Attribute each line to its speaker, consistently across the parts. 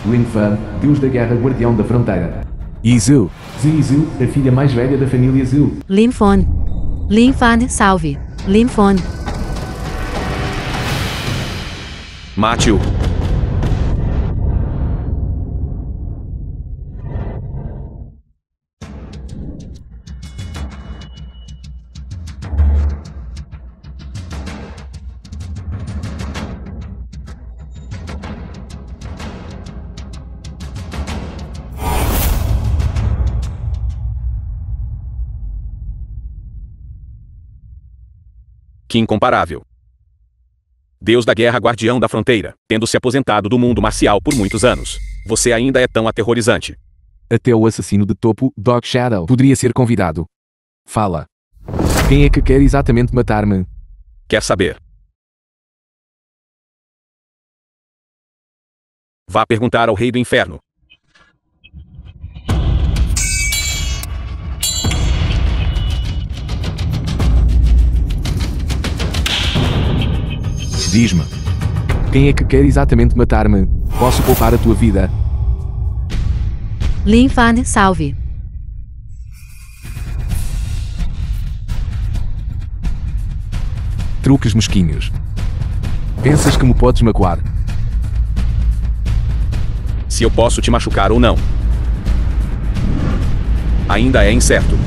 Speaker 1: Lin Fan, deus da guerra, guardião da fronteira.
Speaker 2: Izu.
Speaker 1: Zizu, a filha mais velha da família Zhu.
Speaker 3: Lin Fon. Lin Fan, salve. Lin Fon.
Speaker 4: Mate-o. Que incomparável. Deus da guerra, guardião da fronteira, tendo se aposentado do mundo marcial por muitos anos. Você ainda é tão aterrorizante.
Speaker 2: Até o assassino de topo, Dog Shadow, poderia ser convidado. Fala. Quem é que quer exatamente matar-me?
Speaker 4: Quer saber? Vá perguntar ao rei do inferno.
Speaker 2: Diz-me. Quem é que quer exatamente matar-me? Posso poupar a tua vida?
Speaker 3: Lin Fan, salve.
Speaker 2: Truques mesquinhos. Pensas que me podes magoar?
Speaker 4: Se eu posso te machucar ou não. Ainda é incerto.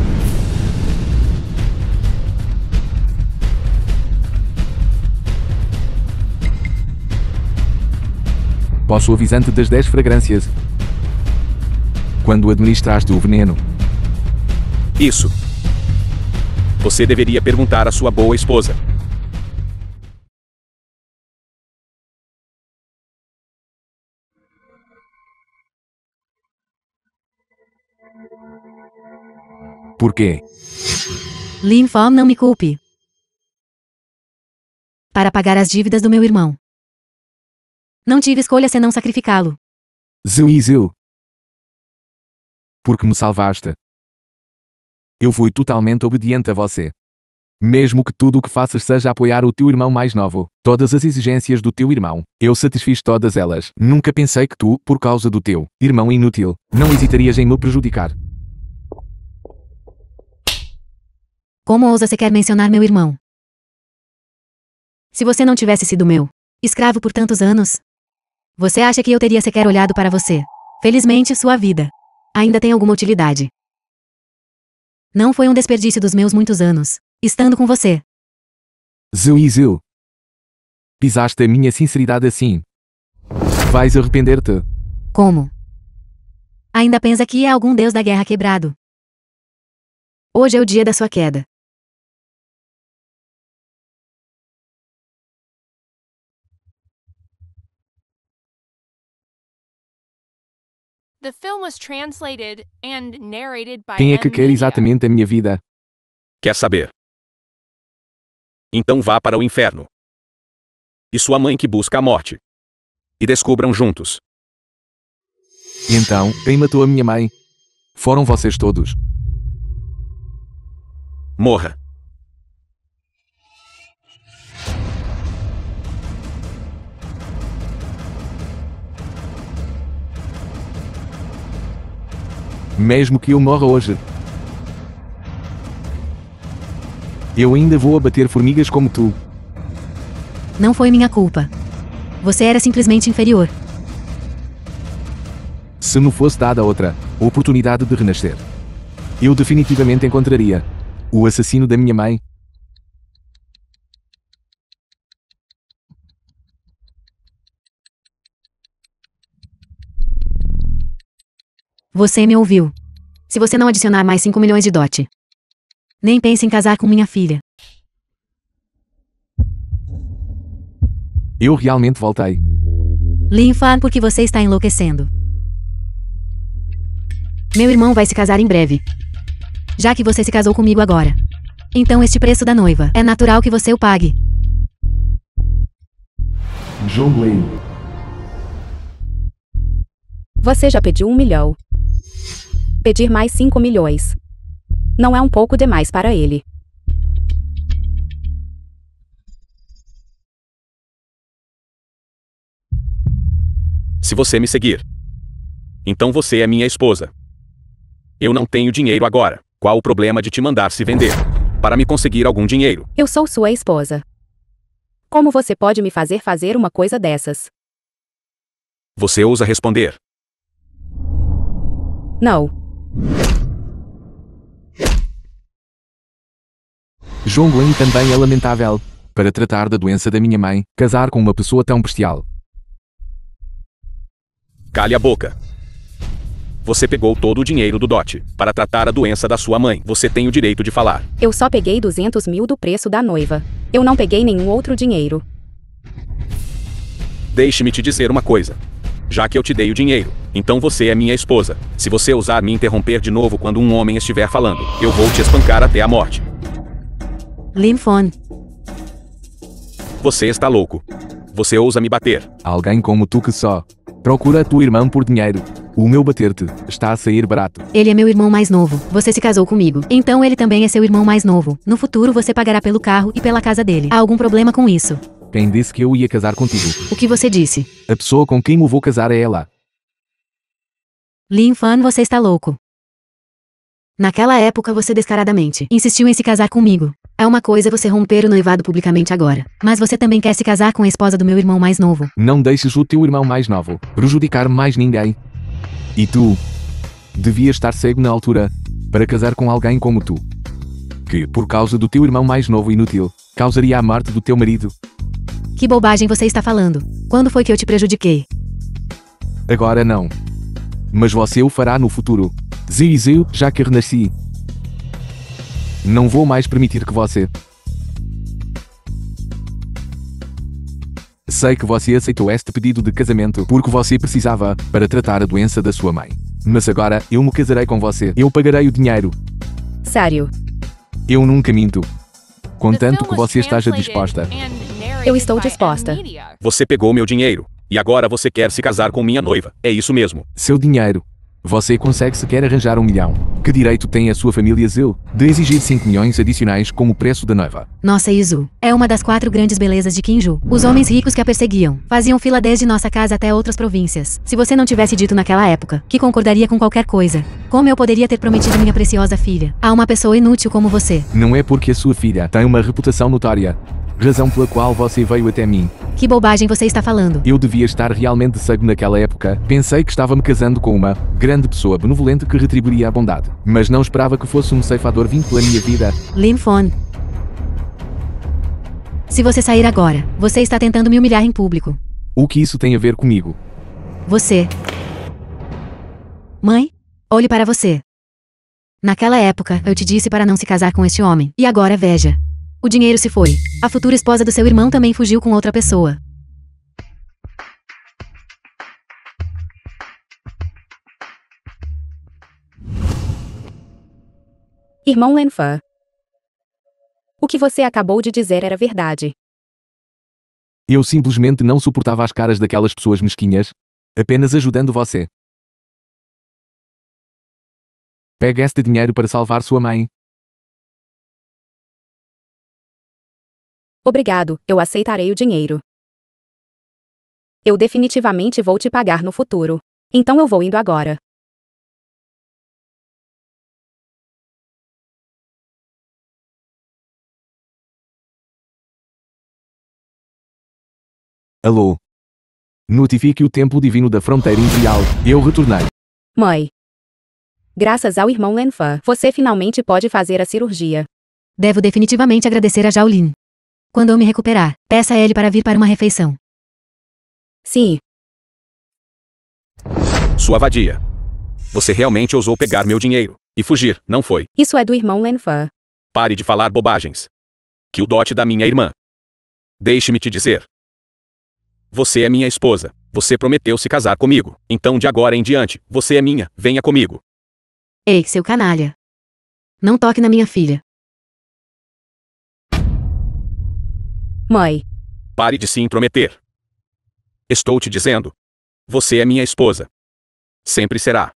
Speaker 2: Posso avisar-te das 10 fragrâncias. Quando administraste o veneno.
Speaker 4: Isso. Você deveria perguntar à sua boa esposa.
Speaker 2: Por quê?
Speaker 3: Lin Fon, não me culpe. Para pagar as dívidas do meu irmão. Não tive escolha senão sacrificá-lo.
Speaker 2: Zizu. Porque me salvaste. Eu fui totalmente obediente a você. Mesmo que tudo o que faças seja apoiar o teu irmão mais novo, todas as exigências do teu irmão, eu satisfiz todas elas. Nunca pensei que tu, por causa do teu irmão inútil, não hesitarias em me prejudicar.
Speaker 3: Como ousa sequer mencionar meu irmão? Se você não tivesse sido meu escravo por tantos anos, você acha que eu teria sequer olhado para você? Felizmente, sua vida ainda tem alguma utilidade. Não foi um desperdício dos meus muitos anos estando com você.
Speaker 2: Zizu. Pisaste a minha sinceridade assim. Vais arrepender-te.
Speaker 3: Como? Ainda pensa que é algum deus da guerra quebrado? Hoje é o dia da sua queda.
Speaker 5: The film was translated and narrated by
Speaker 2: Quem é que quer
Speaker 5: Media.
Speaker 2: exatamente a minha vida?
Speaker 4: Quer saber? Então vá para o inferno. E sua mãe que busca a morte. E descubram juntos.
Speaker 2: E então, quem matou a minha mãe? Foram vocês todos.
Speaker 4: Morra.
Speaker 2: Mesmo que eu morra hoje. Eu ainda vou abater formigas como tu.
Speaker 3: Não foi minha culpa. Você era simplesmente inferior.
Speaker 2: Se não fosse dada outra oportunidade de renascer, eu definitivamente encontraria o assassino da minha mãe.
Speaker 3: Você me ouviu. Se você não adicionar mais 5 milhões de dote, nem pense em casar com minha filha.
Speaker 2: Eu realmente voltei.
Speaker 3: Lin Fan, porque você está enlouquecendo. Meu irmão vai se casar em breve. Já que você se casou comigo agora. Então este preço da noiva é natural que você o pague.
Speaker 1: Zhongli.
Speaker 6: Você já pediu 1 milhão. Pedir mais 5 milhões. Não é um pouco demais para ele.
Speaker 4: Se você me seguir, Então você é minha esposa. Eu não tenho dinheiro agora. Qual o problema de te mandar se vender? Para me conseguir algum dinheiro.
Speaker 6: Eu sou sua esposa. Como você pode me fazer uma coisa dessas?
Speaker 4: Você ousa responder.
Speaker 6: Não.
Speaker 2: João Glenn também é lamentável. Para tratar da doença da minha mãe, casar com uma pessoa tão bestial.
Speaker 4: Cale a boca. Você pegou todo o dinheiro do dote para tratar a doença da sua mãe. Você tem o direito de falar.
Speaker 6: Eu só peguei 200 mil do preço da noiva. Eu não peguei nenhum outro dinheiro.
Speaker 4: Deixe-me te dizer uma coisa. Já que eu te dei o dinheiro, então você é minha esposa. Se você ousar me interromper de novo quando um homem estiver falando, eu vou te espancar até a morte.
Speaker 3: Lim Fon.
Speaker 4: Você está louco. Você ousa me bater.
Speaker 2: Alguém como tu que só procura a tua irmã por dinheiro. O meu bater-te está a sair barato.
Speaker 3: Ele é meu irmão mais novo. Você se casou comigo. Então ele também é seu irmão mais novo. No futuro você pagará pelo carro e pela casa dele. Há algum problema com isso?
Speaker 2: Quem disse que eu ia casar contigo?
Speaker 3: O que você disse?
Speaker 2: A pessoa com quem me vou casar é ela.
Speaker 3: Lin Fan, você está louco. Naquela época você descaradamente insistiu em se casar comigo. É uma coisa você romper o noivado publicamente agora. Mas você também quer se casar com a esposa do meu irmão mais novo.
Speaker 2: Não deixes o teu irmão mais novo prejudicar mais ninguém. E tu? Devias estar cego na altura para casar com alguém como tu. Que, por causa do teu irmão mais novo inútil, causaria a morte do teu marido.
Speaker 3: Que bobagem você está falando? Quando foi que eu te prejudiquei?
Speaker 2: Agora não. Mas você o fará no futuro. Ziu, já que renasci. Não vou mais permitir que você... Sei que você aceitou este pedido de casamento porque você precisava para tratar a doença da sua mãe. Mas agora eu me casarei com você. Eu pagarei o dinheiro.
Speaker 6: Sério.
Speaker 2: Eu nunca minto.
Speaker 5: The
Speaker 2: Contanto
Speaker 5: film
Speaker 2: que
Speaker 5: was
Speaker 2: você esteja
Speaker 5: translated
Speaker 2: disposta.
Speaker 5: and narrated
Speaker 6: Eu estou
Speaker 5: by
Speaker 6: disposta.
Speaker 5: Amnesia.
Speaker 4: Você pegou meu dinheiro. E agora você quer se casar com minha noiva. É isso mesmo.
Speaker 2: Seu dinheiro. Você consegue sequer arranjar 1 milhão. Que direito tem a sua família Zil de exigir 5 milhões adicionais como preço da noiva?
Speaker 3: Nossa Izu é uma das 4 grandes belezas de Kinju. Os homens ricos que a perseguiam faziam fila desde nossa casa até outras províncias. Se você não tivesse dito naquela época que concordaria com qualquer coisa, como eu poderia ter prometido minha preciosa filha a uma pessoa inútil como você?
Speaker 2: Não é porque a sua filha tem uma reputação notória. Razão pela qual você veio até mim.
Speaker 3: Que bobagem você está falando?
Speaker 2: Eu devia estar realmente cego naquela época. Pensei que estava me casando com uma grande pessoa benevolente que retribuiria a bondade. Mas não esperava que fosse um ceifador vindo pela minha vida.
Speaker 3: Lim Fon. Se você sair agora, você está tentando me humilhar em público.
Speaker 2: O que isso tem a ver comigo?
Speaker 3: Você. Mãe, olhe para você. Naquela época, eu te disse para não se casar com este homem. E agora veja. O dinheiro se foi. A futura esposa do seu irmão também fugiu com outra pessoa.
Speaker 6: Irmão Lenfan. O que você acabou de dizer era verdade.
Speaker 2: Eu simplesmente não suportava as caras daquelas pessoas mesquinhas, apenas ajudando você. Pegue este dinheiro para salvar sua mãe.
Speaker 6: Obrigado, eu aceitarei o dinheiro. Eu definitivamente vou te pagar no futuro. Então eu vou indo agora.
Speaker 2: Alô? Notifique o Templo Divino da Fronteira Imperial. Eu retornei.
Speaker 6: Mãe. Graças ao irmão Lenfan, você finalmente pode fazer a cirurgia.
Speaker 3: Devo definitivamente agradecer a Jaolin. Quando eu me recuperar, peça a ele para vir para uma refeição.
Speaker 6: Sim.
Speaker 4: Sua vadia. Você realmente ousou pegar meu dinheiro e fugir, não foi?
Speaker 6: Isso é do irmão Lenfan.
Speaker 4: Pare de falar bobagens. Que o dote da minha irmã. Deixe-me te dizer. Você é minha esposa. Você prometeu se casar comigo. Então de agora em diante, você é minha. Venha comigo.
Speaker 3: Ei, seu canalha. Não toque na minha filha.
Speaker 6: Mãe.
Speaker 4: Pare de se intrometer. Estou te dizendo. Você é minha esposa. Sempre será.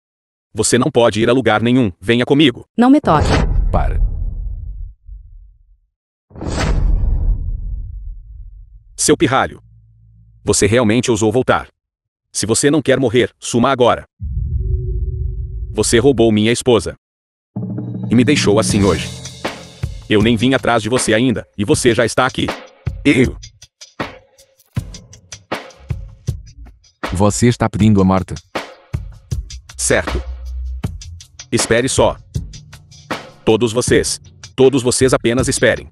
Speaker 4: Você não pode ir a lugar nenhum. Venha comigo.
Speaker 6: Não me toque.
Speaker 2: Para.
Speaker 4: Seu pirralho. Você realmente ousou voltar. Se você não quer morrer, suma agora. Você roubou minha esposa. E me deixou assim hoje. Eu nem vim atrás de você ainda, e você já está aqui. Eu.
Speaker 2: Você está pedindo a morte.
Speaker 4: Certo. Espere só. Todos vocês apenas esperem.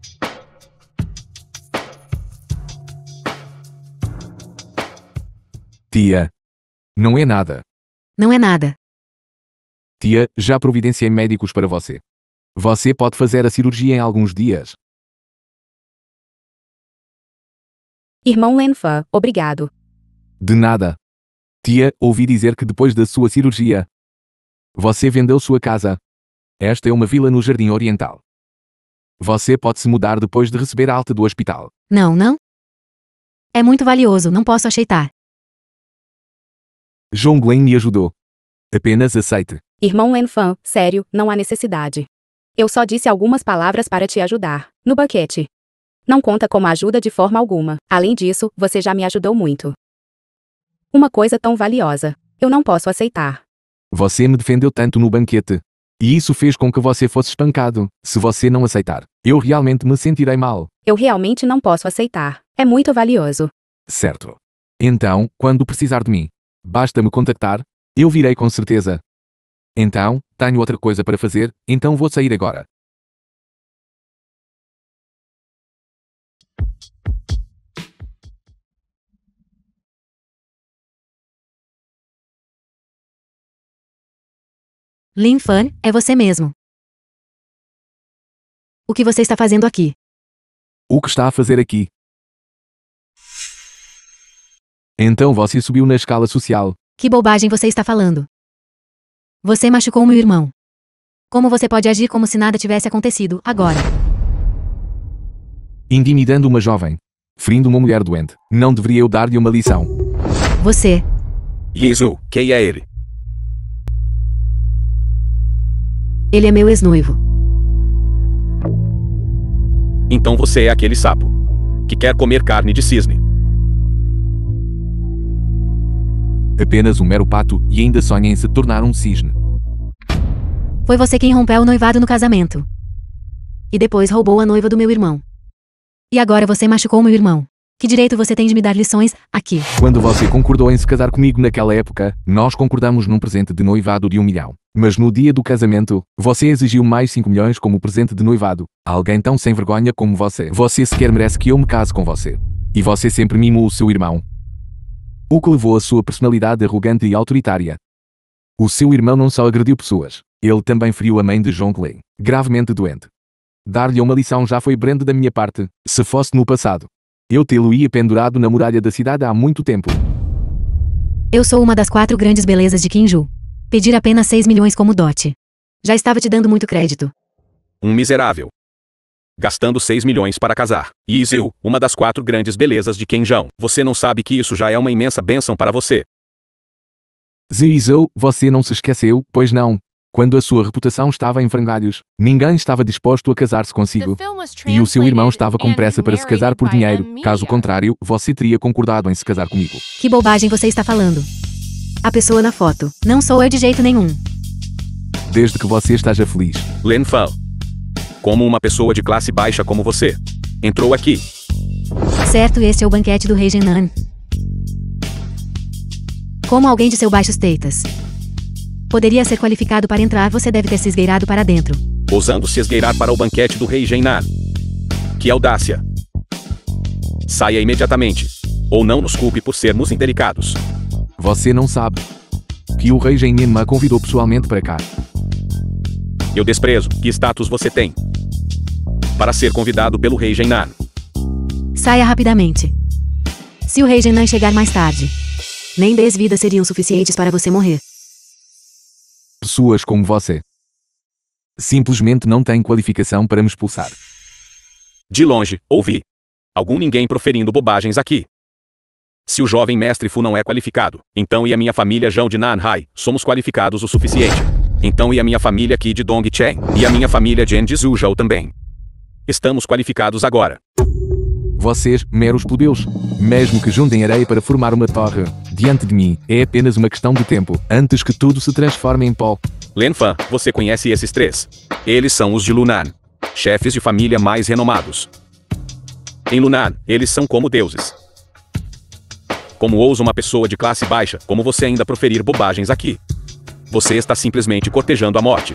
Speaker 2: Tia. Não é nada.
Speaker 3: Não é nada.
Speaker 2: Tia, já providenciei médicos para você. Você pode fazer a cirurgia em alguns dias.
Speaker 6: Irmão Lenfan, obrigado.
Speaker 2: De nada. Tia, ouvi dizer que depois da sua cirurgia, você vendeu sua casa. Esta é uma vila no Jardim Oriental. Você pode se mudar depois de receber a alta do hospital.
Speaker 3: Não, não. É muito valioso, não posso aceitar.
Speaker 2: John Glenn me ajudou. Apenas aceite.
Speaker 6: Irmão Lenfan, sério, não há necessidade. Eu só disse algumas palavras para te ajudar. No banquete. Não conta como ajuda de forma alguma. Além disso, você já me ajudou muito. Uma coisa tão valiosa. Eu não posso aceitar.
Speaker 2: Você me defendeu tanto no banquete. E isso fez com que você fosse espancado. Se você não aceitar, eu realmente me sentirei mal.
Speaker 6: Eu realmente não posso aceitar. É muito valioso.
Speaker 2: Certo. Então, quando precisar de mim, basta me contactar. Eu virei com certeza. Então, tenho outra coisa para fazer, então vou sair agora.
Speaker 3: Lin Fan, é você mesmo. O que você está fazendo aqui?
Speaker 2: O que está a fazer aqui? Então você subiu na escala social.
Speaker 3: Que bobagem você está falando? Você machucou meu irmão. Como você pode agir como se nada tivesse acontecido, agora?
Speaker 2: Intimidando uma jovem. Ferindo uma mulher doente. Não deveria eu dar-lhe uma lição?
Speaker 3: Você.
Speaker 4: Yesu, quem é ele?
Speaker 3: Ele é meu ex-noivo.
Speaker 4: Então você é aquele sapo que quer comer carne de cisne.
Speaker 2: Apenas um mero pato e ainda sonha em se tornar um cisne.
Speaker 3: Foi você quem rompeu o noivado no casamento. E depois roubou a noiva do meu irmão. E agora você machucou meu irmão. Que direito você tem de me dar lições, aqui?
Speaker 2: Quando você concordou em se casar comigo naquela época, nós concordamos num presente de noivado de 1 milhão. Mas no dia do casamento, você exigiu mais 5 milhões como presente de noivado. Alguém tão sem vergonha como você. Você sequer merece que eu me case com você. E você sempre mimou o seu irmão. O que levou a sua personalidade arrogante e autoritária. O seu irmão não só agrediu pessoas, ele também feriu a mãe de John Glenn, gravemente doente. Dar-lhe uma lição já foi brando da minha parte, se fosse no passado. Eu tê-lo-ia pendurado na muralha da cidade há muito tempo.
Speaker 3: Eu sou uma das 4 grandes belezas de Kinju. Pedir apenas 6 milhões como dote. Já estava te dando muito crédito.
Speaker 4: Um miserável. Gastando 6 milhões para casar. Yesu, uma das 4 grandes belezas de Kenjão. Você não sabe que isso já é uma imensa bênção para você.
Speaker 2: Zizou, você não se esqueceu, pois não. Quando a sua reputação estava em frangalhos, ninguém estava disposto a casar-se consigo. E o seu irmão estava com pressa para se casar por dinheiro. Caso contrário, você teria concordado em se casar comigo.
Speaker 3: Que bobagem você está falando? A pessoa na foto. Não sou eu de jeito nenhum.
Speaker 2: Desde que você esteja feliz.
Speaker 4: Lenfan. Como uma pessoa de classe baixa como você. Entrou aqui.
Speaker 3: Certo, este é o banquete do rei Genan. Como alguém de seu baixo status poderia ser qualificado para entrar, você deve ter se esgueirado para dentro.
Speaker 4: Ousando se esgueirar para o banquete do rei Geinar. Que audácia. Saia imediatamente. Ou não nos culpe por sermos indelicados.
Speaker 2: Você não sabe que o rei Genin me convidou pessoalmente para cá.
Speaker 4: Eu desprezo. Que status você tem para ser convidado pelo rei Geinar?
Speaker 3: Saia rapidamente. Se o rei Genan chegar mais tarde, nem 10 vidas seriam suficientes para você morrer.
Speaker 2: Pessoas como você simplesmente não têm qualificação para me expulsar.
Speaker 4: De longe, ouvi ninguém proferindo bobagens aqui. Se o jovem mestre Fu não é qualificado, então e a minha família Zhao de Nanhai, somos qualificados o suficiente. Então e a minha família aqui de Dongcheng, e a minha família Jen de Zhuzhou também. Estamos qualificados agora.
Speaker 2: Vocês, meros plebeus, mesmo que juntem areia para formar uma torre, diante de mim, é apenas uma questão de tempo, antes que tudo se transforme em pó.
Speaker 4: Lenfan, você conhece esses três? Eles são os de Lunan, chefes de família mais renomados. Em Lunan, eles são como deuses. Como ousa uma pessoa de classe baixa, como você ainda proferir bobagens aqui? Você está simplesmente cortejando a morte.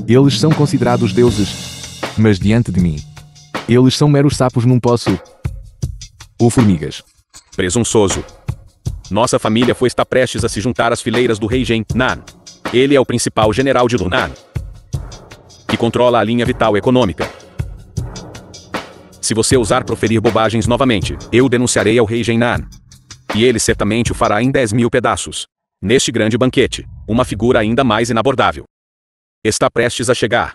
Speaker 2: Eles são considerados deuses. Mas diante de mim, eles são meros sapos num poço. Ou formigas.
Speaker 4: Presunçoso. Nossa família está prestes a se juntar às fileiras do rei Gen Nan. Ele é o principal general de Lunan, que controla a linha vital econômica. Se você ousar proferir bobagens novamente, eu denunciarei ao rei Gen Nan. E ele certamente o fará em 10.000 pedaços. Neste grande banquete, uma figura ainda mais inabordável está prestes a chegar.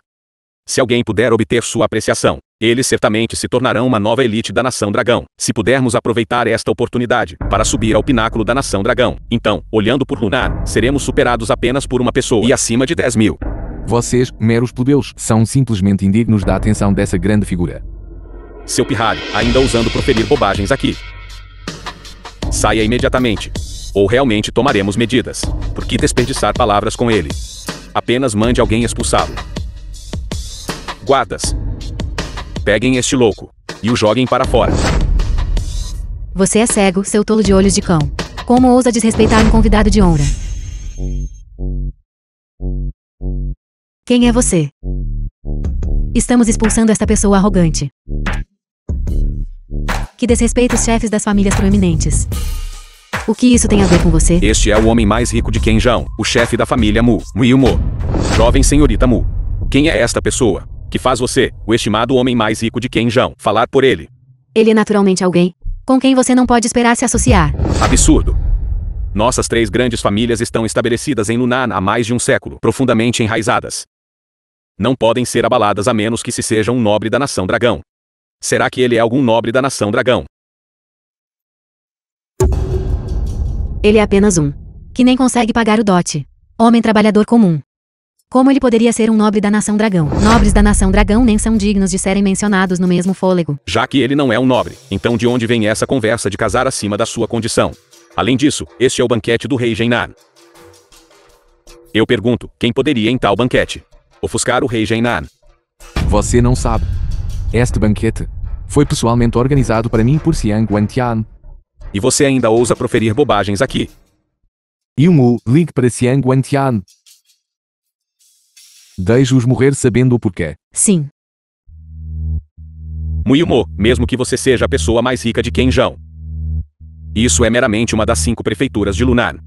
Speaker 4: Se alguém puder obter sua apreciação, eles certamente se tornarão uma nova elite da Nação Dragão. Se pudermos aproveitar esta oportunidade para subir ao pináculo da Nação Dragão, então, olhando por Lunar, seremos superados apenas por uma pessoa e acima de 10.000.
Speaker 2: Vocês, meros plebeus, são simplesmente indignos da atenção dessa grande figura.
Speaker 4: Seu pirralho, ainda ousando proferir bobagens aqui. Saia imediatamente. Ou realmente tomaremos medidas. Por que desperdiçar palavras com ele? Apenas mande alguém expulsá-lo. Guardas, peguem este louco e o joguem para fora.
Speaker 3: Você é cego, seu tolo de olhos de cão. Como ousa desrespeitar um convidado de honra? Quem é você? Estamos expulsando esta pessoa arrogante, que desrespeita os chefes das famílias proeminentes. O que isso tem a ver com você?
Speaker 4: Este é o homem mais rico de Kenjão, o chefe da família Mu, Muilmo. Jovem senhorita Mu. Quem é esta pessoa que faz você, o estimado homem mais rico de Kenjão, falar por ele?
Speaker 3: Ele é naturalmente alguém com quem você não pode esperar se associar.
Speaker 4: Absurdo. Nossas três grandes famílias estão estabelecidas em Lunan há mais de um século, profundamente enraizadas. Não podem ser abaladas a menos que se seja um nobre da Nação Dragão. Será que ele é algum nobre da Nação Dragão?
Speaker 3: Ele é apenas um, que nem consegue pagar o dote. Homem trabalhador comum. Como ele poderia ser um nobre da Nação Dragão? Nobres da Nação Dragão nem são dignos de serem mencionados no mesmo fôlego.
Speaker 4: Já que ele não é um nobre, então de onde vem essa conversa de casar acima da sua condição? Além disso, este é o banquete do rei Gennan. Eu pergunto, quem poderia em tal banquete ofuscar o rei Gennan?
Speaker 2: Você não sabe. Este banquete foi pessoalmente organizado para mim por Xiang Wantian.
Speaker 4: E você ainda ousa proferir bobagens aqui?
Speaker 2: Ilmu, ligue para Xiang Wantian. Deixe-os morrer sabendo o porquê.
Speaker 3: Sim.
Speaker 4: Muilmo, mesmo que você seja a pessoa mais rica de Kenjão, isso é meramente uma das 5 prefeituras de Lunan.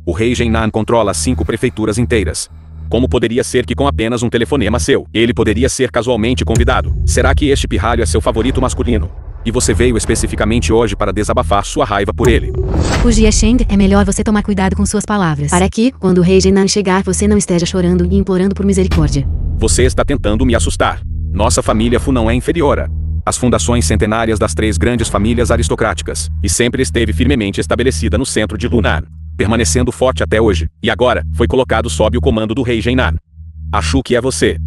Speaker 4: O rei Gennan controla as 5 prefeituras inteiras. Como poderia ser que com apenas um telefonema seu, ele poderia ser casualmente convidado? Será que este pirralho é seu favorito masculino? E você veio especificamente hoje para desabafar sua raiva por ele?
Speaker 3: O Jia Sheng, é melhor você tomar cuidado com suas palavras, para que, quando o rei Gennan chegar, você não esteja chorando e implorando por misericórdia.
Speaker 4: Você está tentando me assustar. Nossa família Fu não é inferior às fundações centenárias das 3 grandes famílias aristocráticas, e sempre esteve firmemente estabelecida no centro de Lunan, permanecendo forte até hoje, e agora, foi colocado sob o comando do rei Gennan. Acho que é você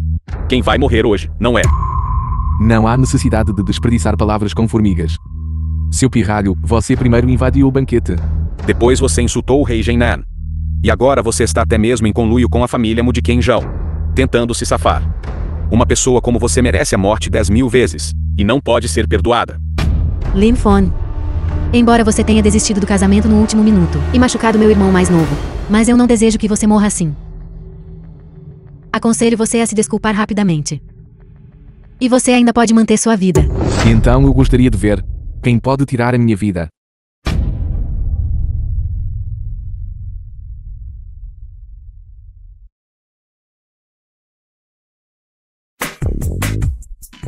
Speaker 4: quem vai morrer hoje, não é?
Speaker 2: Não há necessidade de desperdiçar palavras com formigas. Seu pirralho, você primeiro invadiu o banquete.
Speaker 4: Depois você insultou o rei Gennan. E agora você está até mesmo em conluio com a família Mu de Kenjão, tentando se safar. Uma pessoa como você merece a morte 10.000 vezes, e não pode ser perdoada.
Speaker 3: Lin Fon. Embora você tenha desistido do casamento no último minuto, e machucado meu irmão mais novo, mas eu não desejo que você morra assim. Aconselho você a se desculpar rapidamente. E você ainda pode manter sua vida.
Speaker 2: Então eu gostaria de ver quem pode tirar a minha vida.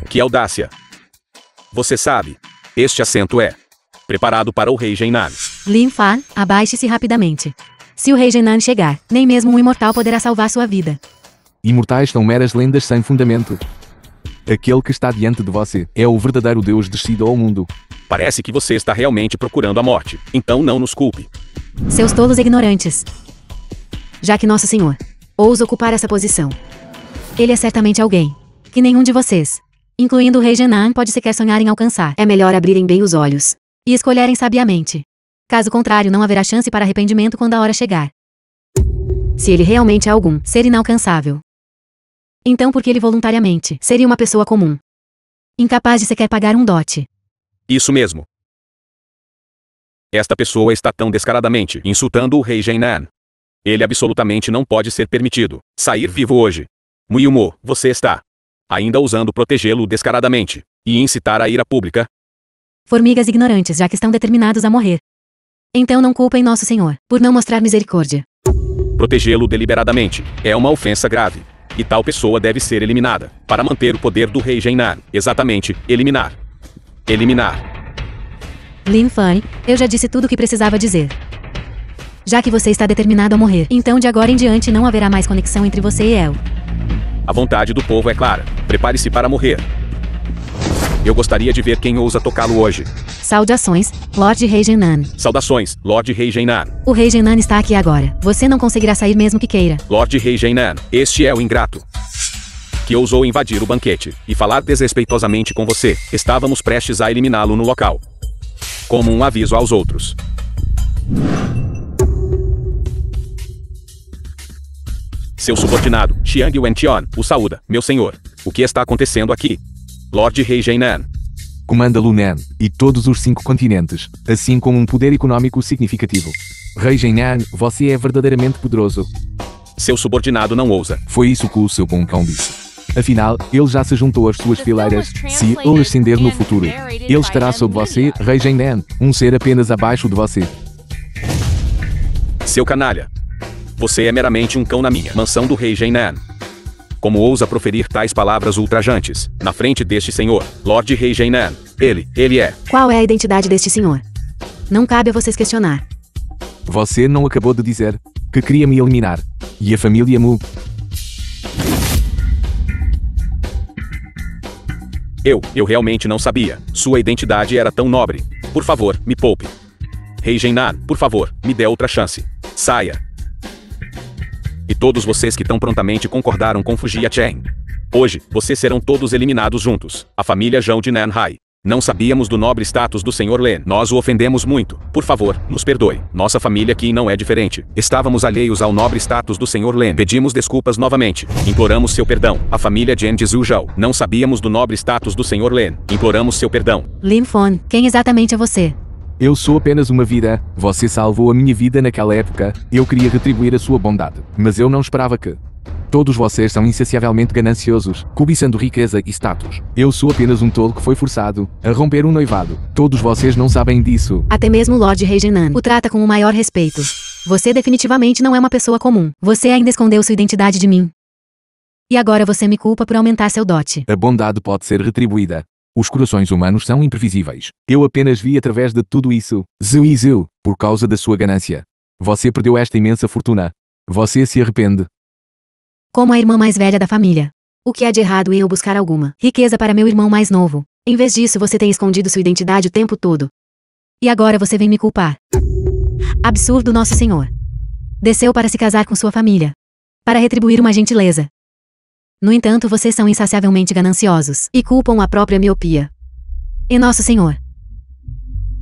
Speaker 4: Que audácia! Você sabe, este assento é preparado para o rei Gennan.
Speaker 3: Lin Fan, abaixe-se rapidamente. Se o rei Gennan chegar, nem mesmo um imortal poderá salvar sua vida.
Speaker 2: Imortais são meras lendas sem fundamento. Aquele que está diante de você é o verdadeiro Deus descido ao mundo.
Speaker 4: Parece que você está realmente procurando a morte, então não nos culpe.
Speaker 3: Seus tolos ignorantes. Já que Nosso Senhor ousa ocupar essa posição, ele é certamente alguém que nenhum de vocês, incluindo o rei Gennan, pode sequer sonhar em alcançar. É melhor abrirem bem os olhos e escolherem sabiamente. Caso contrário, não haverá chance para arrependimento quando a hora chegar. Se ele realmente é algum ser inalcançável, então por que ele voluntariamente seria uma pessoa comum? Incapaz de sequer pagar um dote.
Speaker 4: Isso mesmo. Esta pessoa está tão descaradamente insultando o rei Jainan. Ele absolutamente não pode ser permitido sair vivo hoje. Muilmo, você está ainda ousando protegê-lo descaradamente e incitar a ira pública?
Speaker 3: Formigas ignorantes, já que estão determinados a morrer. Então não culpem nosso Senhor por não mostrar misericórdia.
Speaker 4: Protegê-lo deliberadamente é uma ofensa grave. E tal pessoa deve ser eliminada para manter o poder do rei Jainan. Exatamente, eliminar. Eliminar.
Speaker 3: Lin Fan, eu já disse tudo o que precisava dizer. Já que você está determinado a morrer, então de agora em diante não haverá mais conexão entre você e El.
Speaker 4: A vontade do povo é clara. Prepare-se para morrer. Eu gostaria de ver quem ousa tocá-lo hoje.
Speaker 3: Saudações, Lorde Rei Jainan.
Speaker 4: Saudações, Lorde Rei Jainan.
Speaker 3: O Rei Jainan está aqui agora. Você não conseguirá sair mesmo que queira.
Speaker 4: Lorde Rei Jainan, este é o ingrato que ousou invadir o banquete e falar desrespeitosamente com você. Estávamos prestes a eliminá-lo no local, como um aviso aos outros. Seu subordinado, Xiang Wention, o saúda. Meu senhor, o que está acontecendo aqui? Lorde Rei Jainan.
Speaker 2: Comanda Lunan e todos os 5 continentes, assim como um poder econômico significativo. Rei Jainan, você é verdadeiramente poderoso.
Speaker 4: Seu subordinado não ousa.
Speaker 2: Foi isso que o seu bom cão disse. Afinal, ele já se juntou às suas fileiras. Se ele ascender no futuro, ele estará sob você, Rei Jainan, um ser apenas abaixo de você.
Speaker 4: Seu canalha. Você é meramente um cão na minha mansão do Rei Jainan. Como ousa proferir tais palavras ultrajantes na frente deste senhor, Lorde Rei Jainan? Ele é.
Speaker 3: Qual é a identidade deste senhor? Não cabe a vocês questionar.
Speaker 2: Você não acabou de dizer que queria me eliminar. E a família Mu?
Speaker 4: Eu realmente não sabia. Sua identidade era tão nobre. Por favor, me poupe. Rei Jainan, por favor, me dê outra chance. Saia. E todos vocês que tão prontamente concordaram com Fujia Chen. Hoje, vocês serão todos eliminados juntos. A família Zhou de Nanhai. Não sabíamos do nobre status do Sr. Lin. Nós o ofendemos muito. Por favor, nos perdoe. Nossa família aqui não é diferente. Estávamos alheios ao nobre status do Sr. Lin. Pedimos desculpas novamente. Imploramos seu perdão. A família Jen de Zhuzhou. Não sabíamos do nobre status do Sr. Lin. Imploramos seu perdão.
Speaker 3: Lin Fon, quem exatamente é você?
Speaker 2: Eu sou apenas uma vida. Você salvou a minha vida naquela época. Eu queria retribuir a sua bondade. Mas eu não esperava que... Todos vocês são insaciavelmente gananciosos, cobiçando riqueza e status. Eu sou apenas um tolo que foi forçado a romper um noivado. Todos vocês não sabem disso.
Speaker 3: Até mesmo o Lorde Rei Jainan o trata com o maior respeito. Você definitivamente não é uma pessoa comum. Você ainda escondeu sua identidade de mim. E agora você me culpa por aumentar seu dote.
Speaker 2: A bondade pode ser retribuída. Os corações humanos são imprevisíveis. Eu apenas vi através de tudo isso. Zhu, por causa da sua ganância. Você perdeu esta imensa fortuna. Você se arrepende.
Speaker 3: Como a irmã mais velha da família. O que há de errado em eu buscar alguma riqueza para meu irmão mais novo? Em vez disso, você tem escondido sua identidade o tempo todo. E agora você vem me culpar. Absurdo, Nosso Senhor. Desceu para se casar com sua família. Para retribuir uma gentileza. No entanto, vocês são insaciavelmente gananciosos e culpam a própria miopia. E Nosso Senhor.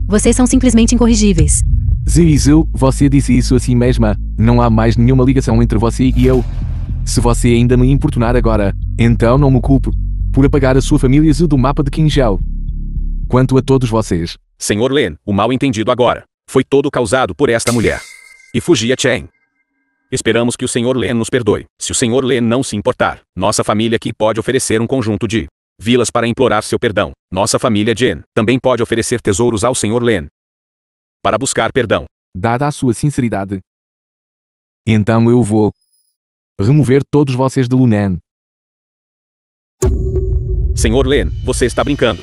Speaker 3: Vocês são simplesmente incorrigíveis.
Speaker 2: Zhu, você disse isso a si mesma. Não há mais nenhuma ligação entre você e eu. Se você ainda me importunar agora, então não me culpe por apagar a sua família Zhu do mapa de Qingzhou. Quanto a todos vocês...
Speaker 4: Sr. Lin, o mal entendido agora foi todo causado por esta mulher. E Fujia Chen. Esperamos que o Sr. Lin nos perdoe. Se o Sr. Lin não se importar, nossa família aqui pode oferecer um conjunto de vilas para implorar seu perdão. Nossa família Jen também pode oferecer tesouros ao Sr. Lin para buscar perdão.
Speaker 2: Dada a sua sinceridade, então eu vou remover todos vocês de Lunan.
Speaker 4: Sr. Lin, você está brincando.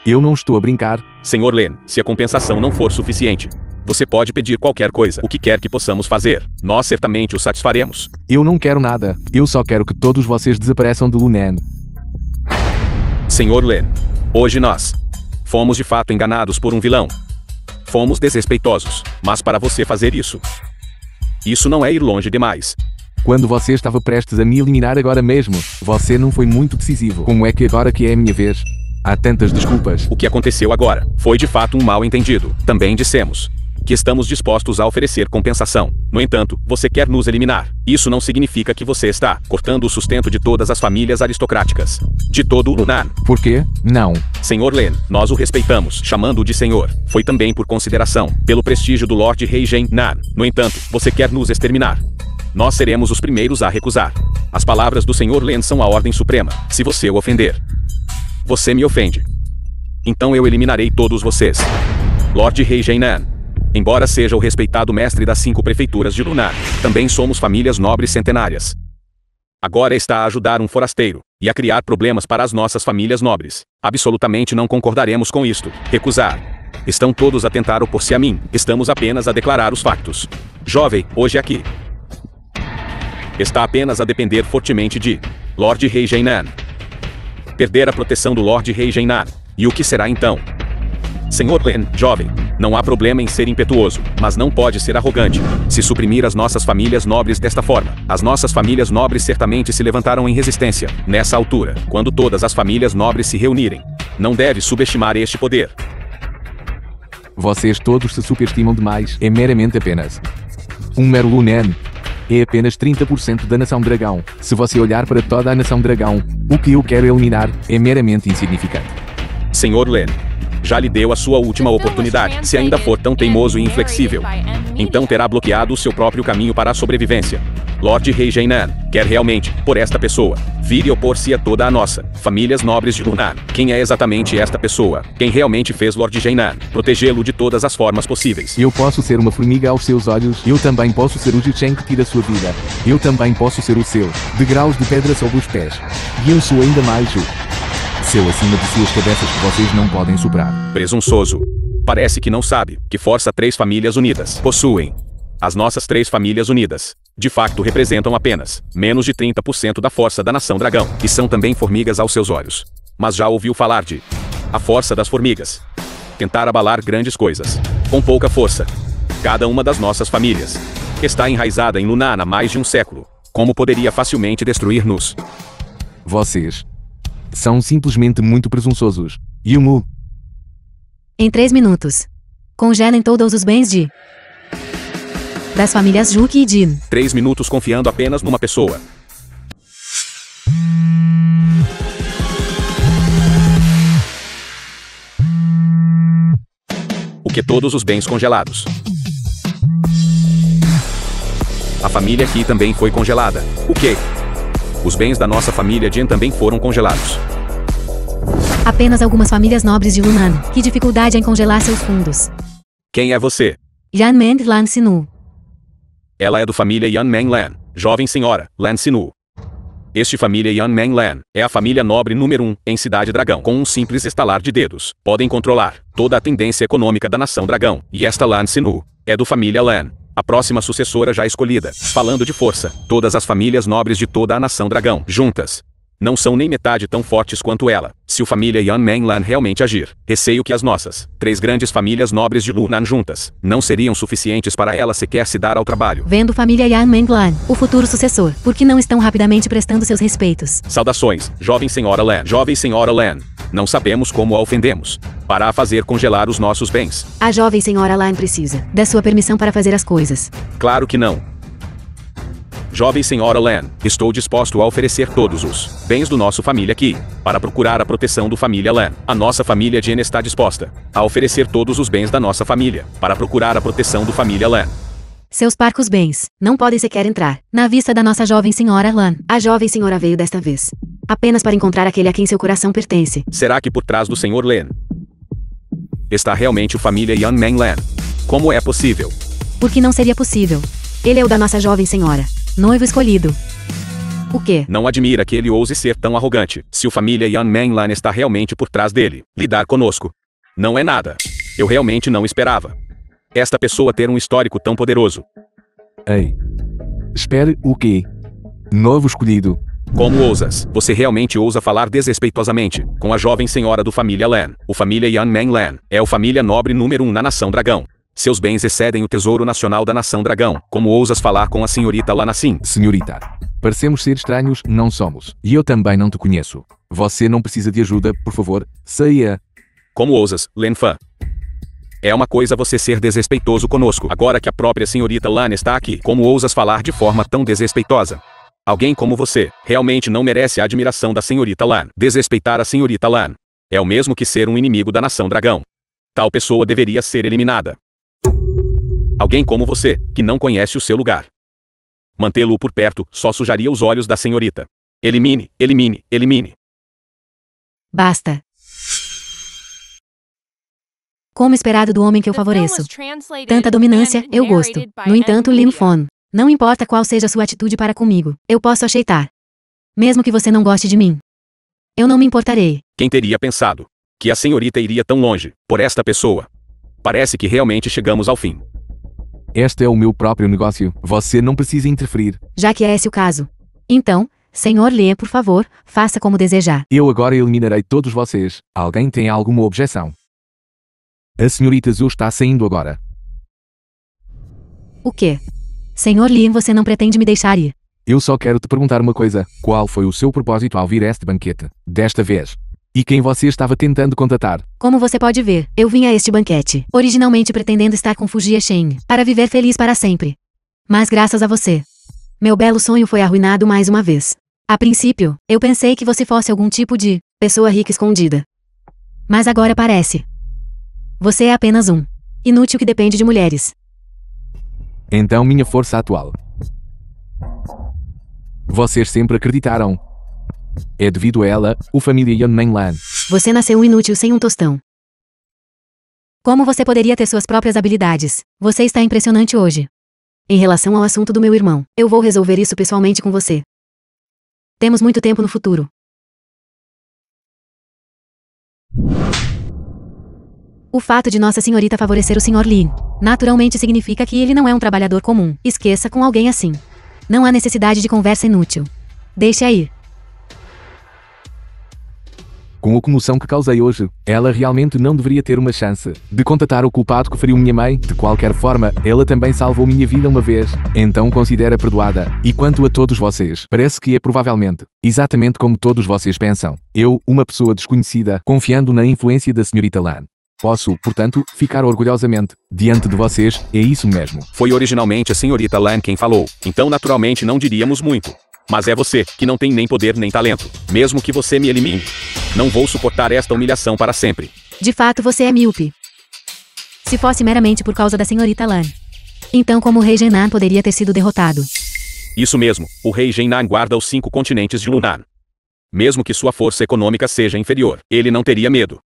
Speaker 2: Eu não estou a brincar.
Speaker 4: Sr. Lin, se a compensação não for suficiente, você pode pedir qualquer coisa, o que quer que possamos fazer. Nós certamente o satisfaremos.
Speaker 2: Eu não quero nada. Eu só quero que todos vocês desapareçam de Lunan.
Speaker 4: Sr. Lin, hoje nós fomos de fato enganados por um vilão. Fomos desrespeitosos, mas para você fazer isso não é ir longe demais.
Speaker 2: Quando você estava prestes a me eliminar agora mesmo, você não foi muito decisivo. Como é que agora que é a minha vez? Há tantas desculpas.
Speaker 4: O que aconteceu agora foi de fato um mal entendido. Também dissemos que estamos dispostos a oferecer compensação. No entanto, você quer nos eliminar. Isso não significa que você está cortando o sustento de todas as famílias aristocráticas. De todo o Yunnan.
Speaker 2: Por quê? Não.
Speaker 4: Senhor Len, nós o respeitamos, chamando-o de senhor. Foi também por consideração, pelo prestígio do Lorde Rei Gen Nan. No entanto, você quer nos exterminar. Nós seremos os primeiros a recusar. As palavras do Senhor Len são a ordem suprema. Se você o ofender, você me ofende. Então eu eliminarei todos vocês. Lorde Rei Gen Nan. Embora seja o respeitado mestre das 5 prefeituras de Lunar, também somos famílias nobres centenárias. Agora está a ajudar um forasteiro, e a criar problemas para as nossas famílias nobres. Absolutamente não concordaremos com isto. Recusar. Estão todos a tentar opor-se a mim. Estamos apenas a declarar os factos. Jovem, hoje aqui. Está apenas a depender fortemente de Lorde Rei Gen Nan. Perder a proteção do Lorde Rei Gen Nan. E o que será então? Senhor Len, jovem, não há problema em ser impetuoso, mas não pode ser arrogante. Se suprimir as nossas famílias nobres desta forma, as nossas famílias nobres certamente se levantarão em resistência. Nessa altura, quando todas as famílias nobres se reunirem, não deve subestimar este poder.
Speaker 2: Vocês todos se superestimam demais. É meramente apenas um mero Lunan. É apenas 30% da Nação Dragão. Se você olhar para toda a Nação Dragão, o que eu quero eliminar é meramente insignificante.
Speaker 4: Senhor Len, já lhe deu a sua última oportunidade. Se ainda for tão teimoso e inflexível, então terá bloqueado o seu próprio caminho para a sobrevivência. Lorde Rei Gen Nan quer realmente, por esta pessoa, vir e opor-se a toda a nossa famílias nobres de Lunar. Quem é exatamente esta pessoa? Quem realmente fez Lorde Gen Nan protegê-lo de todas as formas possíveis?
Speaker 2: Eu posso ser uma formiga aos seus olhos. Eu também posso ser o Jichen que tira a sua vida. Eu também posso ser o seu degraus de pedra sob os pés. E eu sou ainda mais o seu acima de suas cabeças que vocês não podem superar.
Speaker 4: Presunçoso. Parece que não sabe que força 3 famílias unidas possuem. As nossas 3 famílias unidas, de facto, representam apenas menos de 30% da força da Nação Dragão, e são também formigas aos seus olhos. Mas já ouviu falar de a força das formigas? Tentar abalar grandes coisas com pouca força. Cada uma das nossas famílias está enraizada em Lunan há mais de um século. Como poderia facilmente destruir-nos?
Speaker 2: Vocês são simplesmente muito presunçosos. Yumu.
Speaker 3: Em 3 minutos. Congelem todos os bens das famílias Juki e Jin.
Speaker 4: 3 minutos confiando apenas numa pessoa. O que todos os bens congelados. A família Ki também foi congelada. O quê? Os bens da nossa família Jin também foram congelados.
Speaker 3: Apenas algumas famílias nobres de Lunan. Que dificuldade em congelar seus fundos.
Speaker 4: Quem é você?
Speaker 3: Yanmeng Lan Sinu.
Speaker 4: Ela é do família Yanmeng Lan, jovem senhora, Lan Sinu. Este família Yanmeng Lan é a família nobre número 1 em Cidade Dragão. Com um simples estalar de dedos, podem controlar toda a tendência econômica da Nação Dragão. E esta Lan Sinu é do família Lan, a próxima sucessora já escolhida. Falando de força, todas as famílias nobres de toda a Nação Dragão, juntas, não são nem metade tão fortes quanto ela. Se o família Yanmeng Lan realmente agir, receio que as nossas 3 grandes famílias nobres de Lunan juntas não seriam suficientes para ela sequer se dar ao trabalho.
Speaker 3: Vendo família Yanmeng Lan, o futuro sucessor, por que não estão rapidamente prestando seus respeitos?
Speaker 4: Saudações, jovem senhora Lan. Jovem senhora Lan, não sabemos como a ofendemos para a fazer congelar os nossos bens.
Speaker 3: A jovem senhora Lan precisa da sua permissão para fazer as coisas.
Speaker 4: Claro que não. Jovem senhora Lan, estou disposto a oferecer todos os bens do nosso família aqui, para procurar a proteção do família Lan. A nossa família Jin está disposta a oferecer todos os bens da nossa família, para procurar a proteção do família Lan.
Speaker 3: Seus parcos bens não podem sequer entrar na vista da nossa jovem senhora Lan. A jovem senhora veio desta vez apenas para encontrar aquele a quem seu coração pertence.
Speaker 4: Será que por trás do senhor Len está realmente o família Yanmeng Lan? Como é possível?
Speaker 3: Por que não seria possível? Ele é o da nossa jovem senhora, noivo escolhido. O quê?
Speaker 4: Não admira que ele ouse ser tão arrogante. Se o família Yanmeng Lan está realmente por trás dele, lidar conosco não é nada. Eu realmente não esperava esta pessoa ter um histórico tão poderoso.
Speaker 2: Ei. Espere, o quê? Novo escolhido.
Speaker 4: Como ousas? Você realmente ousa falar desrespeitosamente com a jovem senhora do família Lan? O família Yanmeng Lan é a família nobre número 1 na Nação Dragão. Seus bens excedem o tesouro nacional da Nação Dragão. Como ousas falar com a senhorita Lan assim?
Speaker 2: Senhorita. Parecemos ser estranhos, não somos. E eu também não te conheço. Você não precisa de ajuda, por favor, saia.
Speaker 4: Como ousas, Len Fan? É uma coisa você ser desrespeitoso conosco. Agora que a própria senhorita Lan está aqui, como ousas falar de forma tão desrespeitosa? Alguém como você, realmente não merece a admiração da senhorita Lan. Desrespeitar a senhorita Lan é o mesmo que ser um inimigo da nação dragão. Tal pessoa deveria ser eliminada. Alguém como você, que não conhece o seu lugar. Mantê-lo por perto só sujaria os olhos da senhorita. Elimine, elimine, elimine.
Speaker 3: Basta. Como esperado do homem que eu
Speaker 5: The film
Speaker 3: favoreço.
Speaker 5: was translated
Speaker 3: Tanta dominância,
Speaker 5: and
Speaker 3: eu gosto.
Speaker 5: narrated by
Speaker 3: No entanto,
Speaker 5: Ed
Speaker 3: Lim
Speaker 5: Media.
Speaker 3: Fon. Não importa qual seja sua atitude para comigo, eu posso aceitar. Mesmo que você não goste de mim. Eu não me importarei.
Speaker 4: Quem teria pensado que a senhorita iria tão longe por esta pessoa? Parece que realmente chegamos ao fim.
Speaker 2: Este é o meu próprio negócio. Você não precisa interferir.
Speaker 3: Já que é esse o caso. Então, Senhor Lee, por favor, faça como desejar.
Speaker 2: Eu agora eliminarei todos vocês. Alguém tem alguma objeção? A senhorita Zhu está saindo agora.
Speaker 3: O quê? Senhor Lee, você não pretende me deixar ir?
Speaker 2: Eu só quero te perguntar uma coisa. Qual foi o seu propósito ao vir a este banquete, desta vez? E quem você estava tentando contatar?
Speaker 3: Como você pode ver, eu vim a este banquete, originalmente pretendendo estar com Fujie Shen, para viver feliz para sempre. Mas graças a você, meu belo sonho foi arruinado mais uma vez. A princípio, eu pensei que você fosse algum tipo de pessoa rica escondida. Mas agora parece. Você é apenas um inútil que depende de mulheres.
Speaker 2: Então minha força atual. Vocês sempre acreditaram. É devido a ela, o família Yan Lan.
Speaker 3: Você nasceu um inútil sem um tostão. Como você poderia ter suas próprias habilidades? Você está impressionante hoje. Em relação ao assunto do meu irmão, eu vou resolver isso pessoalmente com você. Temos muito tempo no futuro. O fato de Nossa Senhorita favorecer o Sr. Lin, naturalmente significa que ele não é um trabalhador comum. Esqueça com alguém assim. Não há necessidade de conversa inútil. Deixe aí.
Speaker 2: Com a comoção que causei hoje, ela realmente não deveria ter uma chance de contatar o culpado que feriu minha mãe. De qualquer forma, ela também salvou minha vida uma vez, então considera perdoada. E quanto a todos vocês, parece que é provavelmente exatamente como todos vocês pensam. Eu, uma pessoa desconhecida, confiando na influência da senhorita Lan. Posso, portanto, ficar orgulhosamente diante de vocês, é isso mesmo.
Speaker 4: Foi originalmente a senhorita Lan quem falou, então naturalmente não diríamos muito. Mas é você, que não tem nem poder nem talento. Mesmo que você me elimine, não vou suportar esta humilhação para sempre.
Speaker 3: De fato, você é míope. Se fosse meramente por causa da senhorita Lan, então como o rei Genan poderia ter sido derrotado?
Speaker 4: Isso mesmo, o rei Genan guarda os 5 continentes de Lunar. Mesmo que sua força econômica seja inferior, ele não teria medo.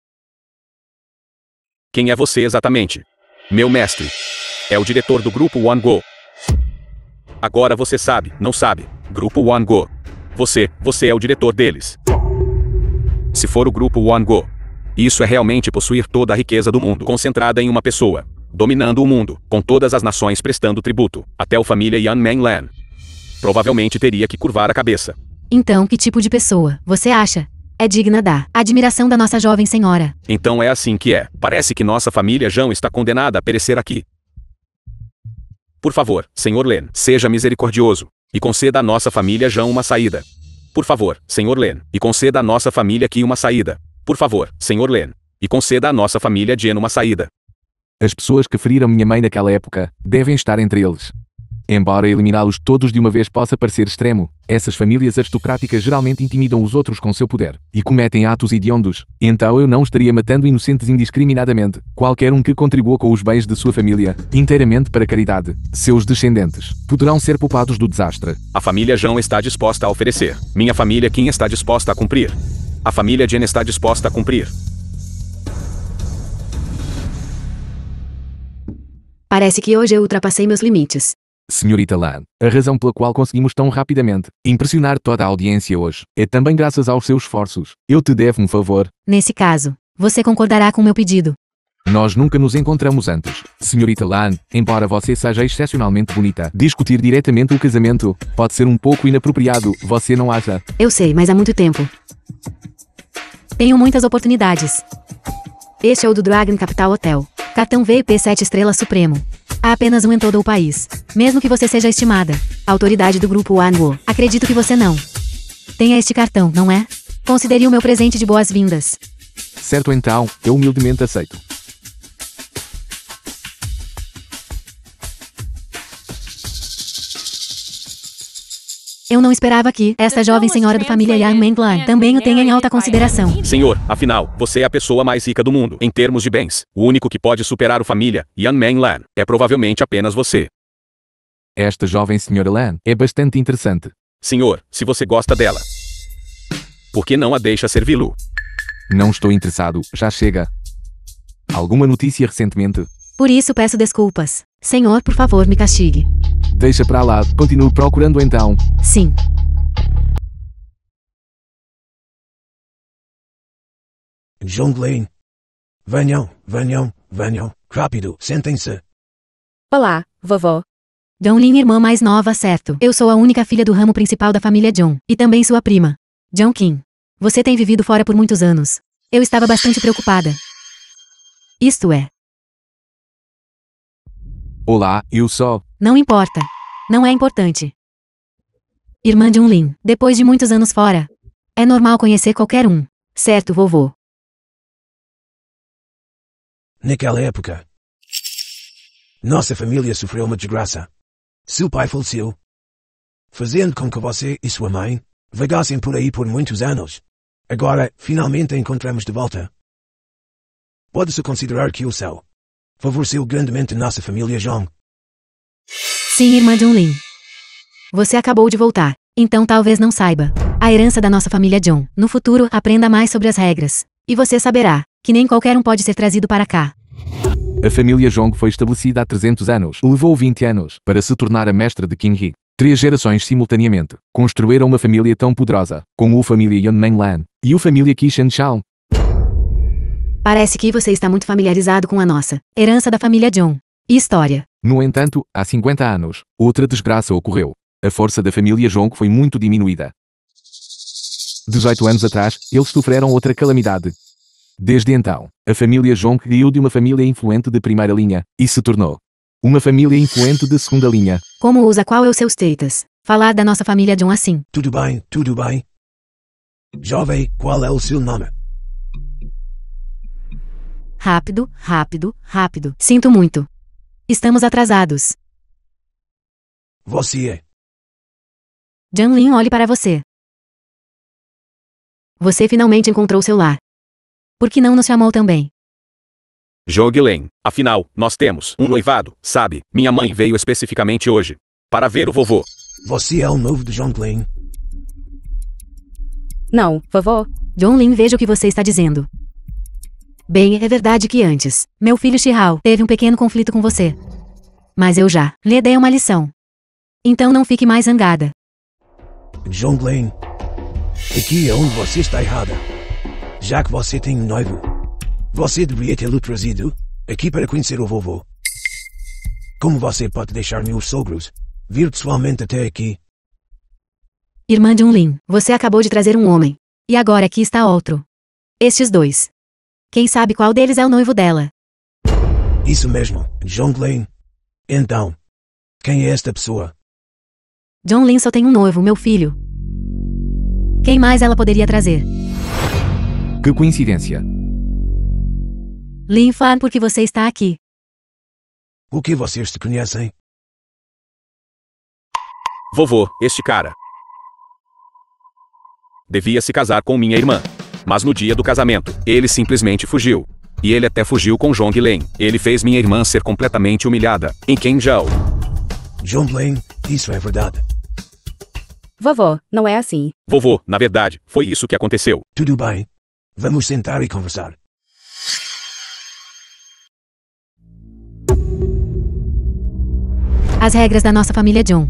Speaker 4: Quem é você exatamente? Meu mestre. É o diretor do Grupo One Go. Agora você sabe, não sabe. Grupo One Go. Você é o diretor deles. Se for o Grupo One Go, isso é realmente possuir toda a riqueza do mundo concentrada em uma pessoa, dominando o mundo, com todas as nações prestando tributo, até a família Yan Lan. Provavelmente teria que curvar a cabeça.
Speaker 3: Então, que tipo de pessoa, você acha, é digna da admiração da nossa jovem senhora?
Speaker 4: Então é assim que é. Parece que nossa família Jão está condenada a perecer aqui. Por favor, Sr. Len, seja misericordioso e conceda à nossa família Jão uma saída. Por favor, Sr. Len, e conceda à nossa família Qi uma saída. Por favor, Sr. Len, e conceda à nossa família Jen uma saída.
Speaker 2: As pessoas que feriram minha mãe naquela época devem estar entre eles. Embora eliminá-los todos de uma vez possa parecer extremo, essas famílias aristocráticas geralmente intimidam os outros com seu poder e cometem atos hediondos. Então eu não estaria matando inocentes indiscriminadamente, qualquer um que contribua com os bens de sua família, inteiramente para caridade. Seus descendentes poderão ser poupados do desastre.
Speaker 4: A família Jão está disposta a oferecer. Minha família Qin está disposta a cumprir. A família Jen está disposta a cumprir.
Speaker 3: Parece que hoje eu ultrapassei meus limites.
Speaker 2: Senhorita Lan, a razão pela qual conseguimos tão rapidamente impressionar toda a audiência hoje é também graças aos seus esforços. Eu te devo um favor.
Speaker 3: Nesse caso, você concordará com meu pedido.
Speaker 2: Nós nunca nos encontramos antes. Senhorita Lan, embora você seja excepcionalmente bonita, discutir diretamente o casamento pode ser um pouco inapropriado, você não acha?
Speaker 3: Eu sei, mas há muito tempo. Tenho muitas oportunidades. Este é o do Dragon Capital Hotel. Cartão VIP 7 estrelas Supremo. Há apenas um em todo o país. Mesmo que você seja estimada autoridade do Grupo One Go, acredito que você não tenha este cartão, não é? Considere o meu presente de boas-vindas.
Speaker 2: Certo, então, eu humildemente aceito.
Speaker 3: Eu não esperava que esta jovem senhora da família Yang Menglan também o tenha em alta consideração.
Speaker 4: Senhor, afinal, você é a pessoa mais rica do mundo, em termos de bens. O único que pode superar a família Yan Menglan é provavelmente apenas você.
Speaker 2: Esta jovem senhora Lan é bastante interessante.
Speaker 4: Senhor, se você gosta dela, por que não a deixa servi-lo?
Speaker 2: Não estou interessado, já chega. Alguma notícia recentemente?
Speaker 3: Por isso peço desculpas. Senhor, por favor, me castigue.
Speaker 2: Deixa pra lá, continuo procurando então.
Speaker 3: Sim.
Speaker 7: Zhongling. Venham, venham, venham. Rápido, sentem-se.
Speaker 6: Olá, vovó.
Speaker 3: Zhonglin, irmã mais nova, certo. Eu sou a única filha do ramo principal da família Zhong, e também sua prima. Zhongqin. Você tem vivido fora por muitos anos. Eu estava bastante preocupada. Isto é.
Speaker 2: Olá, eu só...
Speaker 3: Não importa. Não é importante. Irmã Zhonglin, depois de muitos anos fora. É normal conhecer qualquer um. Certo, vovô?
Speaker 7: Naquela época, nossa família sofreu uma desgraça. Seu pai faleceu, fazendo com que você e sua mãe vagassem por aí por muitos anos. Agora, finalmente a encontramos de volta. Pode-se considerar que o céu favoreceu grandemente nossa família Zhong.
Speaker 3: Sim, irmã Zhonglin. Você acabou de voltar, então talvez não saiba. A herança da nossa família Zhong. No futuro, aprenda mais sobre as regras. E você saberá que nem qualquer um pode ser trazido para cá.
Speaker 2: A família Zhong foi estabelecida há 300 anos. Levou 20 anos para se tornar a mestra de Qin He. 3 gerações simultaneamente construíram uma família tão poderosa, como a família Yan Menglan e a família Qi Shenshao.
Speaker 3: Parece que você está muito familiarizado com a nossa herança da família Zhong. E história.
Speaker 2: No entanto, há 50 anos, outra desgraça ocorreu. A força da família Zhong foi muito diminuída. 18 anos atrás, eles sofreram outra calamidade. Desde então, a família Zhong caiu de uma família influente de primeira linha e se tornou uma família influente de segunda linha.
Speaker 3: Como usa qual é o seu status? Falar da nossa família Zhong assim.
Speaker 7: Tudo bem, tudo bem. Jovem, qual é o seu nome?
Speaker 3: Rápido, rápido, rápido. Sinto muito. Estamos atrasados.
Speaker 7: Você é.
Speaker 3: Zhonglin, olhe para você. Você finalmente encontrou seu lar. Por que não nos chamou também?
Speaker 4: Zhongling, afinal, nós temos um noivado, sabe? Minha mãe veio especificamente hoje para ver o vovô.
Speaker 7: Você é o novo de Zhongling?
Speaker 6: Não, vovó.
Speaker 3: Zhonglin, veja o que você está dizendo. Bem, é verdade que antes, meu filho Shihao teve um pequeno conflito com você. Mas eu já lhe dei uma lição. Então não fique mais zangada.
Speaker 7: Zhongling, aqui é onde você está errada. Já que você tem um noivo, você deveria tê-lo trazido aqui para conhecer o vovô. Como você pode deixar meus sogros vir pessoalmente até aqui?
Speaker 3: Irmã Zhonglin, você acabou de trazer um homem. E agora aqui está outro. Estes dois. Quem sabe qual deles é o noivo dela?
Speaker 7: Isso mesmo, Zhongling. Então, quem é esta pessoa?
Speaker 3: Zhonglin só tem um noivo, meu filho. Quem mais ela poderia trazer?
Speaker 2: Que coincidência.
Speaker 3: Lin Fan, porque você está aqui.
Speaker 7: O que vocês se conhecem?
Speaker 4: Vovô, este cara devia se casar com minha irmã. Mas no dia do casamento, ele simplesmente fugiu. E ele até fugiu com Zhongling. Ele fez minha irmã ser completamente humilhada em Quanzhou.
Speaker 7: Zhongling, isso é verdade.
Speaker 6: Vovó, não é assim.
Speaker 4: Vovô, na verdade, foi isso que aconteceu.
Speaker 7: Tudo bem. Vamos sentar e conversar.
Speaker 3: As regras da nossa família Zhong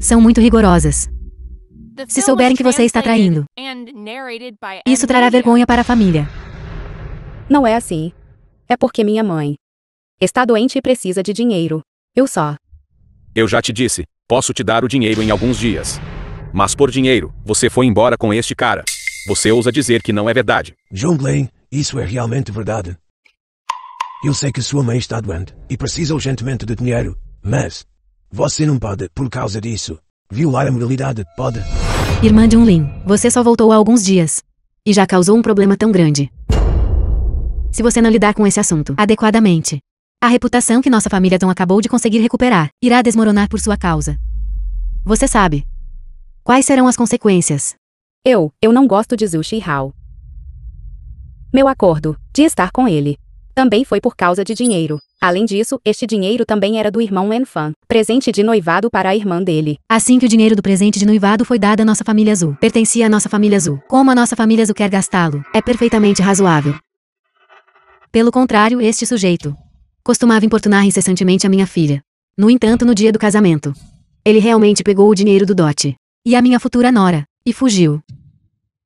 Speaker 3: são muito rigorosas. Se souberem que você está traindo, isso trará vergonha para a família.
Speaker 6: Não é assim. É porque minha mãe está doente e precisa de dinheiro.
Speaker 4: Eu já te disse, posso te dar o dinheiro em alguns dias. Mas por dinheiro, você foi embora com este cara. Você ousa dizer que não é verdade.
Speaker 7: Zhongling, isso é realmente verdade. Eu sei que sua mãe está doente e precisa urgentemente de dinheiro, mas você não pode, por causa disso, violar a moralidade, pode?
Speaker 3: Irmã Zhonglin, você só voltou há alguns dias. E já causou um problema tão grande. Se você não lidar com esse assunto adequadamente, a reputação que nossa família Zhong acabou de conseguir recuperar irá desmoronar por sua causa. Você sabe. Quais serão as consequências?
Speaker 6: Eu não gosto de Zhu Shihao. Meu acordo de estar com ele também foi por causa de dinheiro. Além disso, este dinheiro também era do irmão Wenfan, presente de noivado para a irmã dele.
Speaker 3: Assim que o dinheiro do presente de noivado foi dado à nossa família Zhu, pertencia à nossa família Zhu. Como a nossa família Zhu quer gastá-lo, é perfeitamente razoável. Pelo contrário, este sujeito costumava importunar incessantemente a minha filha. No entanto, no dia do casamento, ele realmente pegou o dinheiro do dote e a minha futura nora e fugiu.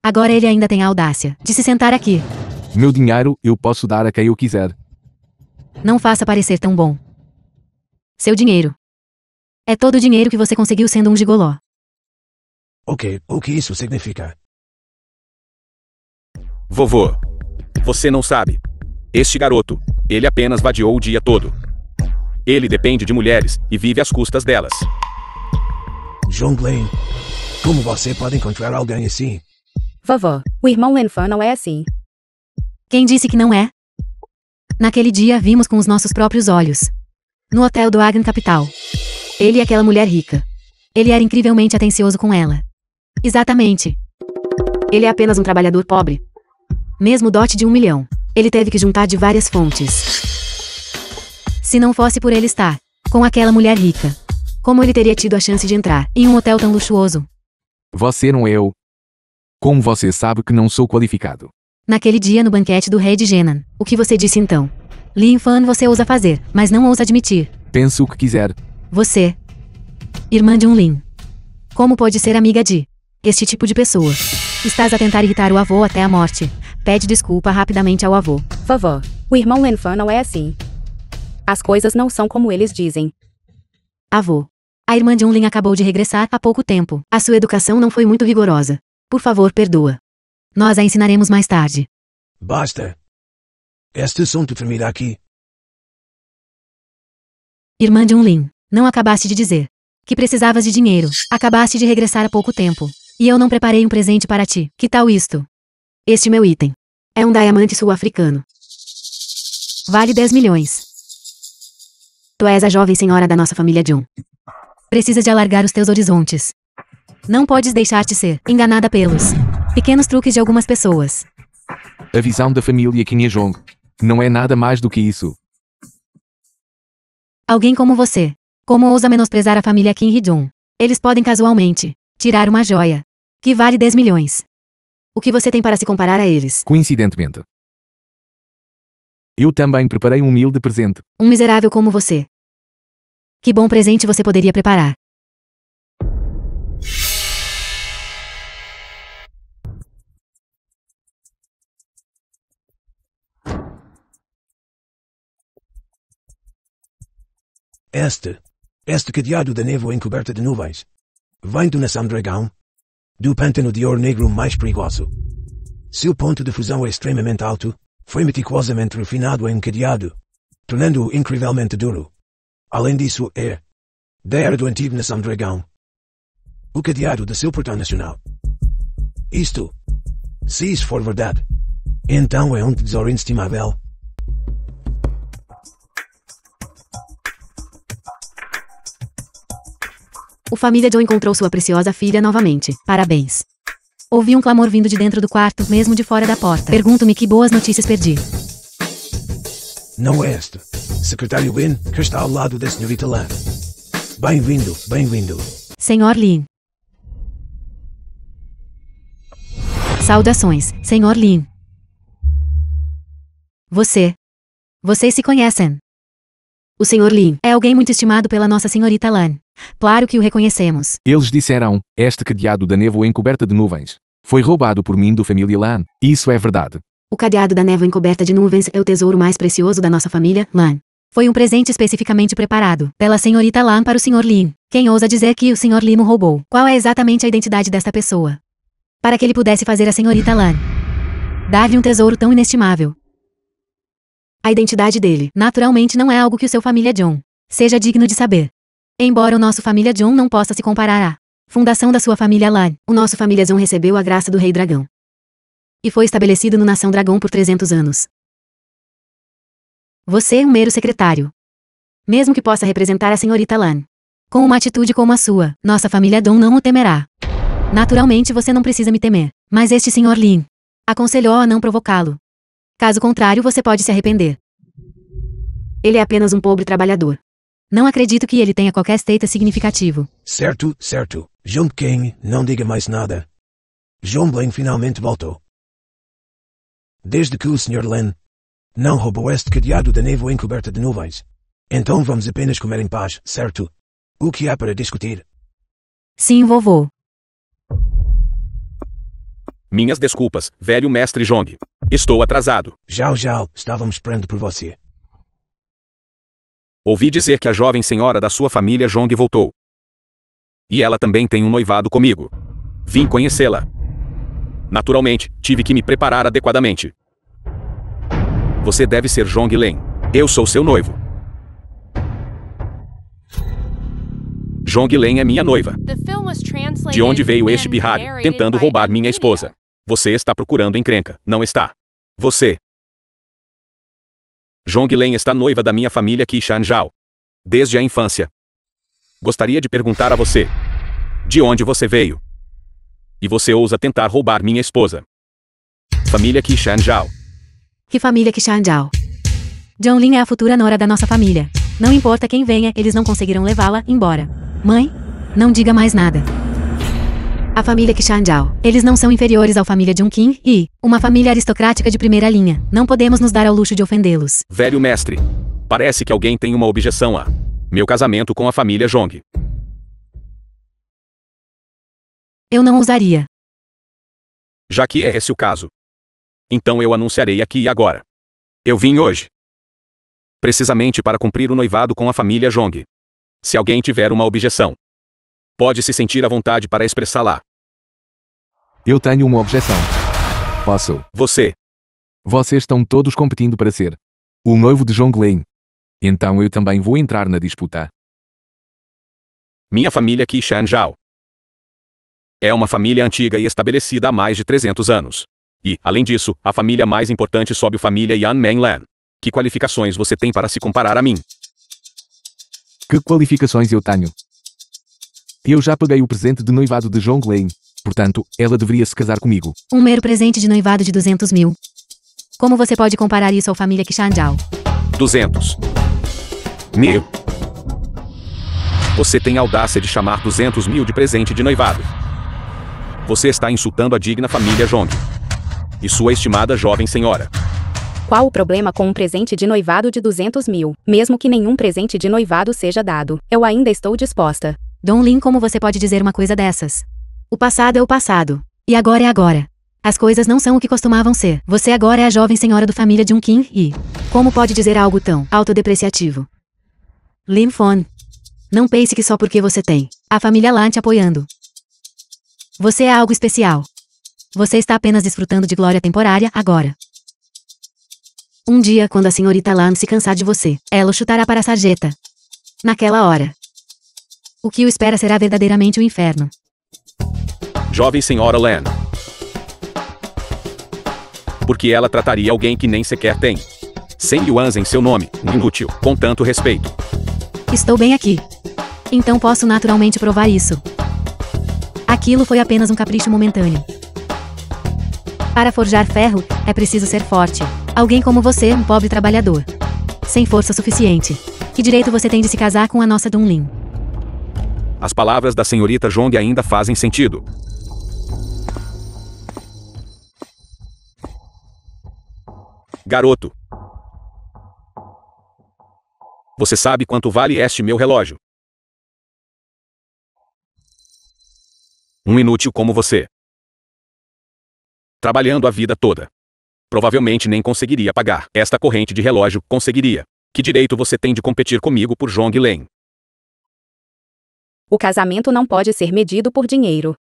Speaker 3: Agora ele ainda tem a audácia de se sentar aqui.
Speaker 2: Meu dinheiro eu posso dar a quem eu quiser.
Speaker 3: Não faça parecer tão bom. Seu dinheiro é todo o dinheiro que você conseguiu sendo um gigoló.
Speaker 7: Ok, o que isso significa?
Speaker 4: Vovô. Você não sabe. Este garoto, ele apenas vadiou o dia todo. Ele depende de mulheres e vive às custas delas.
Speaker 7: Zhongling, como você pode encontrar alguém assim?
Speaker 6: Vovó, o irmão Wenfan não é assim.
Speaker 3: Quem disse que não é? Naquele dia vimos com os nossos próprios olhos. No hotel do Agn Capital. Ele e aquela mulher rica. Ele era incrivelmente atencioso com ela. Exatamente. Ele é apenas um trabalhador pobre. Mesmo o dote de 1 milhão, ele teve que juntar de várias fontes. Se não fosse por ele estar com aquela mulher rica, como ele teria tido a chance de entrar em um hotel tão luxuoso?
Speaker 2: Você não é eu. Como você sabe que não sou qualificado?
Speaker 3: Naquele dia no banquete do rei de Genan, o que você disse então? Lin Fan você ousa fazer, mas não ousa admitir.
Speaker 2: Pense o que quiser.
Speaker 3: Você, irmã de um Lin, como pode ser amiga de este tipo de pessoa? Estás a tentar irritar o avô até a morte. Pede desculpa rapidamente ao avô.
Speaker 6: Vovó, o irmão Wenfan não é assim. As coisas não são como eles dizem.
Speaker 3: Avô, a irmã de um Lin acabou de regressar há pouco tempo. A sua educação não foi muito rigorosa. Por favor, perdoa. Nós a ensinaremos mais tarde.
Speaker 7: Basta. Este assunto termina aqui.
Speaker 3: Irmã de um Lin, não acabaste de dizer que precisavas de dinheiro. Acabaste de regressar há pouco tempo. E eu não preparei um presente para ti. Que tal isto? Este meu item é um diamante sul-africano. Vale 10 milhões. Tu és a jovem senhora da nossa família John. Precisas de alargar os teus horizontes. Não podes deixar-te ser enganada pelos pequenos truques de algumas pessoas.
Speaker 2: A visão da família Kim Ye-jong não é nada mais do que isso.
Speaker 3: Alguém como você, como ousa menosprezar a família Kim Hee-jong? Eles podem casualmente tirar uma joia que vale 10 milhões. O que você tem para se comparar a eles?
Speaker 2: Coincidentemente, eu também preparei um humilde presente.
Speaker 3: Um miserável como você. Que bom presente você poderia preparar.
Speaker 7: Este cadeado da névoa encoberta de nuvens. Vem do Nação Dragão. Do pântano de ouro negro mais perigoso. Seu ponto de fusão é extremamente alto. Foi meticulosamente refinado e encadeado, tornando-o incrivelmente duro. Além disso, da era do antigo Nação Dragão. O cadeado de seu portão nacional. Isto, se isso for verdade, então é um tesouro inestimável.
Speaker 3: O família John encontrou sua preciosa filha novamente. Parabéns. Ouvi um clamor vindo de dentro do quarto, mesmo de fora da porta. Pergunto-me que boas notícias perdi.
Speaker 7: Não é este. Secretário Lin, que está ao lado da senhorita Lan. Bem-vindo, bem-vindo.
Speaker 3: Senhor Lin. Saudações, Senhor Lin. Vocês se conhecem. O Senhor Lin é alguém muito estimado pela nossa senhorita Lan. Claro que o reconhecemos.
Speaker 2: Eles disseram, este cadeado da névoa encoberta de nuvens foi roubado por mim do família Lan. Isso é verdade.
Speaker 3: O cadeado da névoa encoberta de nuvens é o tesouro mais precioso da nossa família, Lan. Foi um presente especificamente preparado pela senhorita Lan para o Sr. Lin. Quem ousa dizer que o Sr. Lin o roubou? Qual é exatamente a identidade desta pessoa? Para que ele pudesse fazer a senhorita Lan dar-lhe um tesouro tão inestimável. A identidade dele, naturalmente, não é algo que o seu família John seja digno de saber. Embora o nosso família John não possa se comparar à fundação da sua família Lan, o nosso família John recebeu a graça do Rei Dragão. E foi estabelecido no Nação Dragão por 300 anos. Você é um mero secretário. Mesmo que possa representar a senhorita Lan com uma atitude como a sua, nossa família John não o temerá. Naturalmente você não precisa me temer. Mas este Sr. Lin aconselhou a não provocá-lo. Caso contrário, você pode se arrepender. Ele é apenas um pobre trabalhador. Não acredito que ele tenha qualquer status significativo.
Speaker 7: Certo, certo. John King, não diga mais nada. John Blaine finalmente voltou. Desde que o Sr. Len não roubou este cadeado da névoa encoberta de nuvens. Então vamos apenas comer em paz, certo? O que há para discutir?
Speaker 3: Sim, vovô.
Speaker 4: Minhas desculpas, velho mestre Jong. Estou atrasado.
Speaker 7: Já, estávamos esperando por você.
Speaker 4: Ouvi dizer que a jovem senhora da sua família Jong voltou. E ela também tem um noivado comigo. Vim conhecê-la. Naturalmente, tive que me preparar adequadamente. Você deve ser Jong Len. Eu sou seu noivo. Jong Len é minha noiva.
Speaker 5: The film was translated
Speaker 4: De onde veio este
Speaker 5: and
Speaker 4: Bihari,
Speaker 5: narrated
Speaker 4: tentando
Speaker 5: by
Speaker 4: roubar minha
Speaker 5: NVIDIA.
Speaker 4: esposa? Você está procurando encrenca, não está? Você. Jong Len está noiva da minha família Kishan Zhao. Desde a infância. Gostaria de perguntar a você. De onde você veio? E você ousa tentar roubar minha esposa. Família Kishan Zhao.
Speaker 3: Que família Kishan Zhao? John Lin é a futura nora da nossa família. Não importa quem venha, eles não conseguirão levá-la embora. Mãe, não diga mais nada. A família Kishan Zhao. Eles não são inferiores à família Jun Qin e uma família aristocrática de primeira linha. Não podemos nos dar ao luxo de ofendê-los.
Speaker 4: Velho mestre. Parece que alguém tem uma objeção a meu casamento com a família Jong.
Speaker 3: Eu não ousaria.
Speaker 4: Já que é esse o caso. Então eu anunciarei aqui e agora. Eu vim hoje. Precisamente para cumprir o noivado com a família Jong. Se alguém tiver uma objeção, pode se sentir à vontade para expressá-la.
Speaker 2: Eu tenho uma objeção. Posso?
Speaker 4: Você.
Speaker 2: Vocês estão todos competindo para ser o noivo de Jong Len. Então eu também vou entrar na disputa.
Speaker 4: Minha família Kishan Zhao é uma família antiga e estabelecida há mais de 300 anos. E, além disso, a família mais importante sob a família Yan Meng Lan. Que qualificações você tem para se comparar a mim?
Speaker 2: Que qualificações eu tenho? Eu já paguei o presente de noivado de Jong Len. Portanto, ela deveria se casar comigo.
Speaker 3: Um mero presente de noivado de 200 mil. Como você pode comparar isso à família Kishan Zhao?
Speaker 4: 200 mil. Você tem a audácia de chamar 200 mil de presente de noivado. Você está insultando a digna família Jong. E sua estimada jovem senhora.
Speaker 6: Qual o problema com um presente de noivado de 200 mil? Mesmo que nenhum presente de noivado seja dado, eu ainda estou disposta.
Speaker 3: Don Lin, como você pode dizer uma coisa dessas? O passado é o passado. E agora é agora. As coisas não são o que costumavam ser. Você agora é a jovem senhora do família Jun Qin e... Como pode dizer algo tão autodepreciativo? Lin Fon. Não pense que só porque você tem a família Lan te apoiando. Você é algo especial. Você está apenas desfrutando de glória temporária agora. Um dia, quando a senhorita Lan se cansar de você, ela o chutará para a sarjeta. Naquela hora. O que o espera será verdadeiramente o inferno.
Speaker 4: Jovem senhora Lan. Porque ela trataria alguém que nem sequer tem 100 yuans em seu nome, inútil, com tanto respeito.
Speaker 3: Estou bem aqui. Então posso naturalmente provar isso. Aquilo foi apenas um capricho momentâneo. Para forjar ferro, é preciso ser forte. Alguém como você, um pobre trabalhador. Sem força suficiente. Que direito você tem de se casar com a nossa Dong Lin?
Speaker 4: As palavras da senhorita Jong ainda fazem sentido. Garoto. Você sabe quanto vale este meu relógio? Um inútil como você. Trabalhando a vida toda. Provavelmente nem conseguiria pagar esta corrente de relógio. Conseguiria. Que direito você tem de competir comigo por Jong Len?
Speaker 6: O casamento não pode ser medido por dinheiro.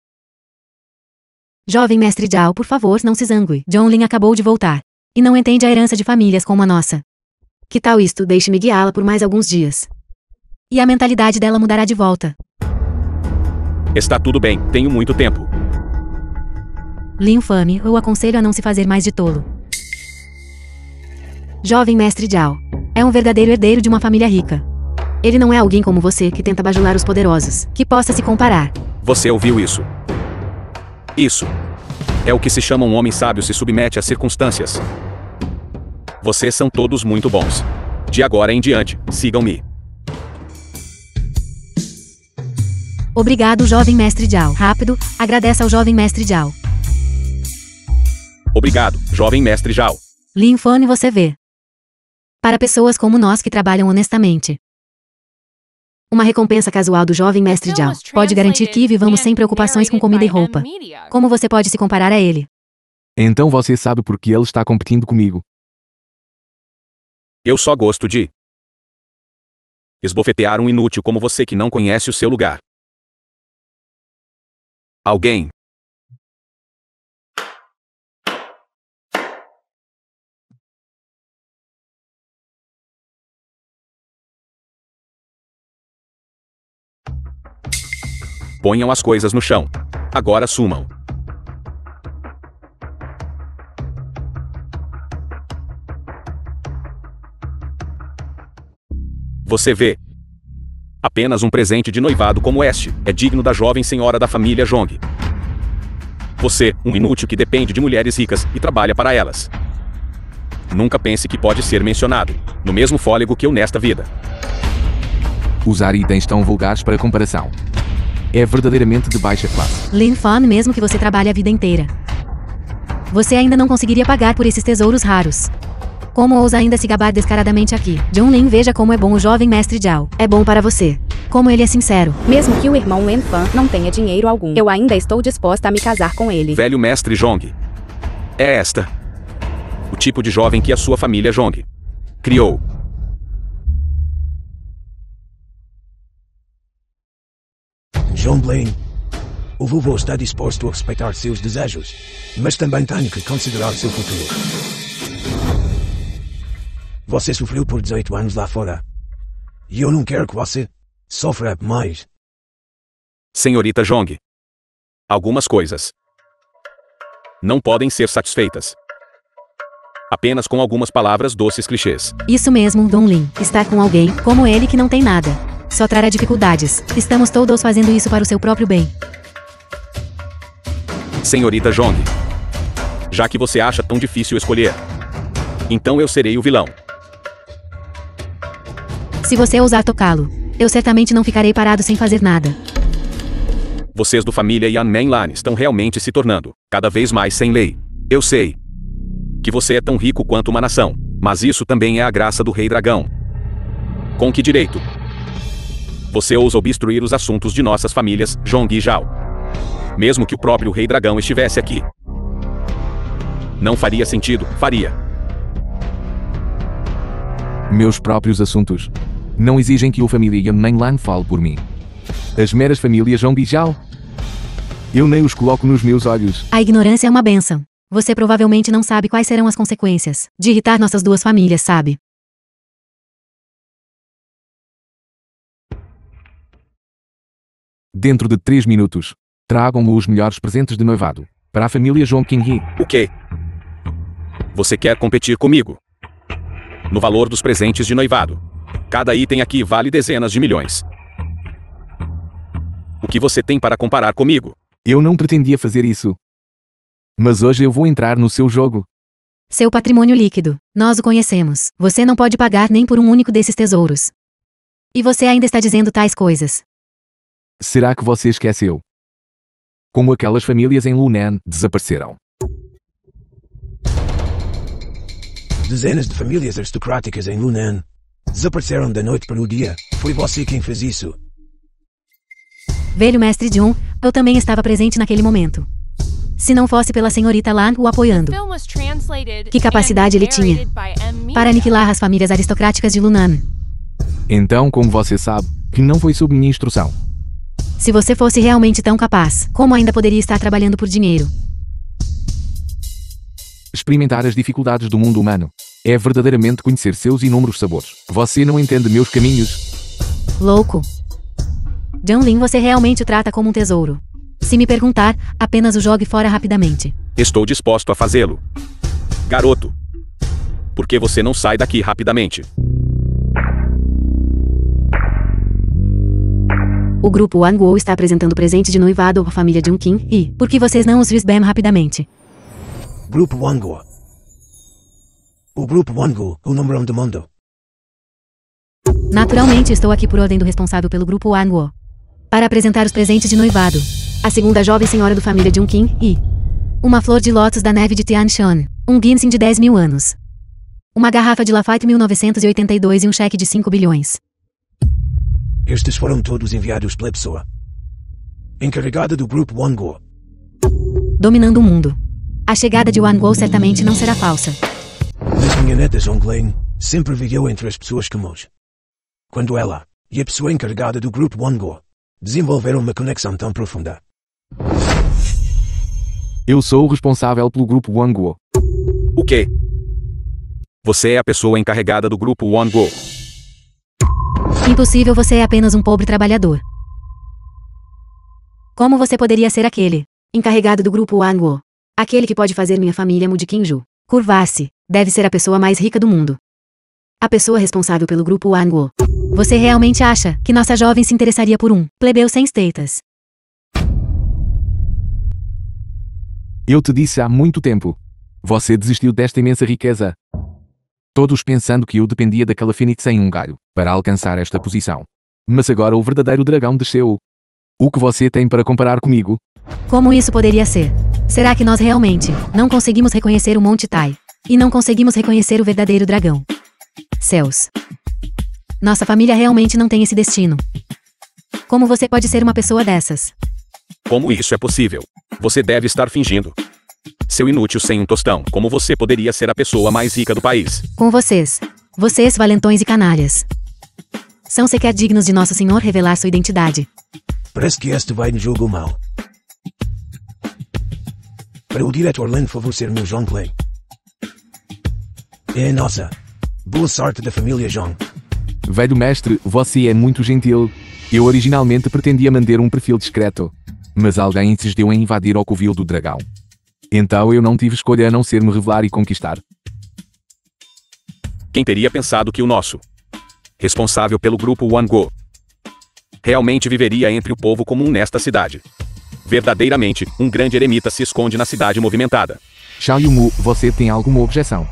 Speaker 3: Jovem mestre Zhao, por favor, não se zangue. Jong Lin acabou de voltar. E não entende a herança de famílias como a nossa. Que tal isto? Deixe-me guiá-la por mais alguns dias. E a mentalidade dela mudará de volta.
Speaker 4: Está tudo bem, tenho muito tempo.
Speaker 3: Lin Fame, eu aconselho a não se fazer mais de tolo. Jovem mestre Zhao. É um verdadeiro herdeiro de uma família rica. Ele não é alguém como você que tenta bajular os poderosos, que possa se comparar.
Speaker 4: Você ouviu isso? Isso. É o que se chama um homem sábio se submete às circunstâncias. Vocês são todos muito bons. De agora em diante, sigam-me.
Speaker 3: Obrigado, jovem mestre Zhao. Rápido, agradeça ao jovem mestre Zhao.
Speaker 4: Obrigado, jovem mestre Zhao.
Speaker 3: Lin Fan, você vê. Para pessoas como nós que trabalham honestamente. Uma recompensa casual do jovem mestre Zhao pode garantir que vivamos sem preocupações com comida e roupa. Como você pode se comparar a ele?
Speaker 2: Então você sabe por que ele está competindo comigo.
Speaker 4: Eu só gosto de esbofetear um inútil como você que não conhece o seu lugar. Alguém. Ponham as coisas no chão. Agora sumam. Você vê. Apenas um presente de noivado como este é digno da jovem senhora da família Zhong. Você, um inútil que depende de mulheres ricas e trabalha para elas. Nunca pense que pode ser mencionado, no mesmo fôlego que eu nesta vida.
Speaker 2: Usar itens tão vulgares para comparação. É verdadeiramente de baixa classe.
Speaker 3: Lin Fan, mesmo que você trabalhe a vida inteira, você ainda não conseguiria pagar por esses tesouros raros. Como ousa ainda se gabar descaradamente aqui? Zhonglin, veja como é bom o jovem mestre Zhao. É bom para você. Como ele é sincero.
Speaker 6: Mesmo que o irmão Wen Fan não tenha dinheiro algum, eu ainda estou disposta a me casar com ele.
Speaker 4: Velho mestre Zhong. É esta. O tipo de jovem que a sua família Zhong criou.
Speaker 7: Zhonglin, o vovô está disposto a respeitar seus desejos, mas também tenho que considerar seu futuro. Você sofreu por 18 anos lá fora. E eu não quero que você sofra mais.
Speaker 4: Senhorita Zhong. Algumas coisas não podem ser satisfeitas apenas com algumas palavras doces clichês.
Speaker 3: Isso mesmo, Zhonglin. Estar com alguém como ele que não tem nada só trará dificuldades. Estamos todos fazendo isso para o seu próprio bem.
Speaker 4: Senhorita Zhong. Já que você acha tão difícil escolher, então eu serei o vilão.
Speaker 3: Se você ousar tocá-lo, eu certamente não ficarei parado sem fazer nada.
Speaker 4: Vocês do família Yan Menlan estão realmente se tornando cada vez mais sem lei. Eu sei que você é tão rico quanto uma nação, mas isso também é a graça do Rei Dragão. Com que direito você ousa obstruir os assuntos de nossas famílias, Zhong e Zhao? Mesmo que o próprio Rei Dragão estivesse aqui. Não faria sentido, faria.
Speaker 2: Meus próprios assuntos não exigem que o família Yan Menlan fale por mim. As meras famílias Zhong e Zhao, eu nem os coloco nos meus olhos.
Speaker 3: A ignorância é uma bênção. Você provavelmente não sabe quais serão as consequências de irritar nossas duas famílias, sabe?
Speaker 2: Dentro de 3 minutos, tragam-me os melhores presentes de noivado para a família Zhong Qinghe.
Speaker 4: O quê? Você quer competir comigo? No valor dos presentes de noivado. Cada item aqui vale dezenas de milhões. O que você tem para comparar comigo?
Speaker 2: Eu não pretendia fazer isso. Mas hoje eu vou entrar no seu jogo.
Speaker 3: Seu patrimônio líquido. Nós o conhecemos. Você não pode pagar nem por um único desses tesouros. E você ainda está dizendo tais coisas.
Speaker 2: Será que você esqueceu? Como aquelas famílias em Lunan desapareceram.
Speaker 7: Dezenas de famílias aristocráticas em Lunan desapareceram da noite para o dia. Foi você quem fez isso.
Speaker 3: Velho mestre Jun, eu também estava presente naquele momento. Se não fosse pela senhorita Lan o apoiando. Que capacidade ele tinha para aniquilar as famílias aristocráticas de Lunan.
Speaker 2: Então, como você sabe, que não foi sob minha instrução.
Speaker 3: Se você fosse realmente tão capaz, como ainda poderia estar trabalhando por dinheiro?
Speaker 2: Experimentar as dificuldades do mundo humano é verdadeiramente conhecer seus inúmeros sabores. Você não entende meus caminhos.
Speaker 3: Louco. Zhonglin, você realmente o trata como um tesouro. Se me perguntar, apenas o jogue fora rapidamente.
Speaker 4: Estou disposto a fazê-lo. Garoto. Por que você não sai daqui rapidamente?
Speaker 3: O grupo Wanguo está apresentando presente de noivado à família Junkin e, por que vocês não os visbem rapidamente?
Speaker 7: Grupo Wango. O Grupo Wango, o número 1 do mundo.
Speaker 3: Naturalmente estou aqui por ordem do responsável pelo grupo Wanguo. Para apresentar os presentes de noivado. A segunda jovem senhora do família Junkin e... uma flor de lótus da neve de Tianshan. Um ginseng de 10.000 anos. Uma garrafa de Lafite 1982 e um cheque de 5 bilhões.
Speaker 7: Estes foram todos enviados pela pessoa encarregada do Grupo Wango.
Speaker 3: Dominando o mundo. A chegada de Wanguo certamente não será falsa.
Speaker 7: Mas minha neta Zhongling sempre viveu entre as pessoas comuns. Quando ela e a pessoa encarregada do Grupo Wango desenvolveram uma conexão tão profunda.
Speaker 2: Eu sou o responsável pelo grupo Wanguo.
Speaker 4: O quê? Você é a pessoa encarregada do grupo Wanguo.
Speaker 3: Impossível, você é apenas um pobre trabalhador. Como você poderia ser aquele encarregado do grupo Wanguo? Aquele que pode fazer minha família Mudikinju curvar-se. Deve ser a pessoa mais rica do mundo. A pessoa responsável pelo grupo Wanguo. Você realmente acha que nossa jovem se interessaria por um plebeu sem status?
Speaker 2: Eu te disse há muito tempo. Você desistiu desta imensa riqueza. Todos pensando que eu dependia daquela fênix em um galho para alcançar esta posição. Mas agora o verdadeiro dragão desceu. O que você tem para comparar comigo?
Speaker 3: Como isso poderia ser? Será que nós realmente não conseguimos reconhecer o Monte Tai? E não conseguimos reconhecer o verdadeiro dragão? Céus. Nossa família realmente não tem esse destino. Como você pode ser uma pessoa dessas?
Speaker 4: Como isso é possível? Você deve estar fingindo. Seu inútil sem um tostão, como você poderia ser a pessoa mais rica do país?
Speaker 3: Com vocês. Vocês valentões e canalhas. São sequer dignos de Nosso Senhor revelar sua identidade.
Speaker 7: Parece que este vai no jogo mal. Para o diretor Lin favorecer meu Zhongling. É nossa. Boa sorte da família Zhong.
Speaker 2: Velho mestre, você é muito gentil. Eu originalmente pretendia manter um perfil discreto. Mas alguém insistiu em invadir o covil do dragão. Então eu não tive escolha a não ser me revelar e conquistar.
Speaker 4: Quem teria pensado que o nosso responsável pelo grupo Wanguo realmente viveria entre o povo comum nesta cidade? Verdadeiramente, um grande eremita se esconde na cidade movimentada.
Speaker 2: Xiao Yumu, você tem alguma objeção?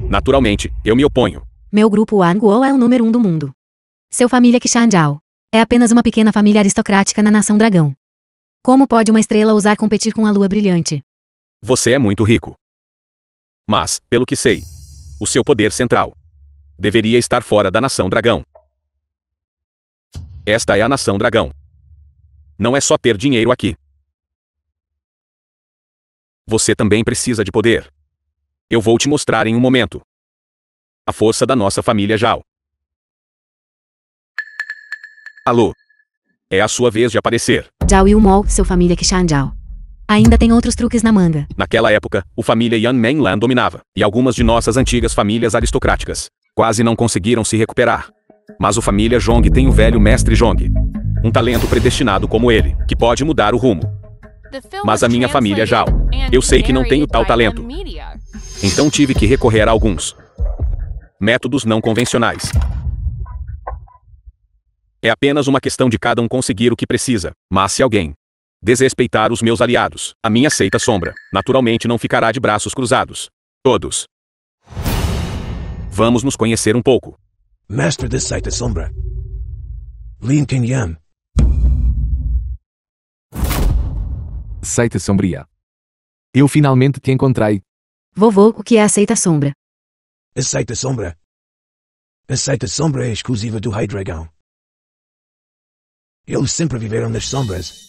Speaker 4: Naturalmente, eu me oponho.
Speaker 3: Meu grupo Wanguo é o número 1 do mundo. Seu família Qishanjiao é apenas uma pequena família aristocrática na nação dragão. Como pode uma estrela ousar competir com a lua brilhante?
Speaker 4: Você é muito rico. Mas, pelo que sei, o seu poder central deveria estar fora da nação dragão. Esta é a nação dragão. Não é só ter dinheiro aqui. Você também precisa de poder. Eu vou te mostrar em um momento. A força da nossa família Zhao. Alô? É a sua vez de aparecer.
Speaker 3: Zhao Yumou, seu família Qishanjiao. Ainda tem outros truques na manga.
Speaker 4: Naquela época, a família Yan Menlan dominava, e algumas de nossas antigas famílias aristocráticas quase não conseguiram se recuperar. Mas a família Zhong tem o velho mestre Zhong. Um talento predestinado como ele, que pode mudar o rumo. Mas a minha família Zhao, eu sei que não tenho tal talento. Então tive que recorrer a alguns métodos não convencionais. É apenas uma questão de cada um conseguir o que precisa, mas se alguém desrespeitar os meus aliados, a minha seita sombra, naturalmente não ficará de braços cruzados. Todos. Vamos nos conhecer um pouco.
Speaker 7: Mestre da seita sombra. Lin Qingyam.
Speaker 2: Seita sombria. Eu finalmente te encontrei.
Speaker 3: Vovô, o que é a seita sombra?
Speaker 7: A seita sombra. A seita sombra é exclusiva do Rei Dragão. Eles sempre viveram nas sombras.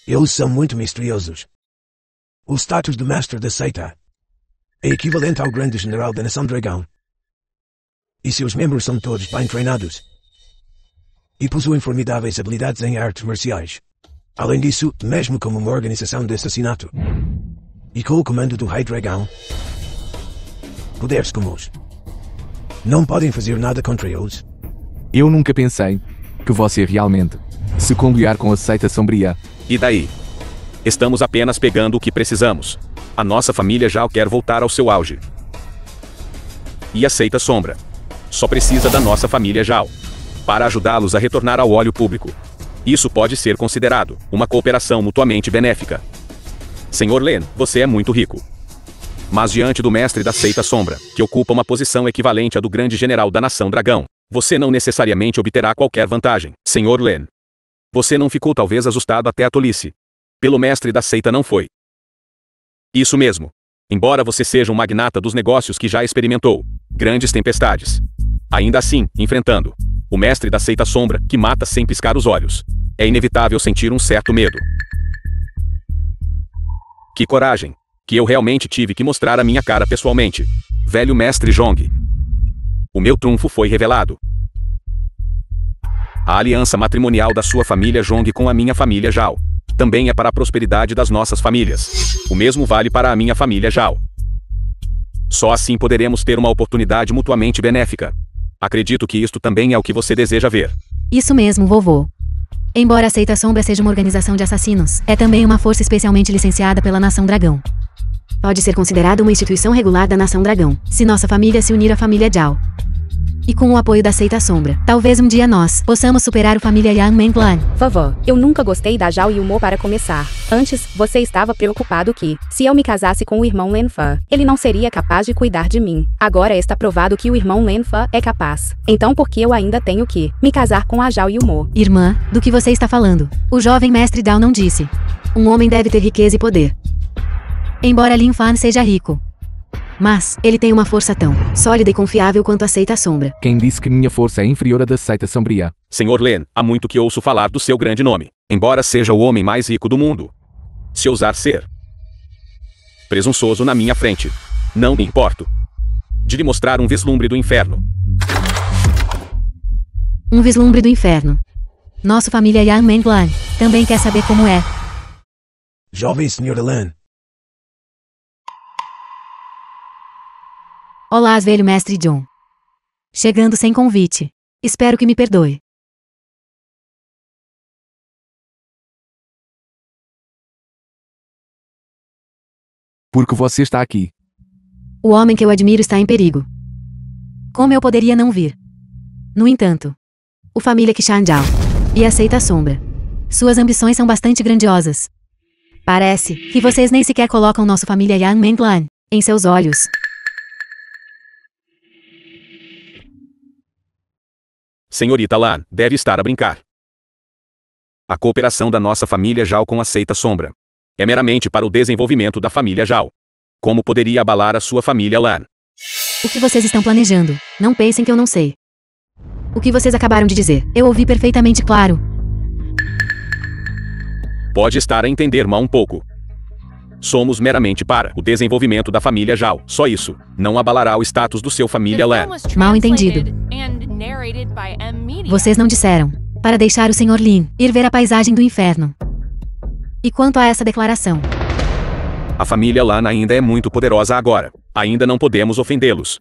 Speaker 7: Eles são muito misteriosos. O status de mestre da seita é equivalente ao grande general da nação dragão. E seus membros são todos bem treinados. E possuem formidáveis habilidades em artes marciais. Além disso, mesmo como uma organização de assassinato. E com o comando do Rei Dragão, poderes comuns não podem fazer nada contra eles.
Speaker 2: Eu nunca pensei que você realmente se congregar com a seita sombria.
Speaker 4: E daí? Estamos apenas pegando o que precisamos. A nossa família já quer voltar ao seu auge. E a seita sombra só precisa da nossa família Zhao para ajudá-los a retornar ao óleo público. Isso pode ser considerado uma cooperação mutuamente benéfica. Senhor Len, você é muito rico. Mas diante do mestre da seita sombra, que ocupa uma posição equivalente à do grande general da nação dragão, você não necessariamente obterá qualquer vantagem. Senhor Len, você não ficou talvez assustado até a tolice. Pelo mestre da seita não foi. Isso mesmo. Embora você seja um magnata dos negócios que já experimentou grandes tempestades, ainda assim, enfrentando o mestre da seita sombra, que mata sem piscar os olhos, é inevitável sentir um certo medo. Que coragem! Que eu realmente tive que mostrar a minha cara pessoalmente. Velho mestre Zhong. O meu trunfo foi revelado. A aliança matrimonial da sua família Zhong com a minha família Zhao também é para a prosperidade das nossas famílias. O mesmo vale para a minha família Zhao. Só assim poderemos ter uma oportunidade mutuamente benéfica. Acredito que isto também é o que você deseja ver.
Speaker 3: Isso mesmo, vovô. Embora a Seita Sombra seja uma organização de assassinos, é também uma força especialmente licenciada pela Nação Dragão. Pode ser considerada uma instituição regular da Nação Dragão, se nossa família se unir à família Zhao. E com o apoio da Seita Sombra, talvez um dia nós possamos superar a família Yang Menglan.
Speaker 6: Vovó, eu nunca gostei da Zhao Yumou para começar. Antes, você estava preocupado que, se eu me casasse com o irmão Len Fa, ele não seria capaz de cuidar de mim. Agora está provado que o irmão Len Fa é capaz. Então por que eu ainda tenho que me casar com a Zhao Yumou?
Speaker 3: Irmã, do que você está falando? O jovem mestre Dao não disse. Um homem deve ter riqueza e poder. Embora Lin Fan seja rico, mas ele tem uma força tão sólida e confiável quanto a Seita Sombra.
Speaker 2: Quem disse que minha força é inferior à da seita sombria?
Speaker 4: Senhor Len, há muito que ouço falar do seu grande nome, embora seja o homem mais rico do mundo. Se ousar ser presunçoso na minha frente, não me importo de lhe mostrar um vislumbre do inferno.
Speaker 3: Um vislumbre do inferno. Nossa família Yang Menglan também quer saber como é.
Speaker 7: Jovem Senhora Len.
Speaker 3: Olá, velho mestre John. Chegando sem convite. Espero que me perdoe.
Speaker 2: Porque você está aqui.
Speaker 3: O homem que eu admiro está em perigo. Como eu poderia não vir? No entanto, o família Qishan Zhao e a Seita Sombra. Suas ambições são bastante grandiosas. Parece que vocês nem sequer colocam nossa família Yang Menglan em seus olhos.
Speaker 4: Senhorita Lan, deve estar a brincar. A cooperação da nossa família Zhao com a Seita Sombra é meramente para o desenvolvimento da família Zhao. Como poderia abalar a sua família Lan?
Speaker 3: O que vocês estão planejando? Não pensem que eu não sei. O que vocês acabaram de dizer, eu ouvi perfeitamente claro.
Speaker 4: Pode estar a entender mal um pouco. Somos meramente para o desenvolvimento da família Zhao, só isso. Não abalará o status do seu família Lan.
Speaker 3: Mal entendido. Vocês não disseram para deixar o Sr. Lin ir ver a paisagem do inferno. E quanto a essa declaração?
Speaker 4: A família Lan ainda é muito poderosa agora. Ainda não podemos ofendê-los.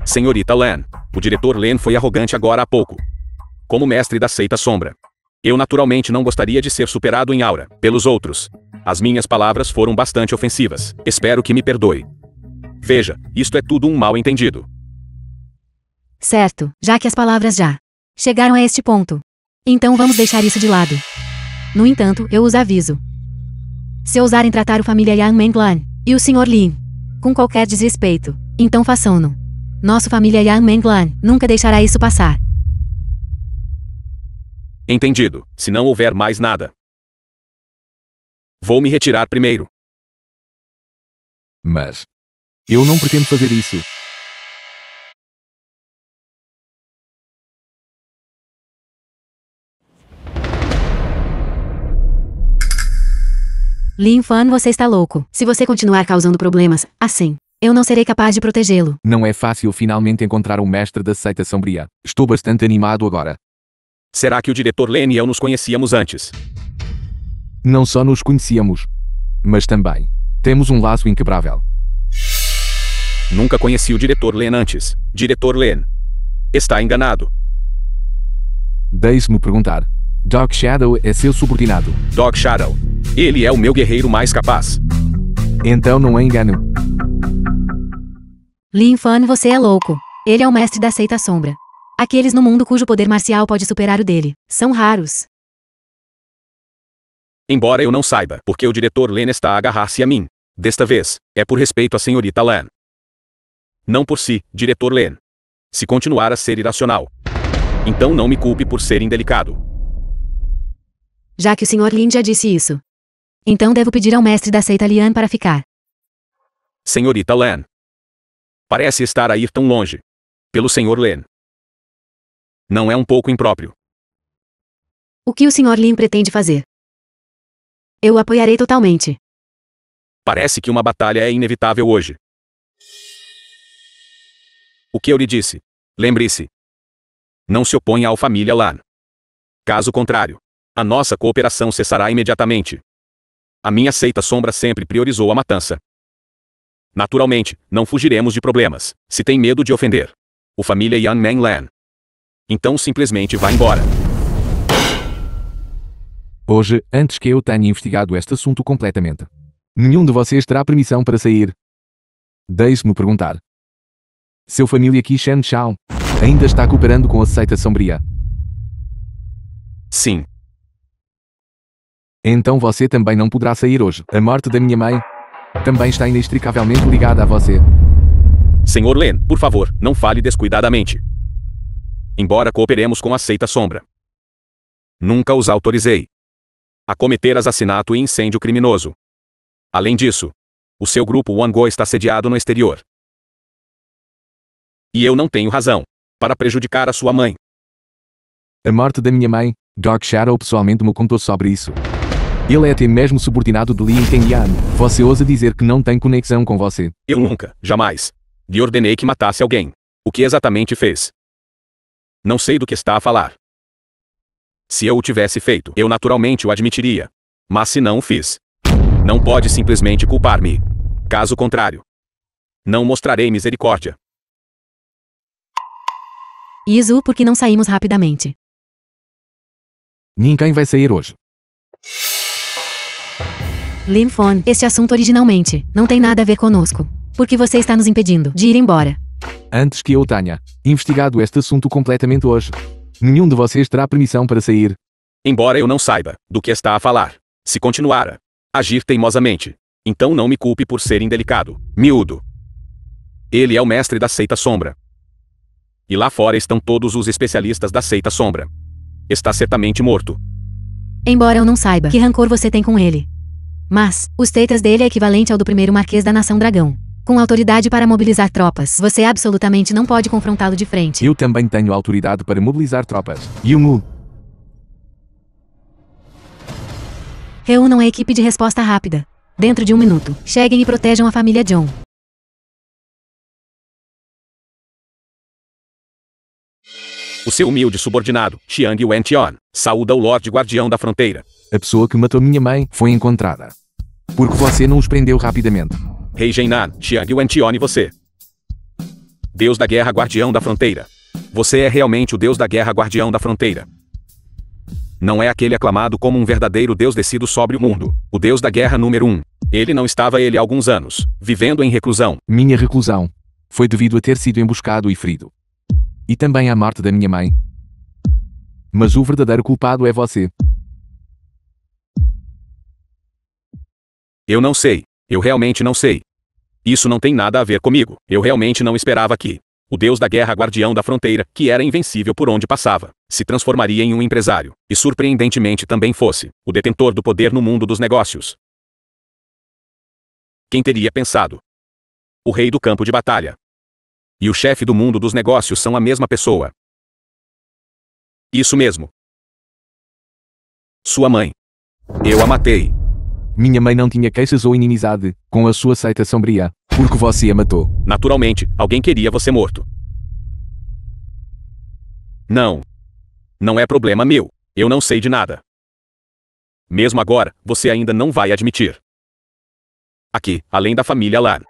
Speaker 4: Senhorita Lan, o diretor Len foi arrogante agora há pouco. Como mestre da Seita Sombra, eu naturalmente não gostaria de ser superado em aura pelos outros. As minhas palavras foram bastante ofensivas. Espero que me perdoe. Veja, isto é tudo um mal entendido.
Speaker 3: Certo, já que as palavras já chegaram a este ponto. Então vamos deixar isso de lado. No entanto, eu os aviso. Se ousarem tratar o família Yang Menglan e o Sr. Lin com qualquer desrespeito, então façam-no. Nossa família Yang Menglan nunca deixará isso passar.
Speaker 4: Entendido. Se não houver mais nada, vou me retirar primeiro.
Speaker 2: Mas eu não pretendo fazer isso.
Speaker 3: Lin Fan, você está louco. Se você continuar causando problemas, assim, eu não serei capaz de protegê-lo.
Speaker 2: Não é fácil finalmente encontrar um mestre da seita sombria. Estou bastante animado agora.
Speaker 4: Será que o diretor Len e eu nos conhecíamos antes?
Speaker 2: Não só nos conhecíamos, mas também temos um laço inquebrável.
Speaker 4: Nunca conheci o diretor Len antes. Diretor Len está enganado.
Speaker 2: Deixe-me perguntar. Dark Shadow é seu subordinado.
Speaker 4: Dark Shadow. Ele é o meu guerreiro mais capaz.
Speaker 2: Então não é engano.
Speaker 3: Lin Fan, você é louco. Ele é o mestre da Seita Sombra. Aqueles no mundo cujo poder marcial pode superar o dele. São raros.
Speaker 4: Embora eu não saiba porque o diretor Len está a agarrar-se a mim. Desta vez, é por respeito à senhorita Lan. Não por si, diretor Len. Se continuar a ser irracional, então não me culpe por ser indelicado.
Speaker 3: Já que o Sr. Lin já disse isso, então devo pedir ao mestre da seita Lian para ficar.
Speaker 4: Senhorita Lan. Parece estar a ir tão longe. Pelo Sr. Len. Não é um pouco impróprio.
Speaker 3: O que o Sr. Lin pretende fazer? Eu o apoiarei totalmente.
Speaker 4: Parece que uma batalha é inevitável hoje. O que eu lhe disse? Lembre-se. Não se oponha à família Lan. Caso contrário, a nossa cooperação cessará imediatamente. A minha seita sombra sempre priorizou a matança. Naturalmente, não fugiremos de problemas, se tem medo de ofender o família Yan Meng Lan. Então simplesmente vá embora.
Speaker 2: Hoje, antes que eu tenha investigado este assunto completamente, nenhum de vocês terá permissão para sair. Deixe-me perguntar. Seu família Qi Shen Shao ainda está cooperando com a seita sombria?
Speaker 4: Sim.
Speaker 2: Então você também não poderá sair hoje. A morte da minha mãe também está inextricavelmente ligada a você.
Speaker 4: Sr. Len, por favor, não fale descuidadamente. Embora cooperemos com a seita sombra, nunca os autorizei a cometer assassinato e incêndio criminoso. Além disso, o seu grupo Wango está sediado no exterior. E eu não tenho razão para prejudicar a sua mãe.
Speaker 2: A morte da minha mãe, Dark Shadow pessoalmente me contou sobre isso. Ele é até mesmo subordinado de Lin Kengyan. Você ousa dizer que não tem conexão com você?
Speaker 4: Eu nunca, jamais, lhe ordenei que matasse alguém. O que exatamente fez? Não sei do que está a falar. Se eu o tivesse feito, eu naturalmente o admitiria. Mas se não o fiz, não pode simplesmente culpar-me. Caso contrário, não mostrarei misericórdia.
Speaker 3: Isso porque não saímos rapidamente.
Speaker 2: Ninguém vai sair hoje.
Speaker 3: Lin Fon, este assunto originalmente não tem nada a ver conosco. Por que você está nos impedindo de ir embora?
Speaker 2: Antes que eu tenha investigado este assunto completamente hoje, nenhum de vocês terá permissão para sair.
Speaker 4: Embora eu não saiba do que está a falar, se continuar a agir teimosamente, então não me culpe por ser indelicado, miúdo. Ele é o mestre da seita sombra. E lá fora estão todos os especialistas da seita sombra. Está certamente morto.
Speaker 3: Embora eu não saiba que rancor você tem com ele. Mas, o status dele é equivalente ao do primeiro Marquês da Nação Dragão. Com autoridade para mobilizar tropas, você absolutamente não pode confrontá-lo de frente.
Speaker 2: Eu também tenho autoridade para mobilizar tropas. Yumu.
Speaker 3: Reúnam a equipe de resposta rápida. Dentro de 1 minuto, cheguem e protejam a família John.
Speaker 4: O seu humilde subordinado, Xiang Wention, saúda o Lorde Guardião da Fronteira.
Speaker 2: A pessoa que matou minha mãe foi encontrada. Porque você não os prendeu rapidamente.
Speaker 4: Rei Jainan, Xiang Wention e você. Deus da Guerra Guardião da Fronteira. Você é realmente o Deus da Guerra Guardião da Fronteira. Não é aquele aclamado como um verdadeiro Deus descido sobre o mundo. O Deus da Guerra número 1. Ele não estava há alguns anos, vivendo em reclusão.
Speaker 2: Minha reclusão foi devido a ter sido emboscado e ferido. E também à morte da minha mãe. Mas o verdadeiro culpado é você.
Speaker 4: Eu não sei. Eu realmente não sei. Isso não tem nada a ver comigo. Eu realmente não esperava que o Deus da Guerra Guardião da Fronteira, que era invencível por onde passava, se transformaria em um empresário, e surpreendentemente também fosse o detentor do poder no mundo dos negócios. Quem teria pensado? O rei do campo de batalha e o chefe do mundo dos negócios são a mesma pessoa. Isso mesmo. Sua mãe. Eu a matei.
Speaker 2: Minha mãe não tinha queixas ou inimizade com a sua seita sombria, porque você a matou.
Speaker 4: Naturalmente, alguém queria você morto. Não. Não é problema meu. Eu não sei de nada. Mesmo agora, você ainda não vai admitir. Aqui, além da família Lan,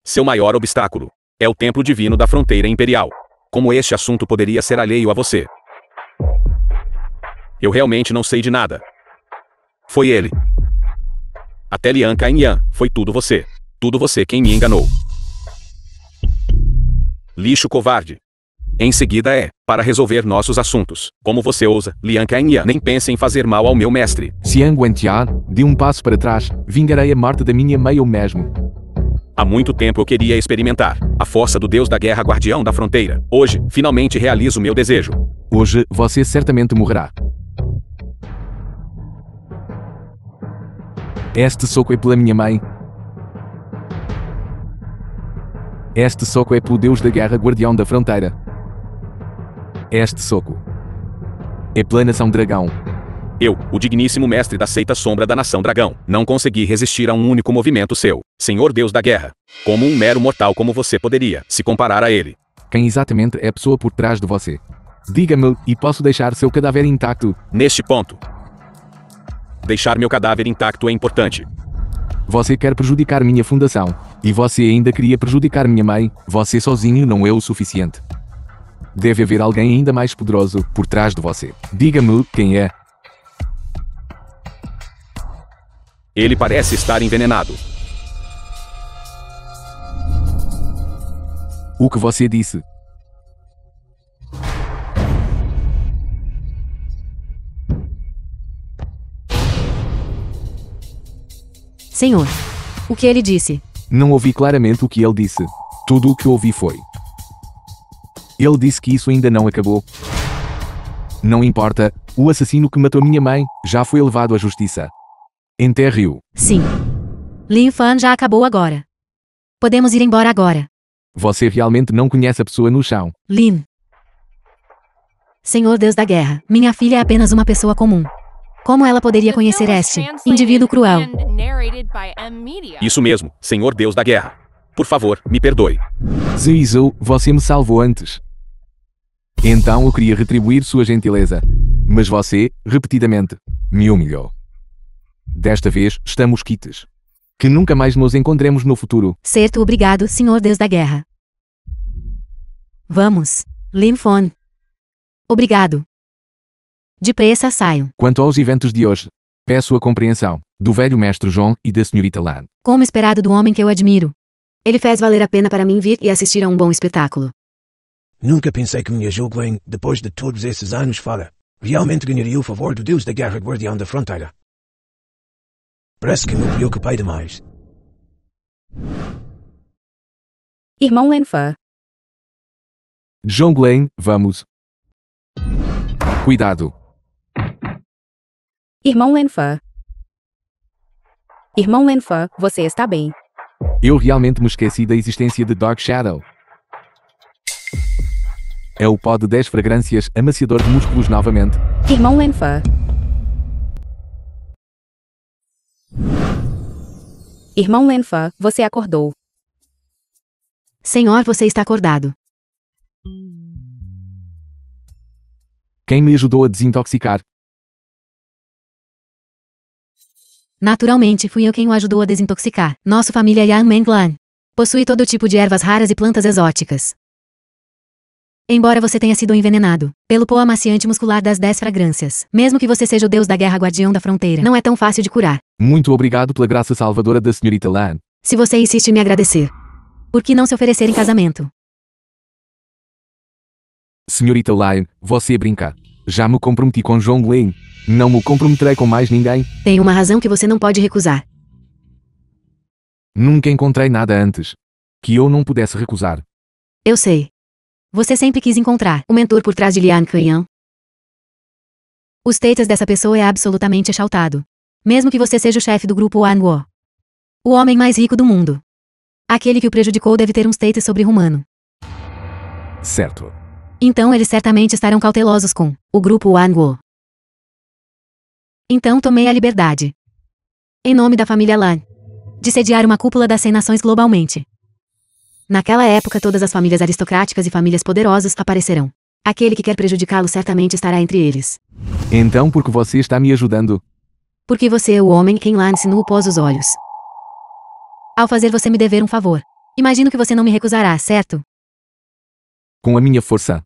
Speaker 4: seu maior obstáculo é o Templo Divino da Fronteira Imperial. Como este assunto poderia ser alheio a você? Eu realmente não sei de nada. Foi ele. Até Lian Cainyan, foi tudo você. Tudo você quem me enganou. Lixo covarde. Em seguida é para resolver nossos assuntos. Como você ousa, Lian Canhia? Nem pense em fazer mal ao meu mestre.
Speaker 2: Xiang Wentia, dê um passo para trás, vingarei a morte da minha mãe eu mesmo.
Speaker 4: Há muito tempo eu queria experimentar a força do Deus da Guerra Guardião da Fronteira. Hoje, finalmente realizo meu desejo.
Speaker 2: Hoje, você certamente morrerá. Este soco é pela minha mãe. Este soco é pelo Deus da Guerra Guardião da Fronteira. Este soco é pela Nação Dragão.
Speaker 4: Eu, o digníssimo mestre da seita sombra da Nação Dragão, não consegui resistir a um único movimento seu, Senhor Deus da Guerra. Como um mero mortal como você poderia se comparar a ele?
Speaker 2: Quem exatamente é a pessoa por trás de você? Diga-me, e posso deixar seu cadáver intacto?
Speaker 4: Neste ponto, deixar meu cadáver intacto é importante.
Speaker 2: Você quer prejudicar minha fundação. E você ainda queria prejudicar minha mãe. Você sozinho não é o suficiente. Deve haver alguém ainda mais poderoso por trás de você. Diga-me quem é.
Speaker 4: Ele parece estar envenenado.
Speaker 2: O que você disse?
Speaker 3: Senhor, o que ele disse?
Speaker 2: Não ouvi claramente o que ele disse. Tudo o que ouvi foi: ele disse que isso ainda não acabou. Não importa, o assassino que matou minha mãe já foi levado à justiça. Enterre-o.
Speaker 3: Sim. Lin Fan já acabou agora. Podemos ir embora agora.
Speaker 2: Você realmente não conhece a pessoa no chão.
Speaker 3: Lin. Senhor Deus da Guerra, minha filha é apenas uma pessoa comum. Como ela poderia
Speaker 5: The
Speaker 3: conhecer
Speaker 5: film was
Speaker 3: este
Speaker 5: translated
Speaker 3: indivíduo cruel?
Speaker 5: and narrated by M. Media.
Speaker 4: Isso mesmo, Senhor Deus da Guerra. Por favor, me perdoe.
Speaker 2: Zizou, você me salvou antes. Então eu queria retribuir sua gentileza. Mas você, repetidamente, me humilhou. Desta vez, estamos quites. Que nunca mais nos encontremos no futuro.
Speaker 3: Certo, obrigado, Senhor Deus da Guerra. Vamos, Lin Fan. Obrigado. Depressa saiam.
Speaker 2: Quanto aos eventos de hoje, peço a compreensão do velho mestre João e da senhorita Lan.
Speaker 3: Como esperado do homem que eu admiro. Ele fez valer a pena para mim vir e assistir a um bom espetáculo.
Speaker 7: Nunca pensei que minha Jogling, depois de todos esses anos fora, realmente ganharia o favor do Deus da Guerra Guardião da Fronteira. Parece que me preocupei demais.
Speaker 6: Irmão Len Fan.
Speaker 2: João Glenn, vamos. Cuidado.
Speaker 6: Irmão Len Fan. Irmão Len Fan, você está bem.
Speaker 2: Eu realmente me esqueci da existência de Dark Shadow. É o pó de 10 fragrâncias, amaciador de músculos novamente.
Speaker 6: Irmão Len Fan. Irmão Len Fan, você acordou.
Speaker 3: Senhor, você está acordado.
Speaker 2: Quem me ajudou a desintoxicar?
Speaker 3: Naturalmente, fui eu quem o ajudou a desintoxicar. Nossa família Yang Menglan possui todo tipo de ervas raras e plantas exóticas. Embora você tenha sido envenenado pelo pó amaciante muscular das 10 fragrâncias, mesmo que você seja o Deus da Guerra Guardião da Fronteira, não é tão fácil de curar.
Speaker 2: Muito obrigado pela graça salvadora da senhorita Lan.
Speaker 3: Se você insiste em me agradecer, por que não se oferecer em casamento?
Speaker 2: Senhorita Lan, você brinca. Já me comprometi com João Glenn. Não me comprometerei com mais ninguém.
Speaker 3: Tem uma razão que você não pode recusar.
Speaker 2: Nunca encontrei nada antes que eu não pudesse recusar.
Speaker 3: Eu sei. Você sempre quis encontrar o mentor por trás de Lian Canhão. O status dessa pessoa é absolutamente exaltado. Mesmo que você seja o chefe do grupo Wanguo. O homem mais rico do mundo. Aquele que o prejudicou deve ter um status sobre-humano.
Speaker 2: Certo.
Speaker 3: Então eles certamente estarão cautelosos com o grupo Wanguo. Então tomei a liberdade, em nome da família Lan, de sediar uma cúpula das 100 nações globalmente. Naquela época todas as famílias aristocráticas e famílias poderosas aparecerão. Aquele que quer prejudicá-lo certamente estará entre eles.
Speaker 2: Então por que você está me ajudando?
Speaker 3: Porque você é o homem quem Lan ensinou pôs os olhos. Ao fazer você me dever um favor. Imagino que você não me recusará, certo?
Speaker 2: Com a minha força.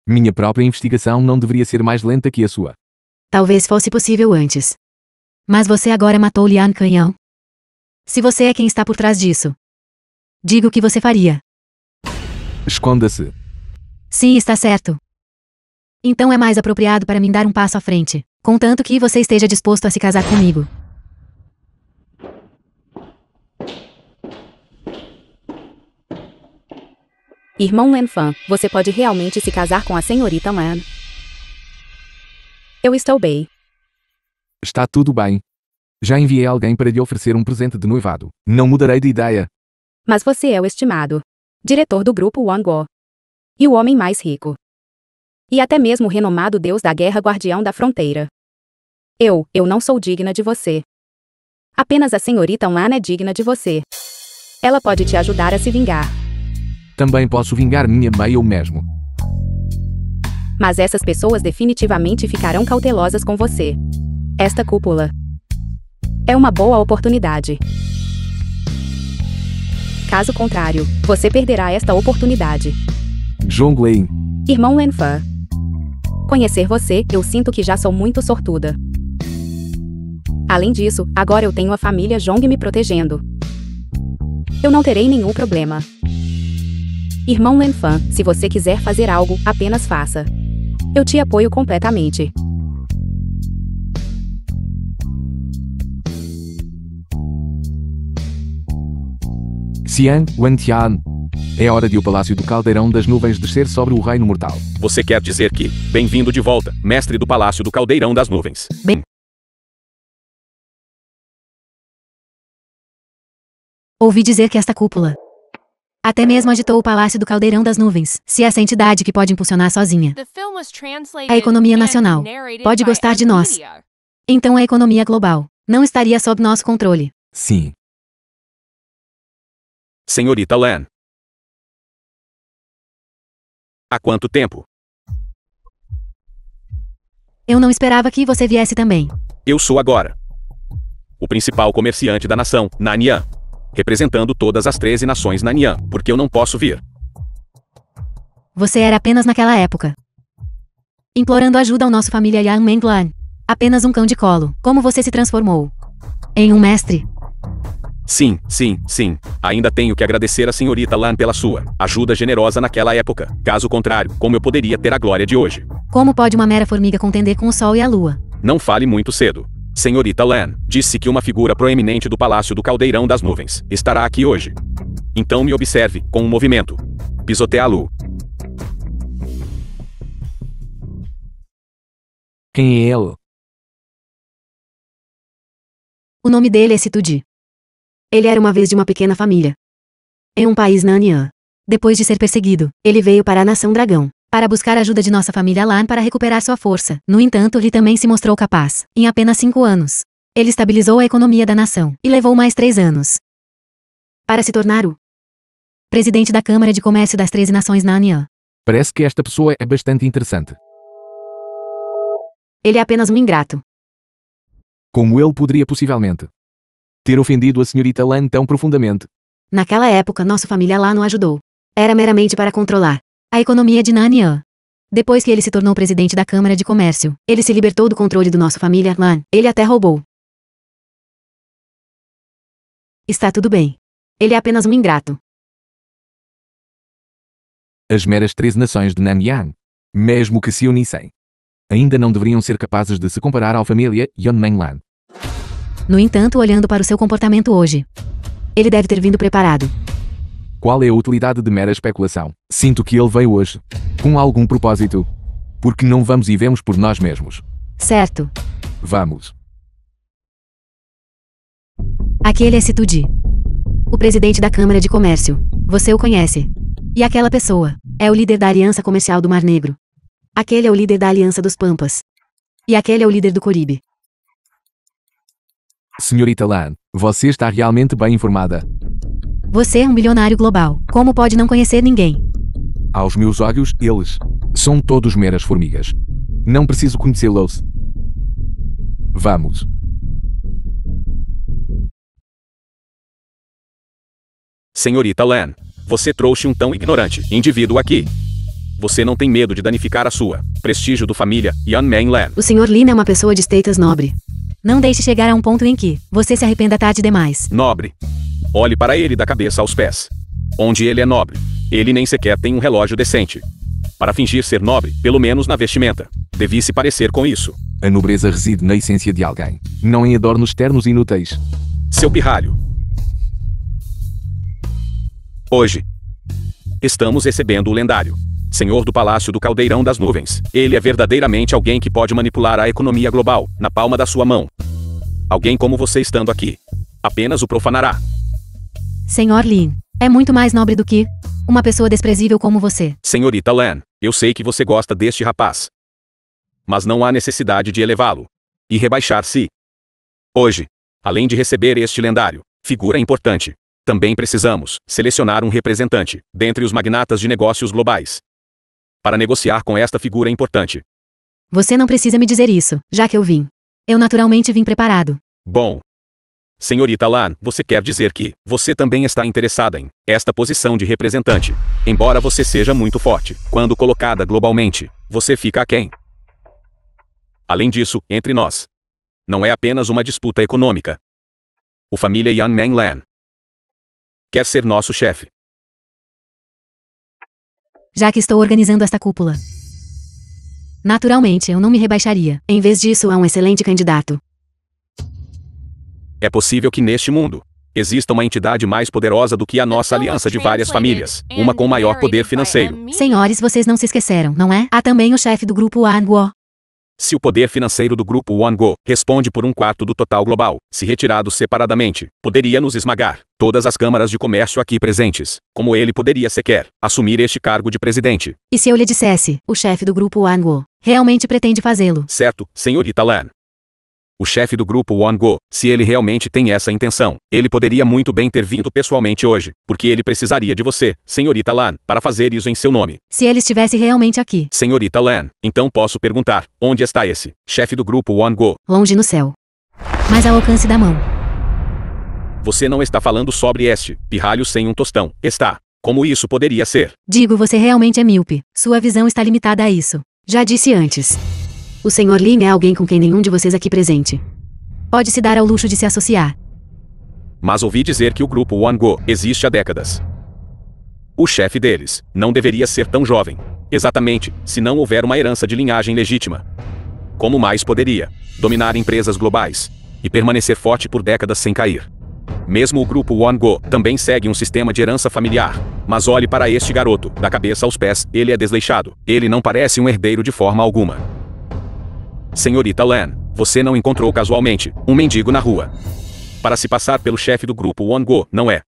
Speaker 2: Minha própria investigação não deveria ser mais lenta que a sua.
Speaker 3: Talvez fosse possível antes. Mas você agora matou Lian Canhão. Se você é quem está por trás disso, diga o que você faria.
Speaker 2: Esconda-se.
Speaker 3: Sim, está certo. Então é mais apropriado para mim dar um passo à frente, contanto que você esteja disposto a se casar comigo.
Speaker 6: Irmão Lenfan, você pode realmente se casar com a senhorita Lan? Eu estou bem.
Speaker 2: Está tudo bem. Já enviei alguém para lhe oferecer um presente de noivado. Não mudarei de ideia.
Speaker 6: Mas você é o estimado diretor do grupo Wango. E o homem mais rico. E até mesmo o renomado deus da guerra guardião da fronteira. Eu não sou digna de você. Apenas a senhorita Lan é digna de você. Ela pode te ajudar a se vingar.
Speaker 2: Também posso vingar minha mãe eu mesmo.
Speaker 6: Mas essas pessoas definitivamente ficarão cautelosas com você. Esta cúpula é uma boa oportunidade. Caso contrário, você perderá esta oportunidade.
Speaker 2: Zhongling.
Speaker 6: Irmão Lenfan. Conhecer você, eu sinto que já sou muito sortuda. Além disso, agora eu tenho a família Zhong me protegendo. Eu não terei nenhum problema. Irmão Lenfan, se você quiser fazer algo, apenas faça. Eu te apoio completamente.
Speaker 2: Xian Wantian. É hora de o Palácio do Caldeirão das Nuvens descer sobre o Reino Mortal.
Speaker 4: Você quer dizer que, bem-vindo de volta, mestre do Palácio do Caldeirão das Nuvens.
Speaker 3: Bem, ouvi dizer que esta cúpula até mesmo agitou o Palácio do Caldeirão das Nuvens. Se essa entidade que pode impulsionar sozinha
Speaker 5: The film was translated
Speaker 3: a economia
Speaker 5: and
Speaker 3: nacional
Speaker 5: narrated
Speaker 3: pode
Speaker 5: by
Speaker 3: gostar de nós,
Speaker 5: Media.
Speaker 3: então a economia global não estaria sob nosso controle.
Speaker 2: Sim.
Speaker 4: Senhorita Lan. Há quanto tempo?
Speaker 3: Eu não esperava que você viesse também.
Speaker 4: Eu sou agora o principal comerciante da nação, Nanyang. Representando todas as 13 nações Nanyang, porque eu não posso vir.
Speaker 3: Você era apenas naquela época implorando ajuda ao nosso família Yang Menglan. Apenas um cão de colo. Como você se transformou em um mestre?
Speaker 4: Sim. Ainda tenho que agradecer a senhorita Lan pela sua ajuda generosa naquela época. Caso contrário, como eu poderia ter a glória de hoje?
Speaker 3: Como pode uma mera formiga contender com o sol e a lua?
Speaker 4: Não fale muito cedo. Senhorita Lan disse que uma figura proeminente do Palácio do Caldeirão das Nuvens estará aqui hoje. Então me observe com um movimento. Pisoteá-lo.
Speaker 2: Quem é ele?
Speaker 3: O nome dele é Situdi. Ele era uma vez de uma pequena família em um país Nanyang. Depois de ser perseguido, ele veio para a Nação Dragão para buscar ajuda de nossa família Lan para recuperar sua força. No entanto, ele também se mostrou capaz. Em apenas 5 anos, ele estabilizou a economia da nação e levou mais 3 anos para se tornar o presidente da Câmara de Comércio das 13 Nações Nanyang.
Speaker 2: Parece que esta pessoa é bastante interessante.
Speaker 3: Ele é apenas um ingrato.
Speaker 2: Como ele poderia possivelmente ter ofendido a senhorita Lan tão profundamente?
Speaker 3: Naquela época, nossa família Lan o ajudou. Era meramente para controlar a economia de Nanyang. Depois que ele se tornou presidente da Câmara de Comércio, ele se libertou do controle do nossa família Lan. Ele até roubou. Está tudo bem. Ele é apenas um ingrato.
Speaker 2: As meras 13 nações de Nanyang, mesmo que se unissem, ainda não deveriam ser capazes de se comparar à família Yeonmeng-lan.
Speaker 3: No entanto, olhando para o seu comportamento hoje, ele deve ter vindo preparado.
Speaker 2: Qual é a utilidade de mera especulação? Sinto que ele veio hoje com algum propósito. Porque não vamos e vemos por nós mesmos.
Speaker 3: Certo.
Speaker 2: Vamos.
Speaker 3: Aquele é Situdi, o presidente da Câmara de Comércio. Você o conhece. E aquela pessoa é o líder da Aliança Comercial do Mar Negro. Aquele é o líder da Aliança dos Pampas. E aquele é o líder do Coribe.
Speaker 2: Senhorita Lan, você está realmente bem informada.
Speaker 3: Você é um bilionário global. Como pode não conhecer ninguém?
Speaker 2: Aos meus olhos, eles são todos meras formigas. Não preciso conhecê-los. Vamos.
Speaker 4: Senhorita Lan, você trouxe um tão ignorante indivíduo aqui. Você não tem medo de danificar a sua prestígio do família Yeonmeng-lan.
Speaker 3: O Sr. Lin é uma pessoa de status nobre. Não deixe chegar a um ponto em que você se arrependa tarde demais.
Speaker 4: Nobre. Olhe para ele da cabeça aos pés. Onde ele é nobre. Ele nem sequer tem um relógio decente. para fingir ser nobre, pelo menos na vestimenta. Devia se parecer com isso.
Speaker 2: A nobreza reside na essência de alguém, não em adornos externos inúteis.
Speaker 4: Seu pirralho. Hoje, estamos recebendo o lendário Senhor do Palácio do Caldeirão das Nuvens. Ele é verdadeiramente alguém que pode manipular a economia global, na palma da sua mão. Alguém como você estando aqui apenas o profanará.
Speaker 3: Senhor Lin, é muito mais nobre do que uma pessoa desprezível como você.
Speaker 4: Senhorita Lan, eu sei que você gosta deste rapaz. Mas não há necessidade de elevá-lo e rebaixar-se. Hoje, além de receber este lendário figura importante, também precisamos selecionar um representante dentre os magnatas de negócios globais para negociar com esta figura importante.
Speaker 3: Você não precisa me dizer isso, já que eu vim. Eu naturalmente vim preparado.
Speaker 4: Bom. Senhorita Lan, você quer dizer que você também está interessada em esta posição de representante. Embora você seja muito forte, quando colocada globalmente, você fica aquém. Além disso, entre nós, não é apenas uma disputa econômica. O família Yan Meng Lan quer ser nosso chefe.
Speaker 3: Já que estou organizando esta cúpula, naturalmente eu não me rebaixaria. Em vez disso, é um excelente candidato.
Speaker 4: É possível que neste mundo exista uma entidade mais poderosa do que a nossa aliança de várias famílias, uma com maior poder financeiro.
Speaker 3: Senhores, vocês não se esqueceram, não é? Há também o chefe do grupo Wanguo.
Speaker 4: Se o poder financeiro do grupo Wanguo responde por 1/4 do total global, se retirado separadamente, poderia nos esmagar. Todas as câmaras de comércio aqui presentes, como ele poderia sequer assumir este cargo de presidente.
Speaker 3: E se eu lhe dissesse, o chefe do grupo Wanguo realmente pretende fazê-lo?
Speaker 4: Certo, senhorita Lan. O chefe do grupo Wanguo, se ele realmente tem essa intenção, ele poderia muito bem ter vindo pessoalmente hoje, porque ele precisaria de você, senhorita Lan, para fazer isso em seu nome.
Speaker 3: Se ele estivesse realmente aqui.
Speaker 4: Senhorita Lan, então posso perguntar, onde está esse chefe do grupo Wanguo?
Speaker 3: Longe no céu. Mas ao alcance da mão.
Speaker 4: Você não está falando sobre este pirralho sem um tostão, está? Como isso poderia ser?
Speaker 3: Digo, você realmente é míope. Sua visão está limitada a isso. Já disse antes. O Sr. Lin é alguém com quem nenhum de vocês aqui presente pode se dar ao luxo de se associar.
Speaker 4: Mas ouvi dizer que o grupo Wanguo existe há décadas. O chefe deles não deveria ser tão jovem. Exatamente, se não houver uma herança de linhagem legítima. Como mais poderia dominar empresas globais e permanecer forte por décadas sem cair? Mesmo o grupo Wanguo também segue um sistema de herança familiar. Mas olhe para este garoto, da cabeça aos pés, ele é desleixado. Ele não parece um herdeiro de forma alguma. Senhorita Lan, você não encontrou casualmente um mendigo na rua para se passar pelo chefe do grupo Wanguo, não é?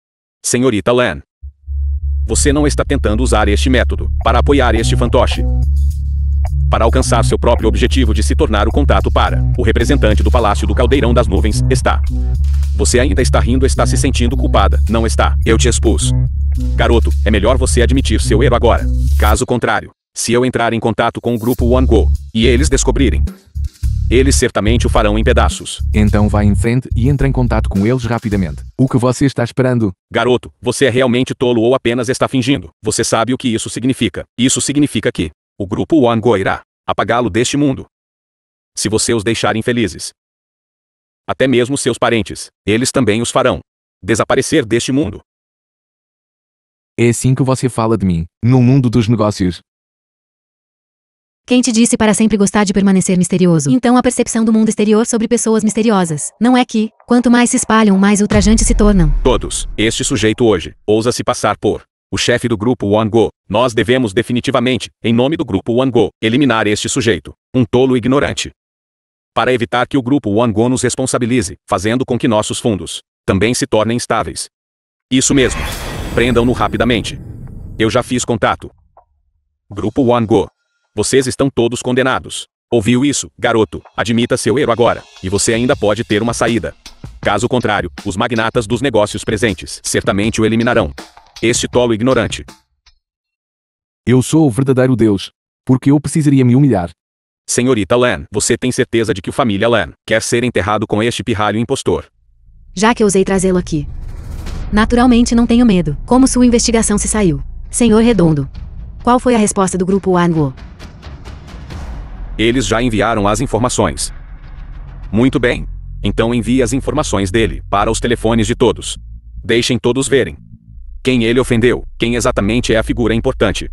Speaker 4: Senhorita Lan, você não está tentando usar este método para apoiar este fantoche para alcançar seu próprio objetivo de se tornar o contato para o representante do Palácio do Caldeirão das Nuvens, está? Você ainda está rindo, está se sentindo culpada, não está? Eu te expus. Garoto, é melhor você admitir seu erro agora. Caso contrário, se eu entrar em contato com o grupo Wanguo e eles descobrirem, eles certamente o farão em pedaços.
Speaker 2: Então vá em frente e entre em contato com eles rapidamente. O que você está esperando?
Speaker 4: Garoto, você é realmente tolo ou apenas está fingindo? Você sabe o que isso significa. Isso significa que o grupo Wanguo irá apagá-lo deste mundo. Se você os deixar infelizes. Até mesmo seus parentes, eles também os farão desaparecer deste mundo.
Speaker 2: É assim que você fala de mim, no mundo dos negócios.
Speaker 3: Quem te disse para sempre gostar de permanecer misterioso? Então a percepção do mundo exterior sobre pessoas misteriosas, não é que, quanto mais se espalham, mais ultrajantes se tornam.
Speaker 4: Todos, este sujeito hoje, ousa se passar por o chefe do grupo Wanguo. Nós devemos definitivamente, em nome do grupo Wanguo, eliminar este sujeito, um tolo ignorante. Para evitar que o grupo Wanguo nos responsabilize, fazendo com que nossos fundos também se tornem estáveis. Isso mesmo. Prendam-no rapidamente. Eu já fiz contato. Grupo Wanguo. Vocês estão todos condenados. Ouviu isso, garoto? Admita seu erro agora, e você ainda pode ter uma saída. Caso contrário, os magnatas dos negócios presentes certamente o eliminarão. Este tolo ignorante.
Speaker 2: Eu sou o verdadeiro Deus. Porque eu precisaria me humilhar.
Speaker 4: Senhorita Lan, você tem certeza de que o família Lan quer ser enterrado com este pirralho impostor?
Speaker 3: Já que ousei trazê-lo aqui. Naturalmente não tenho medo. Como sua investigação se saiu? Senhor Redondo. Qual foi a resposta do grupo Wanguo?
Speaker 4: Eles já enviaram as informações. Muito bem. Então envie as informações dele para os telefones de todos. Deixem todos verem quem ele ofendeu, quem exatamente é a figura importante.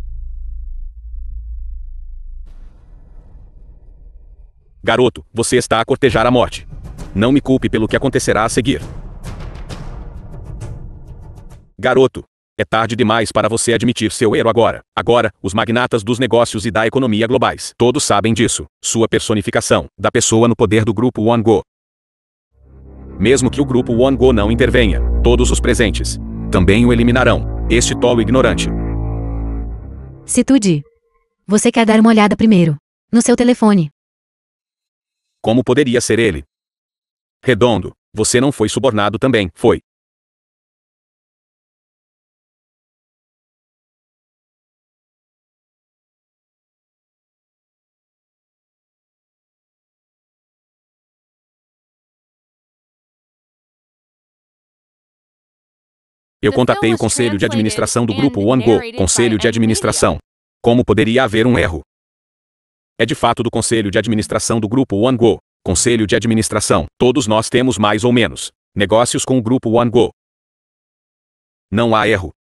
Speaker 4: Garoto, você está a cortejar a morte. Não me culpe pelo que acontecerá a seguir. Garoto, é tarde demais para você admitir seu erro agora. Agora, os magnatas dos negócios e da economia globais, todos sabem disso. Sua personificação, da pessoa no poder do grupo One Go. Mesmo que o grupo One Go não intervenha, todos os presentes também o eliminarão. Este tolo ignorante.
Speaker 3: Situde. Você quer dar uma olhada primeiro no seu telefone.
Speaker 4: Como poderia ser ele? Redondo, você não foi subornado também, foi? Eu contatei o conselho de administração do grupo One Go, conselho de administração. Como poderia haver um erro? É de fato do conselho de administração do grupo One Go, conselho de administração. Todos nós temos mais ou menos negócios com o grupo One Go. Não há erro.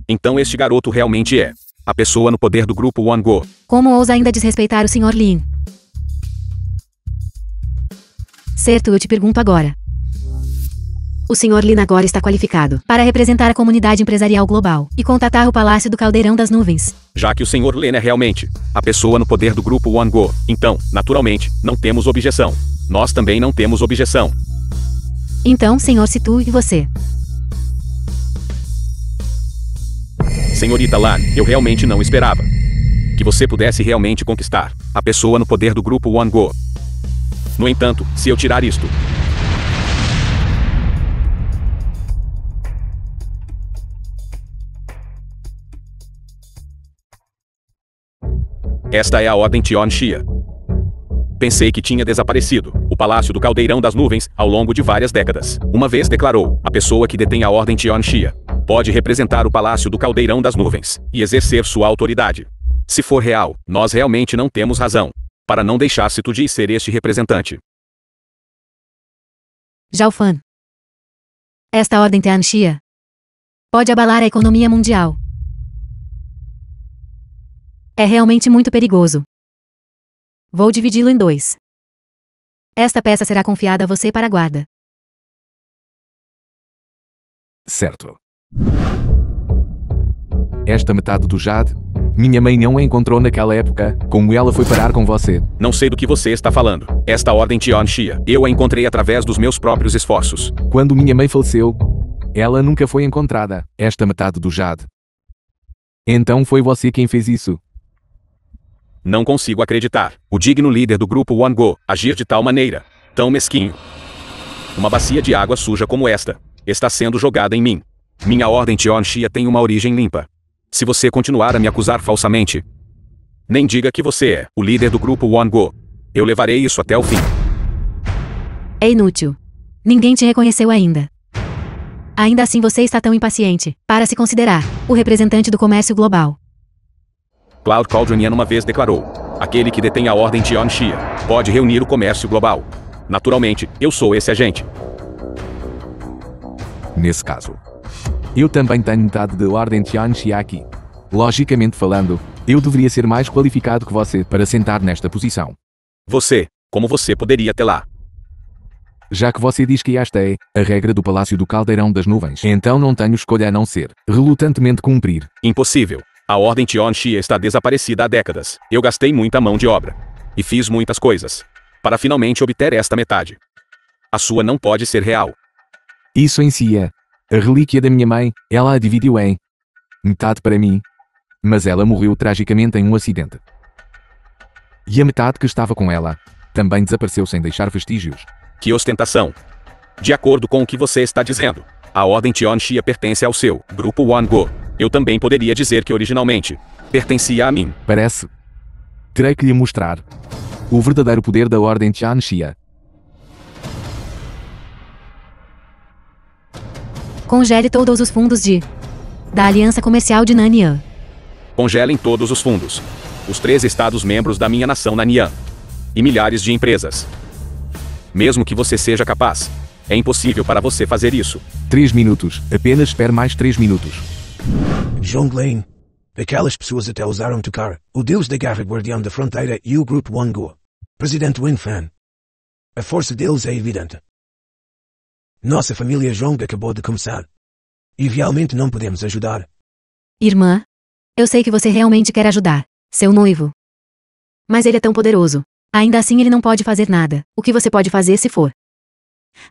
Speaker 4: Então este garoto realmente é a pessoa no poder do grupo One Go.
Speaker 3: Como ousa ainda desrespeitar o Sr. Lin? Certo, eu te pergunto agora. O Sr. Lin agora está qualificado para representar a comunidade empresarial global e contatar o Palácio do Caldeirão das Nuvens.
Speaker 4: Já que o Sr. Lin é realmente a pessoa no poder do grupo One Go, então, naturalmente, não temos objeção. Nós também não temos objeção.
Speaker 3: Então, Sr. Situ e você?
Speaker 4: Senhorita Lan, eu realmente não esperava que você pudesse realmente conquistar a pessoa no poder do grupo One Go. No entanto, se eu tirar isto, esta é a Ordem Tion Xia. Pensei que tinha desaparecido o Palácio do Caldeirão das Nuvens ao longo de várias décadas. Uma vez declarou, a pessoa que detém a Ordem Tion Xia pode representar o Palácio do Caldeirão das Nuvens e exercer sua autoridade. Se for real, nós realmente não temos razão para não deixar Situji ser este representante.
Speaker 3: Jalfan. Esta Ordem Tian Xia pode abalar a economia mundial. É realmente muito perigoso. Vou dividi-lo em 2. Esta peça será confiada a você para a guarda.
Speaker 2: Certo. Esta metade do Jade, minha mãe não a encontrou naquela época, como ela foi parar com você.
Speaker 4: Não sei do que você está falando. Esta Ordem Tion Xia, eu a encontrei através dos meus próprios esforços.
Speaker 2: Quando minha mãe faleceu, ela nunca foi encontrada, esta metade do Jade. Então foi você quem fez isso.
Speaker 4: Não consigo acreditar. O digno líder do grupo One Go agir de tal maneira, tão mesquinho. Uma bacia de água suja como esta está sendo jogada em mim. Minha Ordem Tion Xia tem uma origem limpa. Se você continuar a me acusar falsamente, nem diga que você é o líder do grupo One Go. Eu levarei isso até o fim.
Speaker 3: É inútil. Ninguém te reconheceu ainda. Ainda assim você está tão impaciente para se considerar o representante do comércio global.
Speaker 4: Cloud Cauldronian uma vez declarou, aquele que detém a Ordem Tion Xia pode reunir o comércio global. Naturalmente, eu sou esse agente.
Speaker 2: Nesse caso, eu também tenho metade da Ordem Tian Xia aqui. Logicamente falando, eu deveria ser mais qualificado que você para sentar nesta posição.
Speaker 4: Você, como você poderia ter lá?
Speaker 2: Já que você diz que esta é a regra do Palácio do Caldeirão das Nuvens, então não tenho escolha a não ser relutantemente cumprir.
Speaker 4: Impossível. A Ordem Tion Xia está desaparecida há décadas. Eu gastei muita mão de obra. E fiz muitas coisas para finalmente obter esta metade. A sua não pode ser real.
Speaker 2: Isso em si é a relíquia da minha mãe, ela a dividiu em metade para mim, mas ela morreu tragicamente em um acidente. E a metade que estava com ela também desapareceu sem deixar vestígios.
Speaker 4: Que ostentação! De acordo com o que você está dizendo, a Ordem Tion Xia pertence ao seu grupo One Go. Eu também poderia dizer que originalmente pertencia a mim.
Speaker 2: Parece. Terei que lhe mostrar o verdadeiro poder da Ordem Tian Xia.
Speaker 3: Congele todos os fundos da Aliança Comercial de Nanyang.
Speaker 4: Congelem todos os fundos. Os 3 estados-membros da minha nação Nanyang. E milhares de empresas. Mesmo que você seja capaz, é impossível para você fazer isso.
Speaker 2: 3 minutos. Apenas espere mais 3 minutos.
Speaker 7: Zhongling. Aquelas pessoas até usaram tocar o Deus da Guerra Guardião da Fronteira e o Grupo One Go. Presidente Winfan. A força deles é evidente. Nossa família Jong acabou de começar. E realmente não podemos ajudar.
Speaker 3: Irmã, eu sei que você realmente quer ajudar seu noivo. Mas ele é tão poderoso. Ainda assim ele não pode fazer nada. O que você pode fazer se for?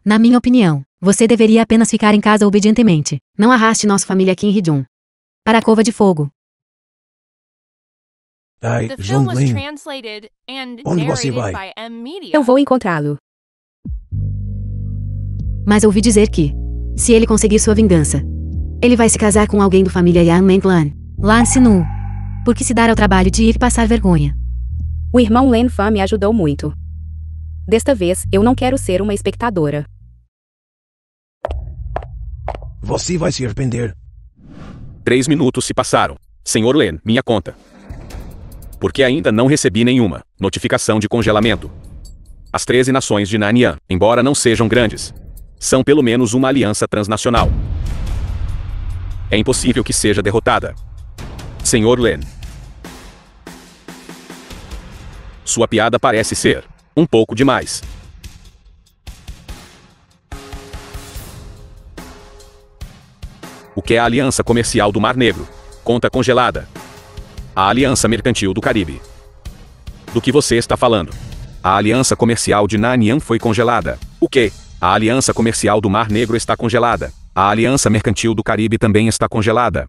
Speaker 3: Na minha opinião, você deveria apenas ficar em casa obedientemente. Não arraste nossa família Kim Hee-jun para a cova de fogo.
Speaker 7: Ai,
Speaker 5: The film was
Speaker 7: Jonglin.
Speaker 5: translated and
Speaker 7: Onde você
Speaker 5: narrated
Speaker 7: vai?
Speaker 5: by M Media.
Speaker 6: Eu vou encontrá-lo.
Speaker 3: Mas ouvi dizer que, se ele conseguir sua vingança, ele vai se casar com alguém do família Yang Meng Lan Sinu. Por que se dar ao trabalho de ir passar vergonha?
Speaker 6: O irmão Len Fan me ajudou muito. Desta vez, eu não quero ser uma espectadora.
Speaker 7: Você vai se arrepender.
Speaker 4: 3 minutos se passaram. Senhor Len, minha conta. Porque ainda não recebi nenhuma notificação de congelamento. As 13 nações de Nanyang, embora não sejam grandes, são pelo menos uma aliança transnacional. É impossível que seja derrotada. Senhor Len. Sua piada parece ser um pouco demais. O que é a Aliança Comercial do Mar Negro? Conta congelada. A Aliança Mercantil do Caribe. Do que você está falando? A Aliança Comercial de Nanyang foi congelada. O quê? A Aliança Comercial do Mar Negro está congelada. A Aliança Mercantil do Caribe também está congelada.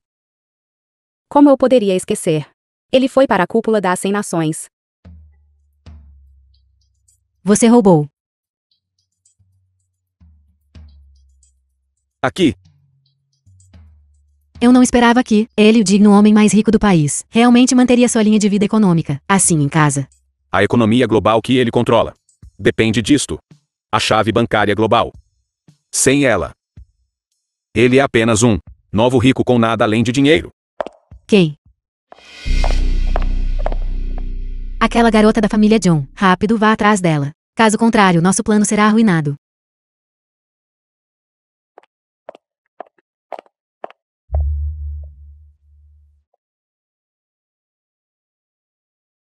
Speaker 6: Como eu poderia esquecer? Ele foi para a cúpula das 100 nações.
Speaker 3: Você roubou.
Speaker 4: Aqui.
Speaker 3: Eu não esperava que ele, o digno homem mais rico do país, realmente manteria sua linha de vida econômica, assim em casa.
Speaker 4: A economia global que ele controla. Depende disto. A chave bancária global. Sem ela. Ele é apenas um novo rico com nada além de dinheiro.
Speaker 3: Quem? Aquela garota da família John. Rápido, vá atrás dela. Caso contrário, nosso plano será arruinado.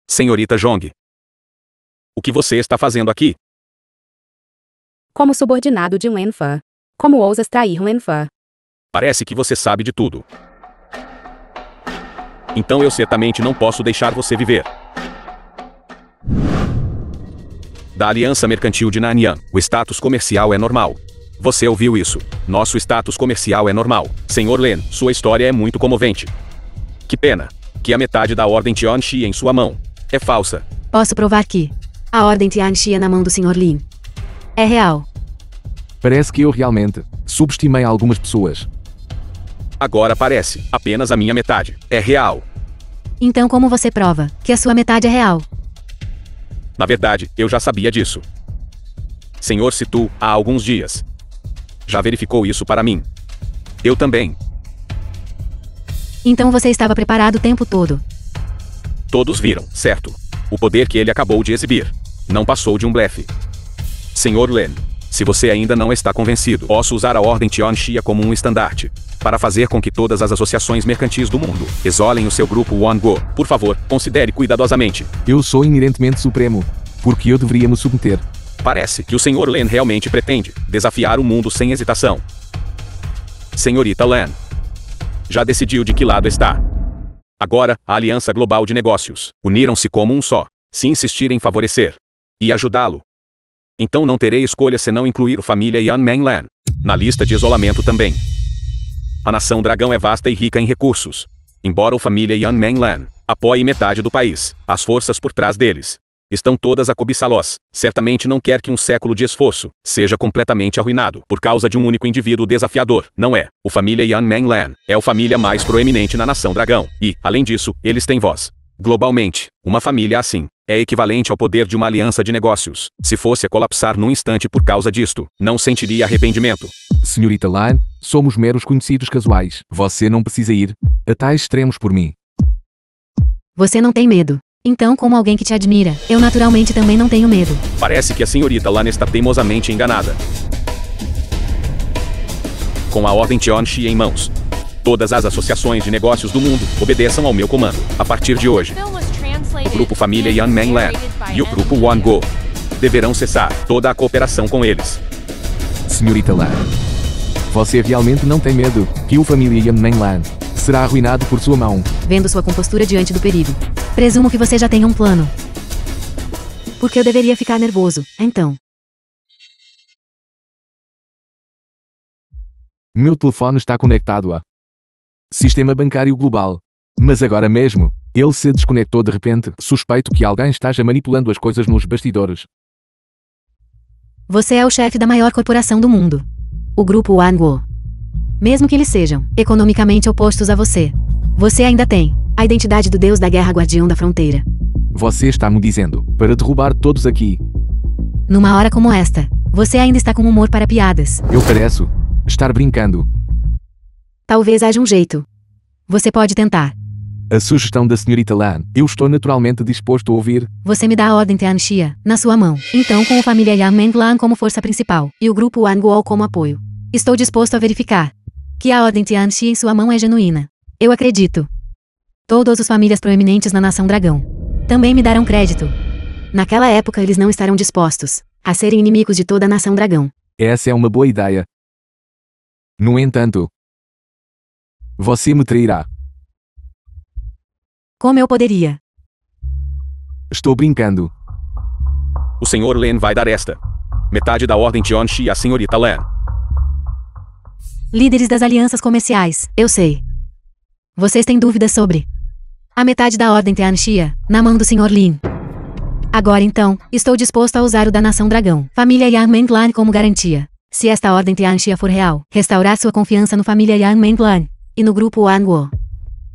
Speaker 4: Senhorita Jong. O que você está fazendo aqui?
Speaker 6: Como subordinado de Len Fan. Como ousas trair Len Fan?
Speaker 4: Parece que você sabe de tudo. Então eu certamente não posso deixar você viver. Da Aliança Mercantil de Nanyang, o status comercial é normal. Você ouviu isso? Nosso status comercial é normal. Senhor Len, sua história é muito comovente. Que pena que a metade da Ordem Tianxi em sua mão é falsa.
Speaker 3: Posso provar que a Ordem Tianxi é na mão do Sr. Lin. É real.
Speaker 2: Parece que eu realmente subestimei algumas pessoas.
Speaker 4: Agora parece apenas a minha metade é real.
Speaker 3: Então como você prova que a sua metade é real?
Speaker 4: Na verdade, eu já sabia disso. Senhor Situ, há alguns dias. Já verificou isso para mim. Eu também.
Speaker 3: Então você estava preparado o tempo todo.
Speaker 4: Todos viram, certo? O poder que ele acabou de exibir não passou de um blefe. Senhor Len, se você ainda não está convencido, posso usar a Ordem Tianxia como um estandarte para fazer com que todas as associações mercantis do mundo isolem o seu grupo Wango. Por favor, considere cuidadosamente.
Speaker 2: Eu sou inerentemente supremo. Porque eu deveria me submeter.
Speaker 4: Parece que o Sr. Len realmente pretende desafiar o mundo sem hesitação. Senhorita Len. Já decidiu de que lado está. Agora, a Aliança Global de Negócios uniram-se como um só, se insistir em favorecer e ajudá-lo. Então não terei escolha senão incluir a família Yan Meng Lan na lista de isolamento também. A nação dragão é vasta e rica em recursos. Embora a família Yan Meng Lan apoie metade do país, as forças por trás deles estão todas a cobiçá-los. Certamente não quer que um século de esforço seja completamente arruinado por causa de um único indivíduo desafiador, não é? O família Yan Meng Lan é a família mais proeminente na nação dragão e, além disso, eles têm voz. Globalmente, uma família assim é equivalente ao poder de uma aliança de negócios. Se fosse a colapsar num instante por causa disto, não sentiria arrependimento.
Speaker 2: Senhorita Lan, somos meros conhecidos casuais. Você não precisa ir a tais extremos por mim.
Speaker 3: Você não tem medo. Então, como alguém que te admira, eu naturalmente também não tenho medo.
Speaker 4: Parece que a senhorita Lan está teimosamente enganada. Com a Ordem Tianxi em mãos, todas as associações de negócios do mundo obedeçam ao meu comando. A partir de hoje,
Speaker 5: The film was translated
Speaker 4: o grupo família
Speaker 5: and
Speaker 4: Yan Meng Lan
Speaker 5: narrated by
Speaker 4: e o grupo One Go deverão cessar toda a cooperação com eles.
Speaker 2: Senhorita Lan. Você realmente não tem medo que o família Yan Mainland será arruinado por sua mão?
Speaker 3: Vendo sua compostura diante do perigo. Presumo que você já tenha um plano. Por que eu deveria ficar nervoso, então?
Speaker 2: Meu telefone está conectado a Sistema Bancário Global. Mas agora mesmo, ele se desconectou de repente. Suspeito que alguém esteja manipulando as coisas nos bastidores.
Speaker 3: Você é o chefe da maior corporação do mundo. O grupo One Go. Mesmo que eles sejam economicamente opostos a você, você ainda tem a identidade do Deus da Guerra Guardião da Fronteira.
Speaker 2: Você está me dizendo para derrubar todos aqui.
Speaker 3: Numa hora como esta, você ainda está com humor para piadas.
Speaker 2: Eu pareço estar brincando.
Speaker 3: Talvez haja um jeito. Você pode tentar.
Speaker 2: A sugestão da senhorita Lan, eu estou naturalmente disposto a ouvir.
Speaker 3: Você me dá a ordem Tianxia na sua mão. Então, com a família Yan Menglan como força principal e o grupo One Go como apoio, estou disposto a verificar que a ordem Tianxia em sua mão é genuína. Eu acredito. Todas as famílias proeminentes na Nação Dragão também me darão crédito. Naquela época eles não estarão dispostos a serem inimigos de toda a Nação Dragão.
Speaker 2: Essa é uma boa ideia. No entanto, você me trairá.
Speaker 3: Como eu poderia?
Speaker 2: Estou brincando.
Speaker 4: O Sr. Len vai dar esta metade da ordem Tianxi à senhorita Lan.
Speaker 3: Líderes das alianças comerciais, eu sei. Vocês têm dúvidas sobre a metade da ordem Tianxia na mão do Sr. Lin. Agora então, estou disposto a usar o da Nação Dragão, família Yan Menglan como garantia. Se esta ordem Tianxia for real, restaurar sua confiança no família Yan Menglan e no grupo One Go.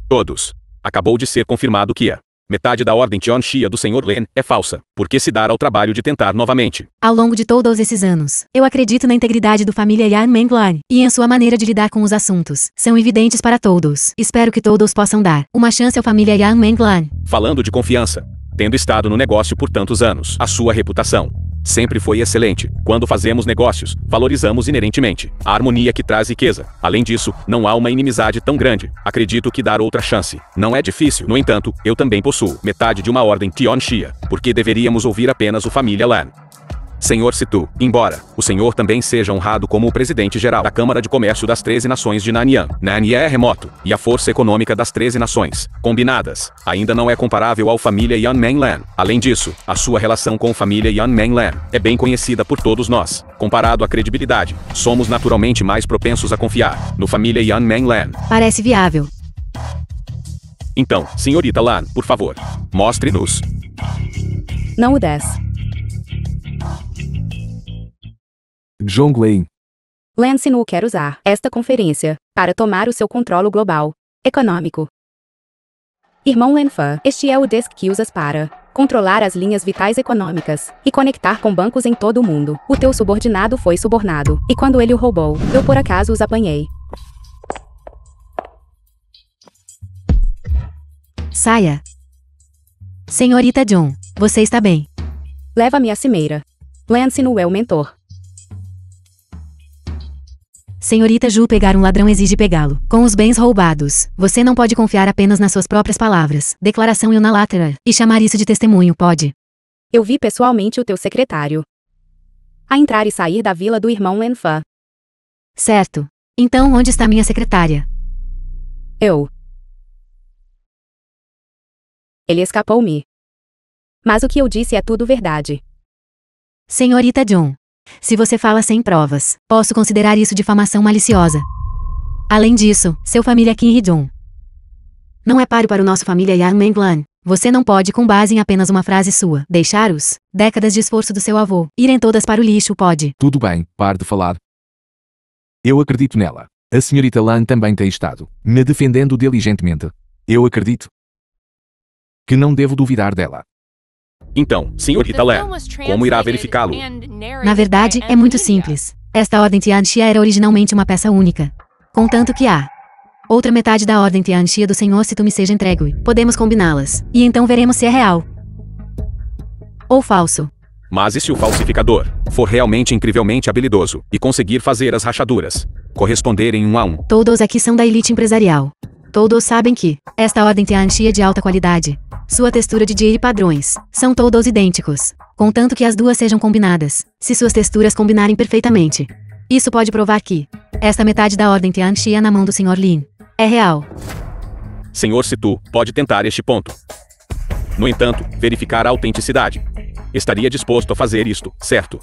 Speaker 4: Todos. Acabou de ser confirmado que a metade da ordem Tianxia do Sr. Len é falsa, porque se dar ao trabalho de tentar novamente.
Speaker 3: Ao longo de todos esses anos, eu acredito na integridade do família Yan Menglan e em sua maneira de lidar com os assuntos. São evidentes para todos. Espero que todos possam dar uma chance à família Yan Menglan.
Speaker 4: Falando de confiança, tendo estado no negócio por tantos anos, a sua reputação sempre foi excelente. Quando fazemos negócios, valorizamos inerentemente a harmonia que traz riqueza. Além disso, não há uma inimizade tão grande. Acredito que dar outra chance não é difícil. No entanto, eu também possuo metade de uma ordem Tianxia, porque deveríamos ouvir apenas o família Lan. Senhor Situ, embora o senhor também seja honrado como o presidente-geral da Câmara de Comércio das 13 Nações de Nanyang. Nanyang é remoto, e a força econômica das 13 nações, combinadas, ainda não é comparável ao família Yan Menglan. Além disso, a sua relação com a família Yan Menglan é bem conhecida por todos nós. Comparado à credibilidade, somos naturalmente mais propensos a confiar no família Yan Menglan.
Speaker 3: Parece viável.
Speaker 4: Então, senhorita Lan, por favor, mostre-nos.
Speaker 6: Não o desce.
Speaker 2: Zhongli.
Speaker 6: Lance não quer usar esta conferência para tomar o seu controle global econômico. Irmão Lenfan, este é o desk que usas para controlar as linhas vitais econômicas e conectar com bancos em todo o mundo. O teu subordinado foi subornado, e quando ele o roubou, eu por acaso os apanhei.
Speaker 3: Saia. Senhorita John, você está bem?
Speaker 6: Leva-me à cimeira. Lance não é o mentor.
Speaker 3: Senhorita Ju, pegar um ladrão exige pegá-lo com os bens roubados. Você não pode confiar apenas nas suas próprias palavras, declaração unilateral, e chamar isso de testemunho, pode?
Speaker 6: Eu vi pessoalmente o teu secretário a entrar e sair da vila do irmão Lenfan.
Speaker 3: Certo. Então onde está minha secretária?
Speaker 6: Ele escapou-me. Mas o que eu disse é tudo verdade.
Speaker 3: Senhorita John, se você fala sem provas, posso considerar isso difamação maliciosa. Além disso, seu família Kim Hee-jong não é páreo para o nosso família Yan Menglan. Você não pode, com base em apenas uma frase sua, deixar os décadas de esforço do seu avô irem todas para o lixo, pode?
Speaker 2: Tudo bem, pare de falar. Eu acredito nela. A senhorita Lan também tem estado me defendendo diligentemente. Eu acredito que não devo duvidar dela.
Speaker 4: Então, senhorita Lan, como irá verificá-lo?
Speaker 3: Na verdade, é muito simples. Esta ordem Tianxia era originalmente uma peça única. Contanto que a outra metade da ordem Tianxia do Senhor se tu me seja entregue, podemos combiná-las. E então veremos se é real ou falso.
Speaker 4: Mas e se o falsificador for realmente incrivelmente habilidoso e conseguir fazer as rachaduras corresponderem 1 a 1?
Speaker 3: Todos aqui são da elite empresarial. Todos sabem que esta ordem Tianxia é de alta qualidade. Sua textura de dia e padrões são todos idênticos, contanto que as duas sejam combinadas, se suas texturas combinarem perfeitamente. Isso pode provar que esta metade da ordem Tianxia na mão do Sr. Lin é real.
Speaker 4: Senhor Situ, pode tentar este ponto. No entanto, verificar a autenticidade. Estaria disposto a fazer isto, certo?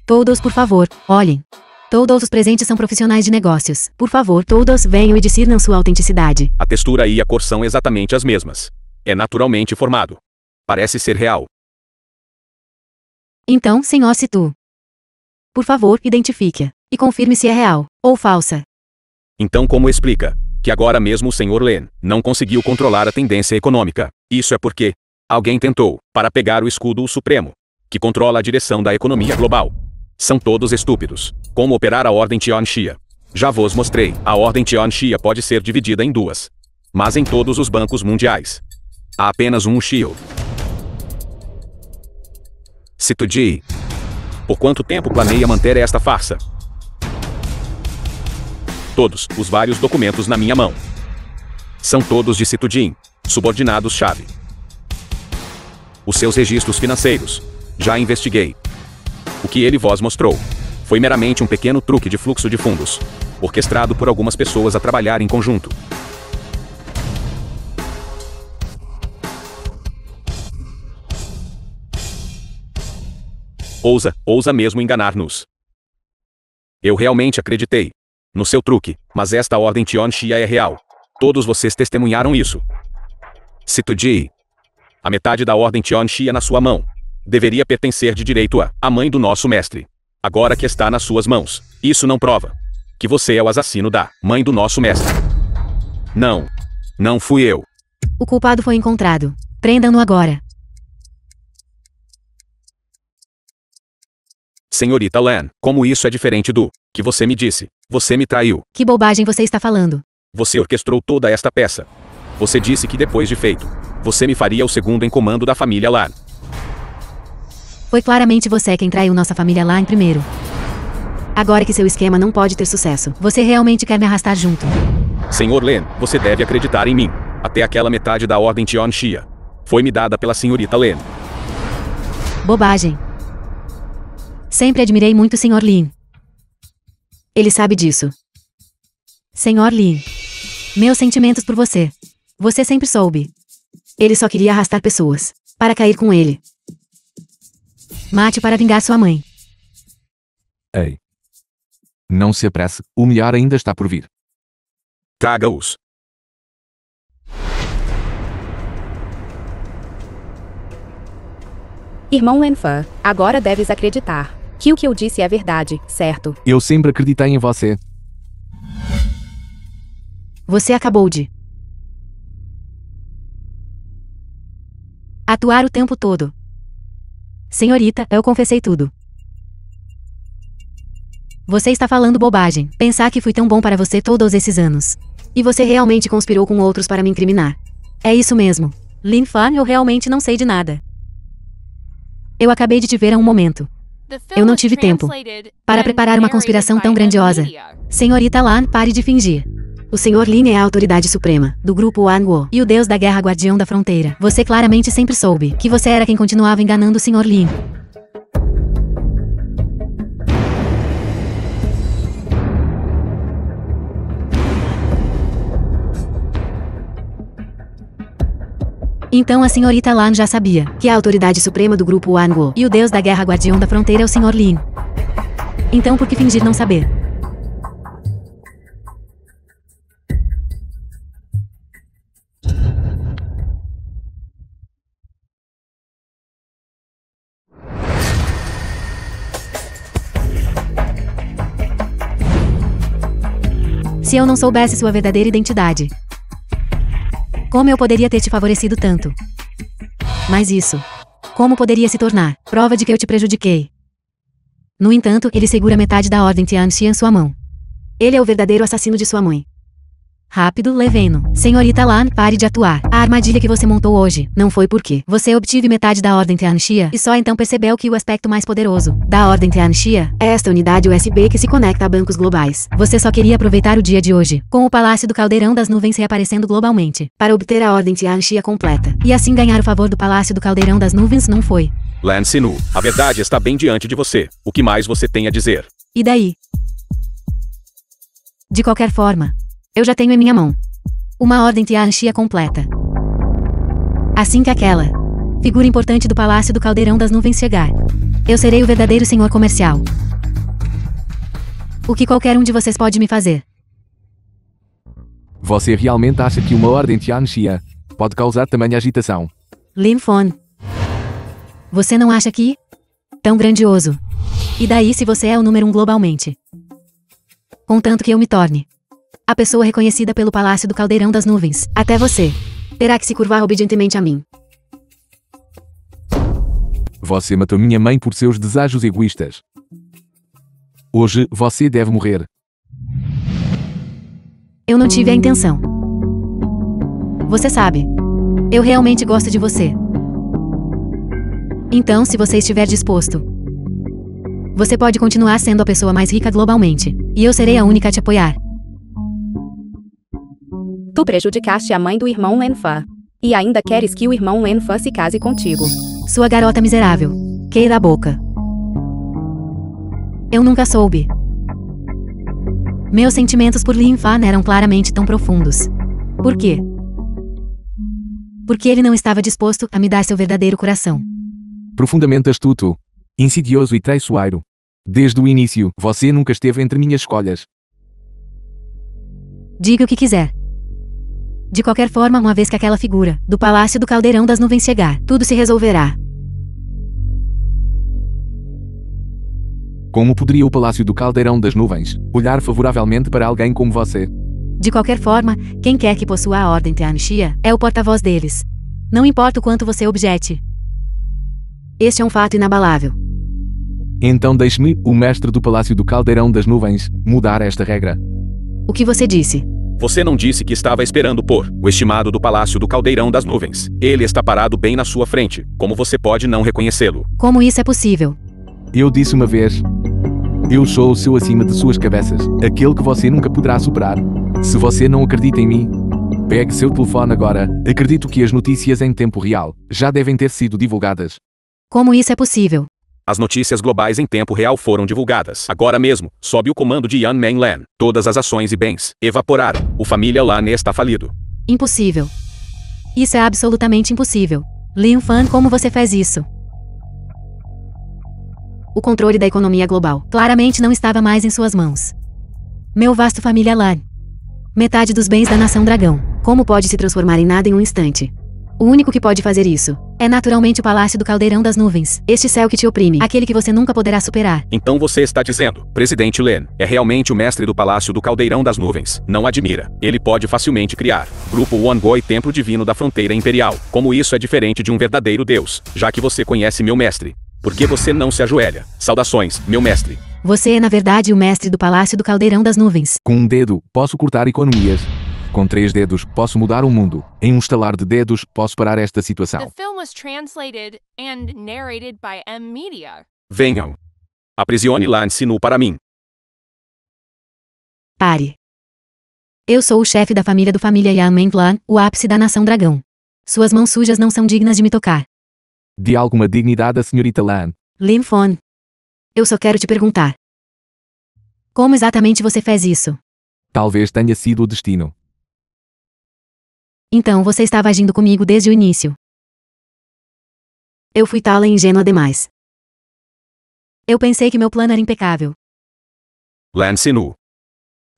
Speaker 3: Todos, por favor, olhem. Todos os presentes são profissionais de negócios. Por favor, todos venham e discernam sua autenticidade.
Speaker 4: A textura e a cor são exatamente as mesmas. É naturalmente formado. Parece ser real.
Speaker 3: Então, Sr. Situ, por favor, identifique e confirme se é real ou falsa.
Speaker 4: Então como explica que agora mesmo o Sr. Len não conseguiu controlar a tendência econômica? Isso é porque alguém tentou para pegar o escudo supremo, que controla a direção da economia global. São todos estúpidos. Como operar a ordem Tianxia? Já vos mostrei. A ordem Tianxia pode ser dividida em duas. Mas em todos os bancos mundiais, há apenas um Shield. Situji. Por quanto tempo planeia manter esta farsa? Todos os vários documentos na minha mão são todos de Situjin, subordinados-chave. Os seus registros financeiros. Já investiguei. O que ele vos mostrou foi meramente um pequeno truque de fluxo de fundos, orquestrado por algumas pessoas a trabalhar em conjunto. Ousa mesmo enganar-nos. Eu realmente acreditei no seu truque, mas esta ordem Tianxia é real. Todos vocês testemunharam isso. Situji. A metade da ordem Tianxia na sua mão deveria pertencer de direito à mãe do nosso mestre. Agora que está nas suas mãos, isso não prova que você é o assassino da mãe do nosso mestre. Não fui eu.
Speaker 3: O culpado foi encontrado. Prendam-no agora.
Speaker 4: Senhorita Lan, como isso é diferente do que você me disse? Você me traiu.
Speaker 3: Que bobagem você está falando?
Speaker 4: Você orquestrou toda esta peça. Você disse que depois de feito, você me faria o segundo em comando da família Lan.
Speaker 3: Foi claramente você quem traiu nossa família lá em primeiro. Agora que seu esquema não pode ter sucesso, você realmente quer me arrastar junto.
Speaker 4: Senhor Len, você deve acreditar em mim. Até aquela metade da ordem Tianxia foi me dada pela senhorita Len.
Speaker 3: Bobagem. Sempre admirei muito o Sr. Lin. Ele sabe disso. Sr. Lin. Meus sentimentos por você. Você sempre soube. Ele só queria arrastar pessoas para cair com ele. Mate para vingar sua mãe.
Speaker 2: Ei. Não se apresse, o melhor ainda está por vir.
Speaker 4: Traga-os.
Speaker 6: Irmão Lenfan, agora deves acreditar que o que eu disse é verdade, certo?
Speaker 2: Eu sempre acreditei em você.
Speaker 3: Você acabou de atuar o tempo todo. Senhorita, eu confessei tudo. Você está falando bobagem. Pensar que fui tão bom para você todos esses anos. E você realmente conspirou com outros para me incriminar. É isso mesmo. Lin Fan, eu realmente não sei de nada. Eu acabei de te ver há um momento. Eu não tive tempo para preparar uma conspiração tão grandiosa. Senhorita Lan, pare de fingir. O Sr. Lin é a autoridade suprema do grupo Wanguo e o deus da guerra guardião da fronteira. Você claramente sempre soube que você era quem continuava enganando o Sr. Lin. Então a senhorita Lan já sabia que a autoridade suprema do grupo Wanguo e o deus da guerra guardião da fronteira é o Sr. Lin. Então por que fingir não saber? Se eu não soubesse sua verdadeira identidade, como eu poderia ter te favorecido tanto? Mas isso, como poderia se tornar prova de que eu te prejudiquei? No entanto, ele segura metade da ordem Tianxia em sua mão. Ele é o verdadeiro assassino de sua mãe. Rápido, Leveno. Senhorita Lan, pare de atuar. A armadilha que você montou hoje não foi porque você obtive metade da Ordem Tianxia e só então percebeu que o aspecto mais poderoso da Ordem Tianxia é esta unidade USB que se conecta a bancos globais. Você só queria aproveitar o dia de hoje, com o Palácio do Caldeirão das Nuvens reaparecendo globalmente, para obter a Ordem Tianxia completa, e assim ganhar o favor do Palácio do Caldeirão das Nuvens, não foi?
Speaker 4: Lan Sinu, a verdade está bem diante de você. O que mais você tem a dizer?
Speaker 3: E daí? De qualquer forma, eu já tenho em minha mão uma Ordem Tianxia completa. Assim que aquela figura importante do Palácio do Caldeirão das Nuvens chegar, eu serei o verdadeiro senhor comercial. O que qualquer um de vocês pode me fazer?
Speaker 2: Você realmente acha que uma Ordem Tianxia pode causar tamanha agitação?
Speaker 3: Lin Fon. Você não acha que? Tão grandioso. E daí se você é o número 1 globalmente? Contanto que eu me torne a pessoa reconhecida pelo Palácio do Caldeirão das Nuvens, até você terá que se curvar obedientemente a mim.
Speaker 2: Você matou minha mãe por seus desejos egoístas. Hoje, você deve morrer.
Speaker 3: Eu não tive a intenção. Você sabe, eu realmente gosto de você. Então, se você estiver disposto, você pode continuar sendo a pessoa mais rica globalmente, e eu serei a única a te apoiar.
Speaker 6: Tu prejudicaste a mãe do irmão Lenfa. E ainda queres que o irmão Lenfa se case contigo.
Speaker 3: Sua garota miserável. Queira a boca. Eu nunca soube. Meus sentimentos por Lin Fan eram claramente tão profundos. Por quê? Porque ele não estava disposto a me dar seu verdadeiro coração.
Speaker 2: Profundamente astuto, insidioso e traiçoeiro. Desde o início, você nunca esteve entre minhas escolhas.
Speaker 3: Diga o que quiser. De qualquer forma, uma vez que aquela figura do Palácio do Caldeirão das Nuvens chegar, tudo se resolverá.
Speaker 2: Como poderia o Palácio do Caldeirão das Nuvens olhar favoravelmente para alguém como você?
Speaker 3: De qualquer forma, quem quer que possua a Ordem Tianxia é o porta-voz deles. Não importa o quanto você objete. Este é um fato inabalável.
Speaker 2: Então deixe-me, o mestre do Palácio do Caldeirão das Nuvens, mudar esta regra.
Speaker 3: O que você disse?
Speaker 4: Você não disse que estava esperando por o estimado do Palácio do Caldeirão das Nuvens. Ele está parado bem na sua frente. Como você pode não reconhecê-lo?
Speaker 3: Como isso é possível?
Speaker 2: Eu disse uma vez. Eu sou o seu acima de suas cabeças, aquele que você nunca poderá superar. Se você não acredita em mim, pegue seu telefone agora. Acredito que as notícias em tempo real já devem ter sido divulgadas.
Speaker 3: Como isso é possível?
Speaker 4: As notícias globais em tempo real foram divulgadas. Agora mesmo, sob o comando de Yan Meng Lan, todas as ações e bens evaporaram. O família Lan está falido.
Speaker 3: Impossível. Isso é absolutamente impossível. Lin Fan, como você fez isso? O controle da economia global claramente não estava mais em suas mãos. Meu vasto família Lan. Metade dos bens da nação dragão. Como pode se transformar em nada em um instante? O único que pode fazer isso é naturalmente o Palácio do Caldeirão das Nuvens. Este céu que te oprime, aquele que você nunca poderá superar.
Speaker 4: Então você está dizendo, Presidente Len, é realmente o mestre do Palácio do Caldeirão das Nuvens. Não admira. Ele pode facilmente criar. Grupo Wangoi Templo Divino da Fronteira Imperial. Como isso é diferente de um verdadeiro Deus, já que você conhece meu mestre. Por que você não se ajoelha? Saudações, meu mestre.
Speaker 3: Você é na verdade o mestre do Palácio do Caldeirão das Nuvens.
Speaker 2: Com um dedo, posso cortar economias. Com 3 dedos, posso mudar o mundo. Em um estalar de dedos, posso parar esta situação.
Speaker 5: The film was translated and narrated by M Media.
Speaker 4: Venham. Aprisione Lan Sinu para mim.
Speaker 3: Pare. Eu sou o chefe da família do família Yan Meng Lan, o ápice da nação dragão. Suas mãos sujas não são dignas de me tocar.
Speaker 2: De alguma dignidade a senhorita Lan.
Speaker 3: Lin Fon. Eu só quero te perguntar. Como exatamente você fez isso?
Speaker 2: Talvez tenha sido o destino.
Speaker 3: Então você estava agindo comigo desde o início. Eu fui tala e ingênua demais. Eu pensei que meu plano era impecável.
Speaker 4: Lan Sinu.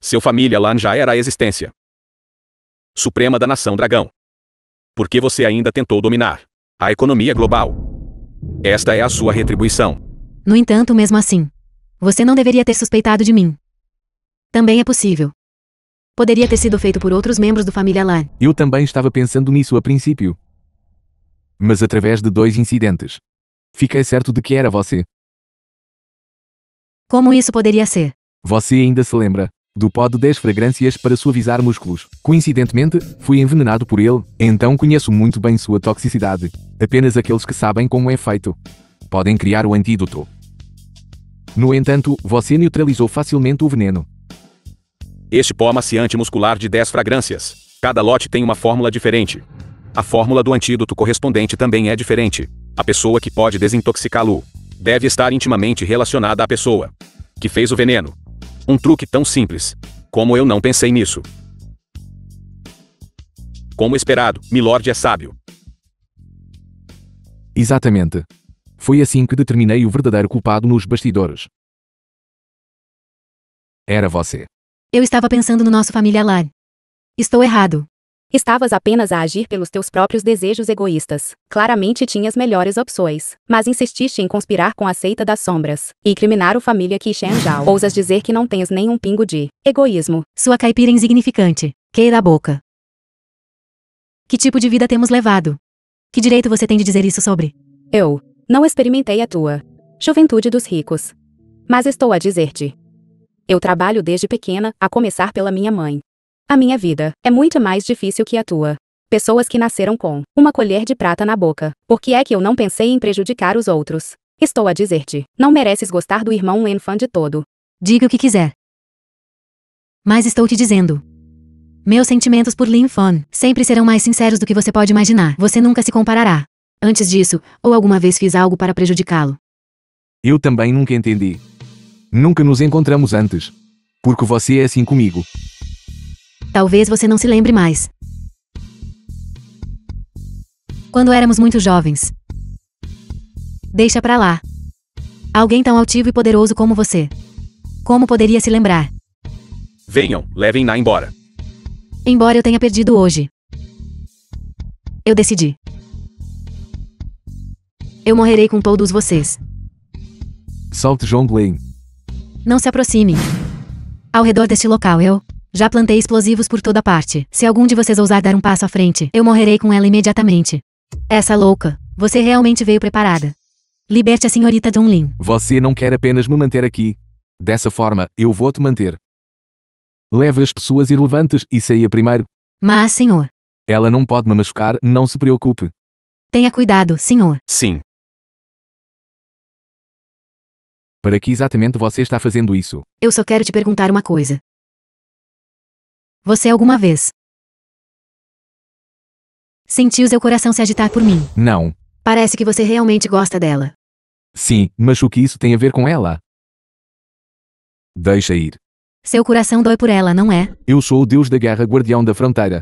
Speaker 4: Seu família Lan já era a existência suprema da nação dragão. Por que você ainda tentou dominar a economia global? Esta é a sua retribuição.
Speaker 3: No entanto, mesmo assim, você não deveria ter suspeitado de mim. Também é possível. Poderia ter sido feito por outros membros do família Lan.
Speaker 2: Eu também estava pensando nisso a princípio. Mas através de 2 incidentes, fiquei certo de que era você.
Speaker 3: Como isso poderia ser?
Speaker 2: Você ainda se lembra? do pó de 10 fragrâncias para suavizar músculos. Coincidentemente, fui envenenado por ele, então conheço muito bem sua toxicidade. Apenas aqueles que sabem como é feito podem criar o antídoto. No entanto, você neutralizou facilmente o veneno.
Speaker 4: Este pó amaciante muscular de 10 fragrâncias. Cada lote tem uma fórmula diferente. A fórmula do antídoto correspondente também é diferente. A pessoa que pode desintoxicá-lo deve estar intimamente relacionada à pessoa que fez o veneno. Um truque tão simples. Como eu não pensei nisso? Como esperado, Milord é sábio.
Speaker 2: Exatamente. Foi assim que determinei o verdadeiro culpado nos bastidores. Era você.
Speaker 3: Eu estava pensando no nosso familiar. Estou errado.
Speaker 6: Estavas apenas a agir pelos teus próprios desejos egoístas. Claramente tinhas melhores opções. Mas insististe em conspirar com a seita das sombras. E incriminar o família Qishenjao. Ousas dizer que não tens nenhum pingo de egoísmo.
Speaker 3: Sua caipira insignificante. Queira a boca. Que tipo de vida temos levado? Que direito você tem de dizer isso sobre?
Speaker 6: Eu não experimentei a tua juventude dos ricos. Mas estou a dizer-te. Eu trabalho desde pequena, a começar pela minha mãe. A minha vida é muito mais difícil que a tua. Pessoas que nasceram com uma colher de prata na boca. Por que é que eu não pensei em prejudicar os outros? Estou a dizer-te, não mereces gostar do irmão Wenfan de todo.
Speaker 3: Diga o que quiser. Mas estou te dizendo. Meus sentimentos por Lin Fan sempre serão mais sinceros do que você pode imaginar. Você nunca se comparará. Antes disso, ou alguma vez fiz algo para prejudicá-lo?
Speaker 2: Eu também nunca entendi. Nunca nos encontramos antes. Porque você é assim comigo.
Speaker 3: Talvez você não se lembre mais. Quando éramos muito jovens. Deixa pra lá. Alguém tão altivo e poderoso como você. Como poderia se lembrar?
Speaker 4: Venham, levem-na embora.
Speaker 3: Embora eu tenha perdido hoje. Eu decidi. Eu morrerei com todos vocês.
Speaker 2: Solte Zhongling.
Speaker 3: Não se aproxime. Ao redor deste local eu já plantei explosivos por toda parte. Se algum de vocês ousar dar um passo à frente, eu morrerei com ela imediatamente. Essa louca, você realmente veio preparada. Liberte a senhorita Zhonglin.
Speaker 2: Você não quer apenas me manter aqui. Dessa forma, eu vou te manter. Leve as pessoas irrelevantes e saia primeiro.
Speaker 3: Mas, senhor.
Speaker 2: Ela não pode me machucar, não se preocupe.
Speaker 3: Tenha cuidado, senhor.
Speaker 4: Sim.
Speaker 2: Para que exatamente você está fazendo isso?
Speaker 3: Eu só quero te perguntar uma coisa. Você alguma vez sentiu seu coração se agitar por mim?
Speaker 2: Não.
Speaker 3: Parece que você realmente gosta dela.
Speaker 2: Sim, mas o que isso tem a ver com ela? Deixa ir.
Speaker 3: Seu coração dói por ela, não é?
Speaker 2: Eu sou o deus da guerra, guardião da fronteira.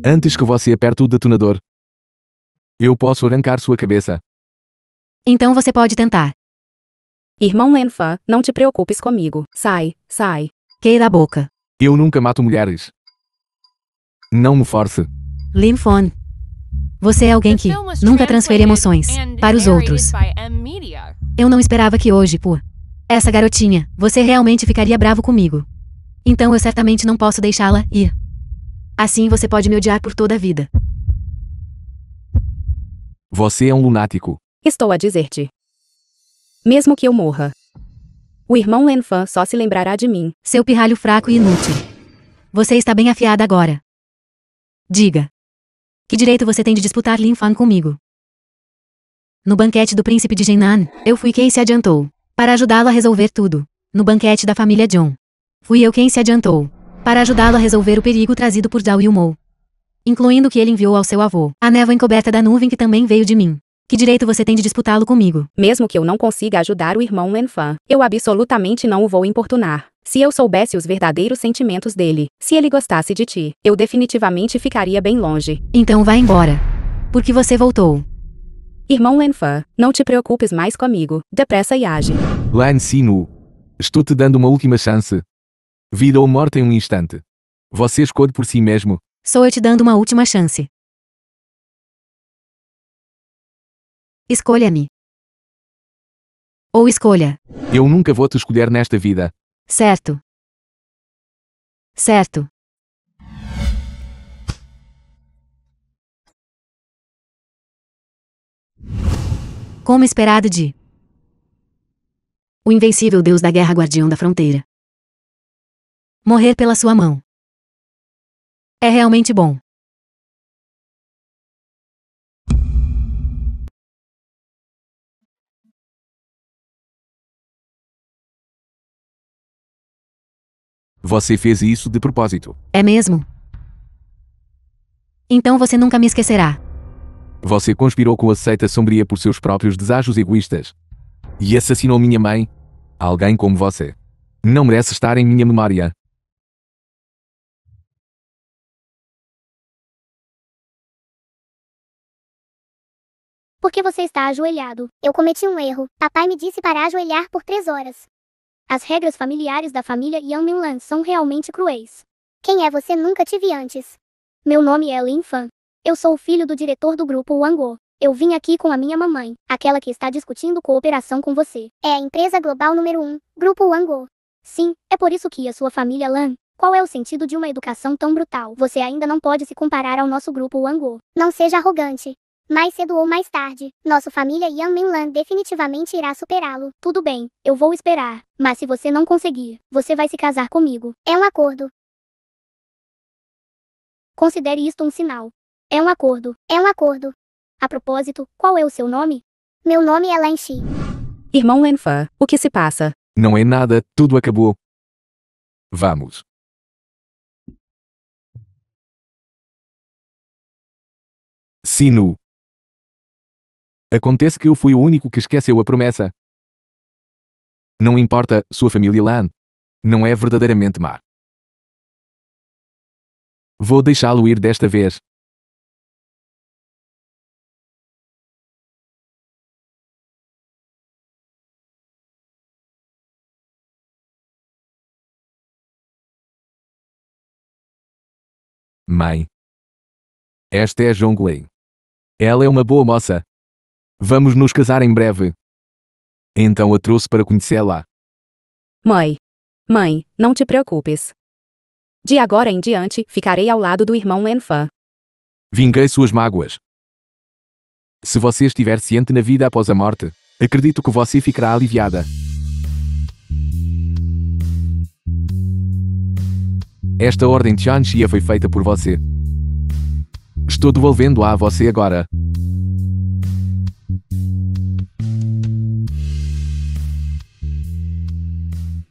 Speaker 2: Antes que você aperte o detonador, eu posso arrancar sua cabeça.
Speaker 3: Então você pode tentar.
Speaker 6: Irmão Wenfan, não te preocupes comigo. Sai, sai.
Speaker 3: Queira a boca.
Speaker 2: Eu nunca mato mulheres. Não me force.
Speaker 3: Lin Fan. Você é alguém que nunca transfere emoções para os outros. Eu não esperava que hoje, por essa garotinha, você realmente ficaria bravo comigo. Então eu certamente não posso deixá-la ir. Assim você pode me odiar por toda a vida.
Speaker 2: Você é um lunático.
Speaker 6: Estou a dizer-te. Mesmo que eu morra, o irmão Wenfan só se lembrará de mim.
Speaker 3: Seu pirralho fraco e inútil. Você está bem afiada agora. Diga. Que direito você tem de disputar Lin Fan comigo? No banquete do príncipe de Jinan, eu fui quem se adiantou para ajudá-lo a resolver tudo. No banquete da família Zhong, fui eu quem se adiantou para ajudá-lo a resolver o perigo trazido por Zhao Yumou, incluindo o que ele enviou ao seu avô, a névoa encoberta da nuvem que também veio de mim. Que direito você tem de disputá-lo comigo?
Speaker 6: Mesmo que eu não consiga ajudar o irmão Wenfan, eu absolutamente não o vou importunar. Se eu soubesse os verdadeiros sentimentos dele, se ele gostasse de ti, eu definitivamente ficaria bem longe.
Speaker 3: Então vá embora. Porque você voltou.
Speaker 6: Irmão Wenfan, não te preocupes mais comigo. Depressa e age.
Speaker 2: Lan Sinu. Estou te dando uma última chance. Vida ou morte em um instante. Você escolhe por si mesmo.
Speaker 3: Sou eu te dando uma última chance. Escolha-me. Ou escolha.
Speaker 2: Eu nunca vou te escolher nesta vida.
Speaker 3: Certo. Certo. Como esperado de o invencível deus da guerra, guardião da fronteira. Morrer pela sua mão. É realmente bom.
Speaker 2: Você fez isso de propósito.
Speaker 3: É mesmo? Então você nunca me esquecerá.
Speaker 2: Você conspirou com a seita sombria por seus próprios desejos egoístas. E assassinou minha mãe. Alguém como você não merece estar em minha memória.
Speaker 8: Por que você está ajoelhado? Eu cometi um erro. Papai me disse para ajoelhar por 3 horas. As regras familiares da família Yang Minlan são realmente cruéis. Quem é você? Nunca te vi antes. Meu nome é Lin Fan. Eu sou o filho do diretor do grupo Wango. Eu vim aqui com a minha mamãe, aquela que está discutindo cooperação com você. É a empresa global número 1, Grupo Wango. Sim, é por isso que a sua família Lan. Qual é o sentido de uma educação tão brutal? Você ainda não pode se comparar ao nosso grupo Wango. Não seja arrogante. Mais cedo ou mais tarde, nossa família Yang Minlan definitivamente irá superá-lo. Tudo bem, eu vou esperar. Mas se você não conseguir, você vai se casar comigo. É um acordo. Considere isto um sinal. É um acordo. É um acordo. A propósito, qual é o seu nome? Meu nome é Lan Shi.
Speaker 6: Irmão Lenfan, o que se passa?
Speaker 2: Não é nada, tudo acabou. Vamos. Sinu. Acontece que eu fui o único que esqueceu a promessa. Não importa, sua família Lan não é verdadeiramente má. Vou deixá-lo ir desta vez. Mãe. Esta é Zhonglei. Ela é uma boa moça. Vamos nos casar em breve. Então a trouxe para conhecê-la.
Speaker 6: Mãe, não te preocupes. De agora em diante, ficarei ao lado do irmão Lenfan.
Speaker 2: Vinguei suas mágoas. Se você estiver ciente na vida após a morte, acredito que você ficará aliviada. Esta ordem de Chanxia foi feita por você. Estou devolvendo-a a você agora.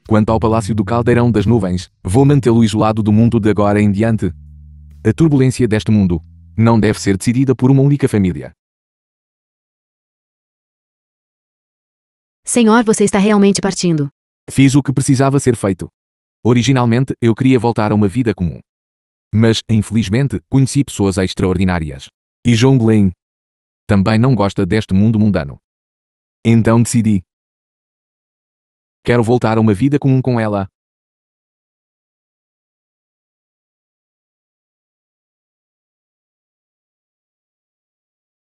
Speaker 2: Quanto ao Palácio do Caldeirão das Nuvens, vou mantê-lo isolado do mundo de agora em diante. A turbulência deste mundo não deve ser decidida por uma única família.
Speaker 3: Senhor, você está realmente partindo.
Speaker 2: Fiz o que precisava ser feito. Originalmente, eu queria voltar a uma vida comum. Mas, infelizmente, conheci pessoas extraordinárias. E Zhonglin também não gosta deste mundo mundano. Então decidi. Quero voltar a uma vida comum com ela.